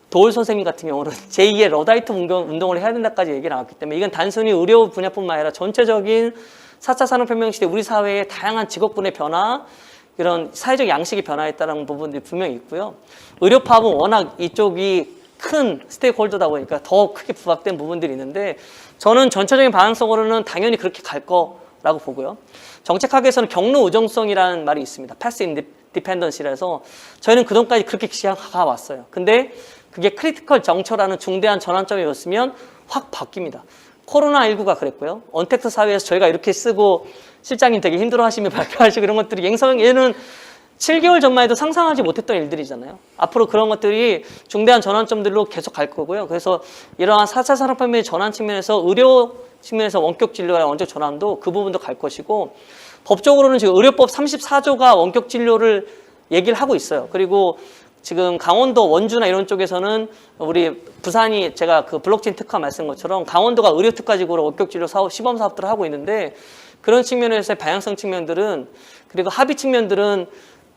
도올 선생님 같은 경우는 제2의 러다이트 운동을 해야 된다까지 얘기가 나왔기 때문에 이건 단순히 의료 분야뿐만 아니라 전체적인 4차 산업혁명 시대 우리 사회의 다양한 직업군의 변화, 이런 사회적 양식이 변화했다는 부분들이 분명히 있고요. 의료 파업은 워낙 이쪽이 큰 스테이크홀더다 보니까 더 크게 부각된 부분들이 있는데 저는 전체적인 방향성으로는 당연히 그렇게 갈 거라고 보고요. 정책학에서는 경로 의존성이라는 말이 있습니다. Passive Dependency라서 저희는 그동안까지 그렇게 지향가 왔어요. 근데 그게 크리티컬 정처라는 중대한 전환점이 왔으면 확 바뀝니다. 코로나19가 그랬고요. 언택트 사회에서 저희가 이렇게 쓰고 실장님 되게 힘들어하시며 발표하시고 이런 것들이 얘는 7개월 전만 해도 상상하지 못했던 일들이잖아요. 앞으로 그런 것들이 중대한 전환점들로 계속 갈 거고요. 그래서 이러한 4차 산업혁명의 전환 측면에서 의료 측면에서 원격 진료랑 원격 전환도 그 부분도 갈 것이고 법적으로는 지금 의료법 34조가 원격 진료를 얘기를 하고 있어요. 그리고 지금 강원도 원주나 이런 쪽에서는 우리 부산이 제가 그 블록체인 특화 말씀한 것처럼 강원도가 의료 특화직으로 원격 진료 사업 시범 사업들을 하고 있는데 그런 측면에서의 방향성 측면들은 그리고 합의 측면들은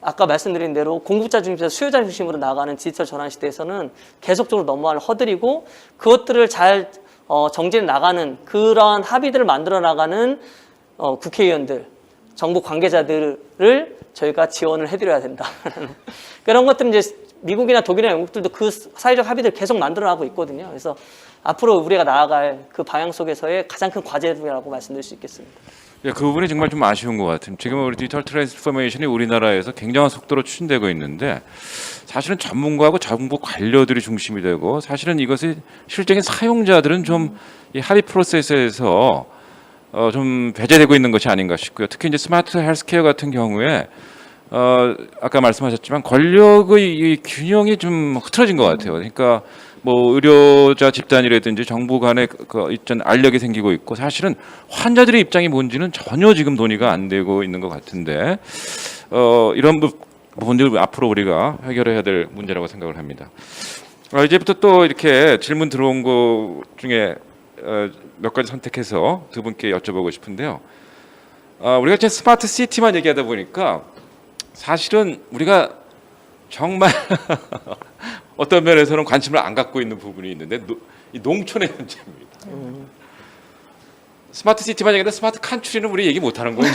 아까 말씀드린 대로 공급자 중심에서 수요자 중심으로 나아가는 디지털 전환 시대에서는 계속적으로 넘어갈 허들이고 그것들을 잘 정진해 나가는 그러한 합의들을 만들어 나가는 국회의원들, 정부 관계자들을 저희가 지원을 해드려야 된다. 그런 것들은 이제 미국이나 독일이나 영국들도 그 사회적 합의들을 계속 만들어 나가고 있거든요. 그래서 앞으로 우리가 나아갈 그 방향 속에서의 가장 큰 과제라고 말씀드릴 수 있겠습니다. 예, 그 부분이 정말 좀 아쉬운 것 같아요. 지금 우리 디지털 트랜스포메이션이 우리나라에서 굉장한 속도로 추진되고 있는데 사실은 전문가하고 정부 관료들이 중심이 되고 사실은 이것이 실적인 사용자들은 좀 이 합의 프로세스에서 좀 배제되고 있는 것이 아닌가 싶고요. 특히 이제 스마트 헬스케어 같은 경우에 아까 말씀하셨지만 권력의 이 균형이 좀 흐트러진 것 같아요. 그러니까 뭐 의료자 집단이라든지 정부 간에 그 있던 알력이 생기고 있고 사실은 환자들의 입장이 뭔지는 전혀 지금 논의가 안 되고 있는 것 같은데 이런 부분들 앞으로 우리가 해결해야 될 문제라고 생각을 합니다. 이제부터 또 이렇게 질문 들어온 거 중에 몇 가지 선택해서 두 분께 여쭤보고 싶은데요. 우리가 지금 스마트 시티만 얘기하다 보니까 사실은 우리가 정말 어떤 면에서는 관심을 안 갖고 있는 부분이 있는데 이 농촌의 문제입니다. 스마트 시티만 얘기하는데 스마트 칸츄리는 우리 얘기 못하는 거예요.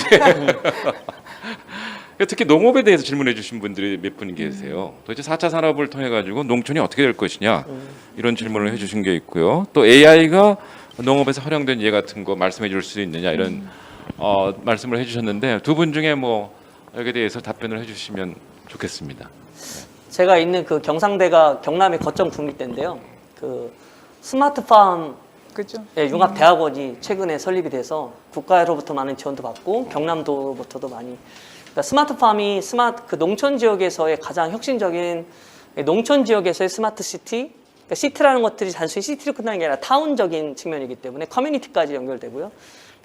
특히 농업에 대해서 질문해 주신 분들이 몇 분 계세요. 도대체 4차 산업을 통해 가지고 농촌이 어떻게 될 것이냐 이런 질문을 해주신 게 있고요. 또 AI가 농업에서 활용된 예 같은 거 말씀해 줄 수 있느냐 이런 말씀을 해주셨는데 두 분 중에 뭐 여기에 대해서 답변을 해주시면 좋겠습니다. 제가 있는 그 경상대가 경남의 거점 국립대인데요. 그 스마트팜 그죠? 융합 대학원이 최근에 설립이 돼서 국가로부터 많은 지원도 받고 경남도로부터도 많이. 그러니까 스마트팜이 그 농촌 지역에서의 가장 혁신적인 농촌 지역에서의 스마트 시티. 그러니까 시티라는 것들이 단순히 시티로 끝나는 게 아니라 타운적인 측면이기 때문에 커뮤니티까지 연결되고요.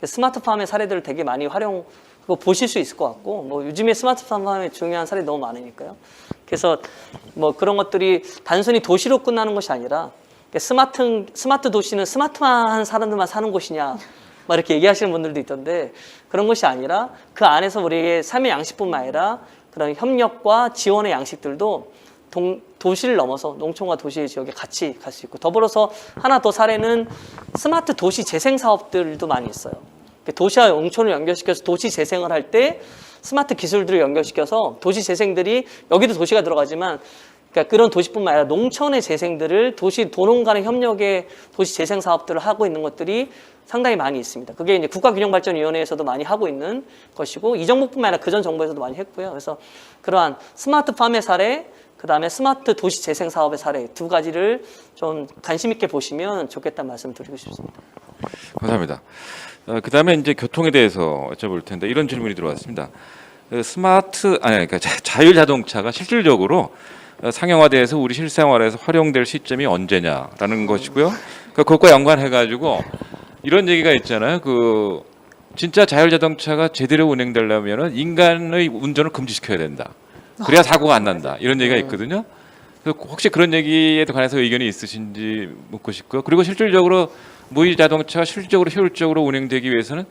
스마트팜의 사례들을 되게 많이 그거 보실 수 있을 것 같고 뭐 요즘에 스마트팜의 중요한 사례 너무 많으니까요. 그래서 뭐 그런 것들이 단순히 도시로 끝나는 것이 아니라 스마트 도시는 스마트한 사람들만 사는 곳이냐 막 이렇게 얘기하시는 분들도 있던데 그런 것이 아니라 그 안에서 우리의 삶의 양식뿐만 아니라 그런 협력과 지원의 양식들도 도시를 넘어서 농촌과 도시 지역에 같이 갈 수 있고 더불어서 하나 더 사례는 스마트 도시 재생 사업들도 많이 있어요. 도시와 농촌을 연결시켜서 도시 재생을 할 때 스마트 기술들을 연결시켜서 도시 재생들이 여기도 도시가 들어가지만 그러니까 그런 도시뿐만 아니라 농촌의 재생들을 도시 도농 간의 협력의 도시 재생 사업들을 하고 있는 것들이 상당히 많이 있습니다. 그게 이제 국가균형발전위원회에서도 많이 하고 있는 것이고 이 정부뿐만 아니라 그전 정부에서도 많이 했고요. 그래서 그러한 스마트팜의 사례, 그다음에 스마트 도시 재생 사업의 사례 두 가지를 좀 관심 있게 보시면 좋겠다는 말씀을 드리고 싶습니다. 감사합니다. 그다음에 이제 교통에 대해서 여쭤볼 텐데 이런 질문이 들어왔습니다. 그러니까 자율 자동차가 실질적으로 상용화돼서 우리 실생활에서 활용될 시점이 언제냐라는 것이고요. 그것과 연관해가지고 이런 얘기가 있잖아요. 그 진짜 자율 자동차가 제대로 운행되려면은 인간의 운전을 금지시켜야 된다. 그래야 사고가 안 난다. 이런 얘기가 있거든요. 혹시 그런 얘기에 관해서 의견이 있으신지 묻고 싶고요. 그리고 실질적으로 무인 자동차가 실질적으로 효율적으로 운행되기 위해서는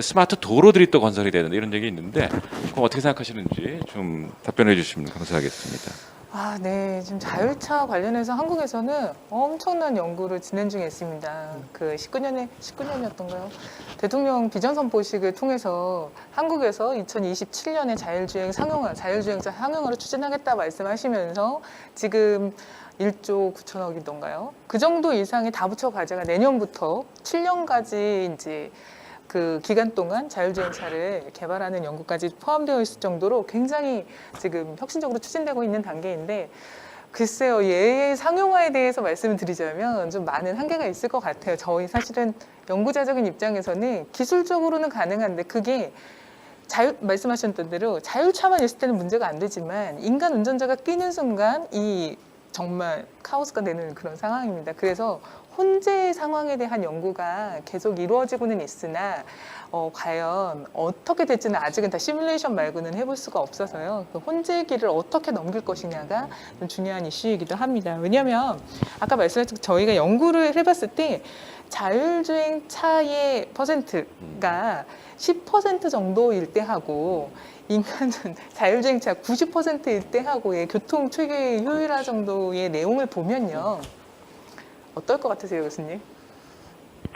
스마트 도로들이 또 건설이 되는 이런 얘기 있는데 그럼 어떻게 생각하시는지 좀 답변해 주시면 감사하겠습니다. 네. 지금 자율차 관련해서 한국에서는 엄청난 연구를 진행 중에 있습니다. 그 19년이었던가요? 대통령 비전 선포식을 통해서 한국에서 2027년에 자율주행차 상용화를 추진하겠다 말씀하시면서 지금 1조 9천억이던가요? 그 정도 이상의 다부처 과제가 내년부터 7년까지 이제 그 기간 동안 자율주행차를 개발하는 연구까지 포함되어 있을 정도로 굉장히 지금 혁신적으로 추진되고 있는 단계인데 글쎄요, 얘의 상용화에 대해서 말씀을 드리자면 좀 많은 한계가 있을 것 같아요. 저희 사실은 연구자적인 입장에서는 기술적으로는 가능한데 그게 말씀하셨던 대로 자율차만 있을 때는 문제가 안 되지만 인간 운전자가 끼는 순간 이 정말 카오스가 되는 그런 상황입니다. 그래서 혼재 상황에 대한 연구가 계속 이루어지고는 있으나 과연 어떻게 될지는 아직은 다 시뮬레이션 말고는 해볼 수가 없어서요. 그 혼재기를 어떻게 넘길 것이냐가 좀 중요한 이슈이기도 합니다. 왜냐하면 아까 말씀하신 저희가 연구를 해봤을 때 자율주행 차의 퍼센트가 10% 정도일 때 하고 인간은 자율주행차 90%일 때 하고의 교통 체계 효율화 정도의 내용을 보면요. 어떨 것 같으세요, 교수님?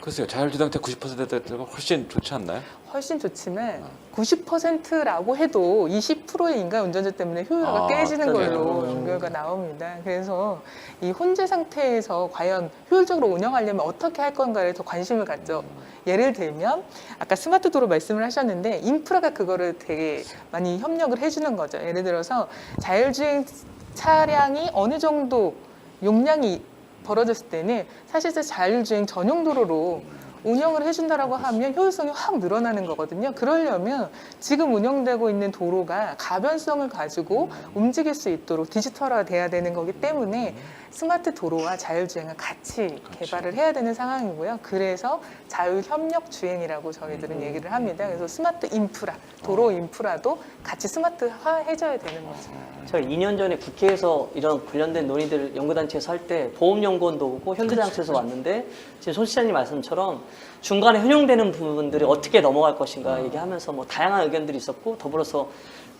글쎄요, 자율주행차 90%가 훨씬 좋지 않나요? 훨씬 좋지만 90%라고 해도 20%의 인간 운전자 때문에 효율화가 깨지는 걸로 연구가 나옵니다. 그래서 이 혼재 상태에서 과연 효율적으로 운영하려면 어떻게 할 건가에 더 관심을 갖죠. 예를 들면 아까 스마트 도로 말씀을 하셨는데 인프라가 그거를 되게 많이 협력을 해주는 거죠. 예를 들어서 자율주행 차량이 어느 정도 용량이 벌어졌을 때는 사실상 자율주행 전용 도로로 운영을 해준다라고 하면 효율성이 확 늘어나는 거거든요. 그러려면 지금 운영되고 있는 도로가 가변성을 가지고 움직일 수 있도록 디지털화 돼야 되는 거기 때문에 스마트 도로와 자율주행을 같이 개발을 해야 되는 상황이고요. 그래서 자율협력주행이라고 저희들은 얘기를 합니다. 그래서 스마트 인프라, 도로 인프라도 같이 스마트화 해줘야 되는 거죠. 제가 2년 전에 국회에서 이런 관련된 논의들 연구단체에서 할 때 보험연구원도 오고 현대장치에서 왔는데 지금 손 시장님 말씀처럼 중간에 현용되는 부분들이 어떻게 넘어갈 것인가 얘기하면서 뭐 다양한 의견들이 있었고 더불어서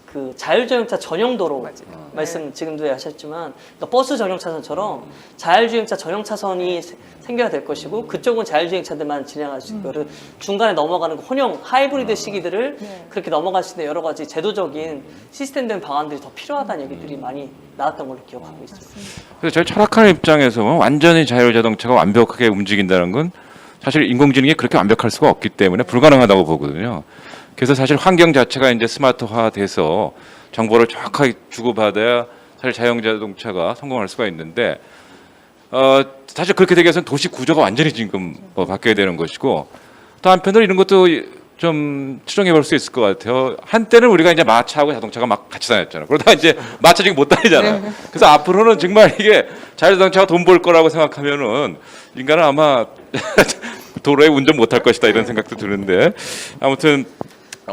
그 자율주행차 전용 도로 말씀 지금도 하셨지만 그러니까 버스 전용 차선처럼 자율주행차 전용 차선이 생겨야 될 것이고 그쪽은 자율주행차들만 진행할 수 있고 중간에 넘어가는 그 혼용 하이브리드 시기들을 그렇게 넘어갈 수 있는 여러 가지 제도적인 시스템된 방안들이 더 필요하다는 얘기들이 많이 나왔던 걸로 기억하고 있습니다. 그래서 저희 철학하는 입장에서 완전히 자율자동차가 완벽하게 움직인다는 건 사실 인공지능이 그렇게 완벽할 수가 없기 때문에 불가능하다고 보거든요. 그래서 사실 환경 자체가 이제 스마트화돼서 정보를 정확하게 주고받아야 사실 자율자동차가 성공할 수가 있는데 사실 그렇게 되기 위해서는 도시 구조가 완전히 지금 바뀌어야 되는 것이고 또 한편으로 이런 것도 좀 추정해 볼 수 있을 것 같아요. 한때는 우리가 이제 마차하고 자동차가 막 같이 다녔잖아요. 그러다가 이제 마차 지금 못 다니잖아요. 그래서 앞으로는 정말 이게 자율자동차가 돈 벌 거라고 생각하면은 인간은 아마 도로에 운전 못 할 것이다 이런 생각도 드는데 아무튼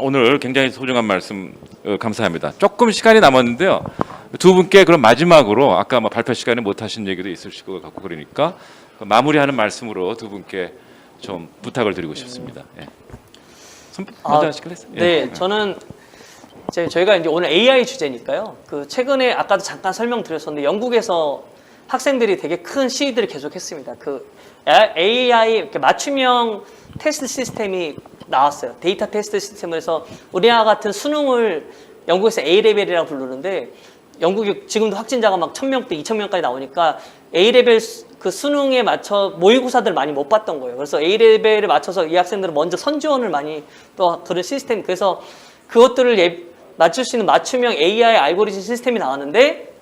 오늘 굉장히 소중한 말씀 감사합니다. 조금 시간이 남았는데요. 두 분께 그럼 마지막으로 아까 뭐 발표 시간에 못 하신 얘기도 있을 것 같고 그러니까 마무리하는 말씀으로 두 분께 좀 부탁을 드리고 싶습니다. 예. 먼저 하실래요? 네, 저는 저희가 이제 오늘 AI 주제니까요. 그 최근에 아까도 잠깐 설명드렸었는데 영국에서 학생들이 되게 큰 시위들을 계속했습니다. 그 AI 이렇게 맞춤형 테스트 시스템이 나왔어요. 데이터 테스트 시스템에서 우리나라 같은 수능을 영국에서 A 레벨이라고 부르는데 영국이 지금도 확진자가 막 1,000명대, 2,000명까지 나오니까 A 레벨 그 수능에 맞춰 모의고사들 많이 못 봤던 거예요. 그래서 A 레벨에 맞춰서 이 학생들은 먼저 선지원을 많이 또 그런 시스템 그래서 그것들을 맞출 수 있는 맞춤형 AI 알고리즘 시스템이 나왔는데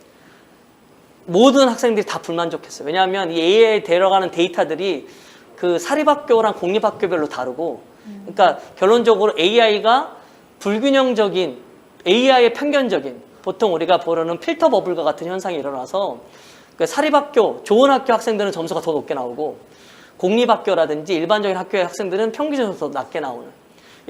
모든 학생들이 다 불만족했어요. 왜냐하면 이 AI에 들어가는 데이터들이 그 사립학교랑 공립학교별로 다르고 그러니까 결론적으로 AI가 불균형적인 AI의 편견적인 보통 우리가 보려는 필터 버블과 같은 현상이 일어나서 그 사립학교, 좋은 학교 학생들은 점수가 더 높게 나오고 공립학교라든지 일반적인 학교의 학생들은 평균적으로 더 낮게 나오는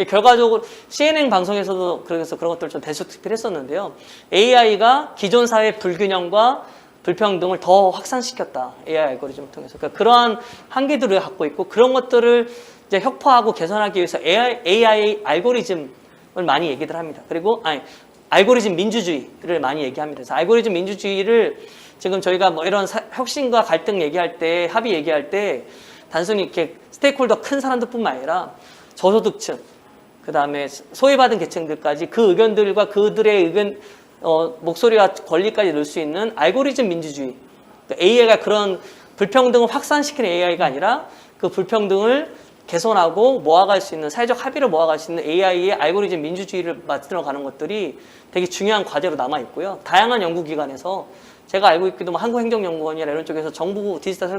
결과적으로 CNN 방송에서도 그래서 그런 것들을 좀 대수특필 했었는데요. AI가 기존 사회 불균형과 불평등을 더 확산시켰다. AI 알고리즘을 통해서. 그러니까 그러한 한계들을 갖고 있고 그런 것들을 이제 혁파하고 개선하기 위해서 AI 알고리즘을 많이 얘기들 합니다. 그리고 알고리즘 민주주의를 많이 얘기합니다. 그래서 알고리즘 민주주의를 지금 저희가 뭐 이런 혁신과 갈등 얘기할 때 합의 얘기할 때 단순히 이렇게 스테이크홀더 큰 사람들뿐만 아니라 저소득층 그 다음에 소외받은 계층들까지 그 의견들과 그들의 의견 목소리와 권리까지 넣을 수 있는 알고리즘 민주주의. 그러니까 AI가 그런 불평등을 확산시키는 AI가 아니라 그 불평등을 개선하고 모아갈 수 있는 사회적 합의를 모아갈 수 있는 AI의 알고리즘 민주주의를 만들어가는 것들이 되게 중요한 과제로 남아 있고요. 다양한 연구기관에서 제가 알고 있기도 한국행정연구원이나 이런 쪽에서 정부 디지털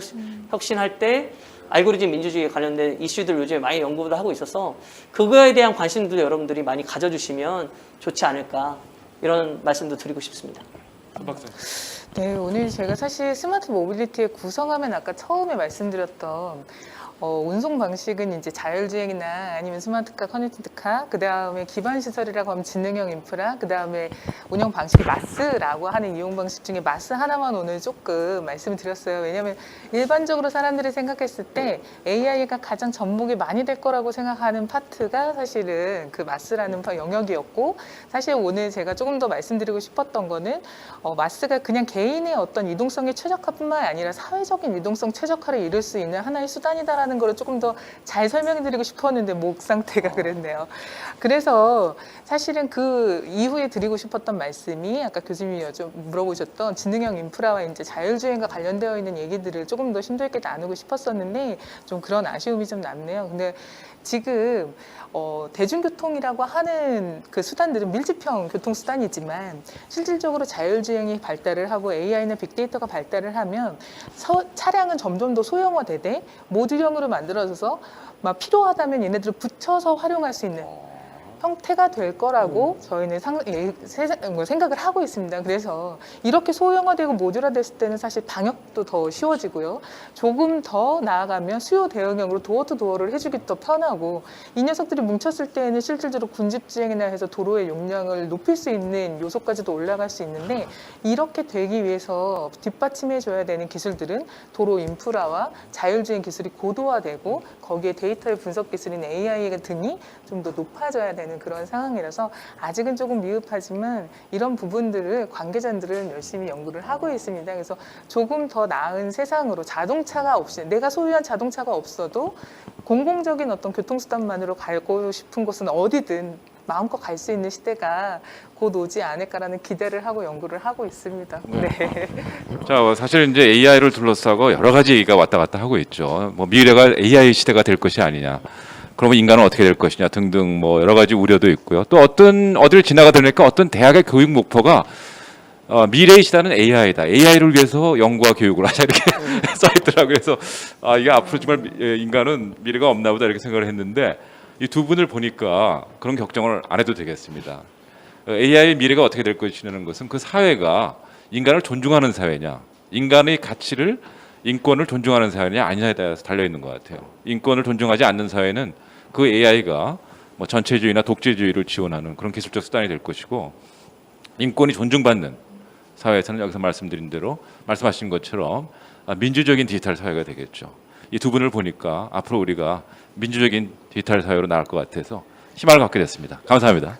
혁신할 때 알고리즘 민주주의에 관련된 이슈들 요즘에 많이 연구도 하고 있어서 그거에 대한 관심도 여러분들이 많이 가져주시면 좋지 않을까 이런 말씀도 드리고 싶습니다. 네, 오늘 제가 사실 스마트 모빌리티의 구성하면 아까 처음에 말씀드렸던 운송 방식은 이제 자율주행이나 아니면 스마트카, 커넥티드카, 그 다음에 기반 시설이라고 하면 지능형 인프라, 그 다음에 운영 방식이 마스라고 하는 이용 방식 중에 마스 하나만 오늘 조금 말씀을 드렸어요. 왜냐하면 일반적으로 사람들이 생각했을 때 AI가 가장 접목이 많이 될 거라고 생각하는 파트가 사실은 그 마스라는 영역이었고, 사실 오늘 제가 조금 더 말씀드리고 싶었던 거는 마스가 그냥 개인의 어떤 이동성의 최적화뿐만 아니라 사회적인 이동성 최적화를 이룰 수 있는 하나의 수단이다라는 거를 조금 더 잘 설명드리고 싶었는데 목 상태가 그랬네요. 그래서 사실은 그 이후에 드리고 싶었던 말씀이 아까 교수님이 물어보셨던 지능형 인프라와 이제 자율주행과 관련되어 있는 얘기들을 조금 더 심도 있게 나누고 싶었었는데 좀 그런 아쉬움이 좀 남네요. 근데 지금 대중교통이라고 하는 그 수단들은 밀집형 교통수단이지만 실질적으로 자율주행이 발달을 하고 AI나 빅데이터가 발달을 하면 차량은 점점 더 소형화되되 모듈형으로 만들어져서 막 필요하다면 얘네들을 붙여서 활용할 수 있는 형태가 될 거라고 저희는 생각을 하고 있습니다. 그래서 이렇게 소형화되고 모듈화됐을 때는 사실 방역도 더 쉬워지고요. 조금 더 나아가면 수요 대응형으로 도어 투 도어를 해주기 더 편하고, 이 녀석들이 뭉쳤을 때에는 실질적으로 군집주행이나 해서 도로의 용량을 높일 수 있는 요소까지도 올라갈 수 있는데, 이렇게 되기 위해서 뒷받침해 줘야 되는 기술들은 도로 인프라와 자율주행 기술이 고도화되고 거기에 데이터의 분석 기술인 AI 등이 좀 더 높아져야 되는 그런 상황이라서 아직은 조금 미흡하지만 이런 부분들을 관계자들은 열심히 연구를 하고 있습니다. 그래서 조금 더 나은 세상으로, 자동차가 없이, 내가 소유한 자동차가 없어도 공공적인 어떤 교통수단만으로 가고 싶은 곳은 어디든 마음껏 갈 수 있는 시대가 곧 오지 않을까라는 기대를 하고 연구를 하고 있습니다. 네. 자, 사실 이제 AI를 둘러싸고 여러 가지 얘기가 왔다 갔다 하고 있죠. 뭐 미래가 AI 시대가 될 것이 아니냐. 그러면 인간은 어떻게 될 것이냐 등등 뭐 여러 가지 우려도 있고요. 또 어디를 지나가다 보니까 어떤 대학의 교육 목표가 미래의 시대는 AI다. AI를 위해서 연구와 교육을 하자 이렇게 써 있더라고요. 그래서 이게 앞으로 정말 인간은 미래가 없나 보다 이렇게 생각을 했는데, 이 두 분을 보니까 그런 걱정을 안 해도 되겠습니다. AI의 미래가 어떻게 될 것이냐는 것은 그 사회가 인간을 존중하는 사회냐, 인간의 가치를, 인권을 존중하는 사회냐 아니냐에 따라서 달려 있는 것 같아요. 인권을 존중하지 않는 사회는 그 AI가 뭐 전체주의나 독재주의를 지원하는 그런 기술적 수단이 될 것이고, 인권이 존중받는 사회에서는 여기서 말씀드린 대로 말씀하신 것처럼 민주적인 디지털 사회가 되겠죠. 이 두 분을 보니까 앞으로 우리가 민주적인 디지털 사회로 나갈 것 같아서 희망을 갖게 됐습니다. 감사합니다.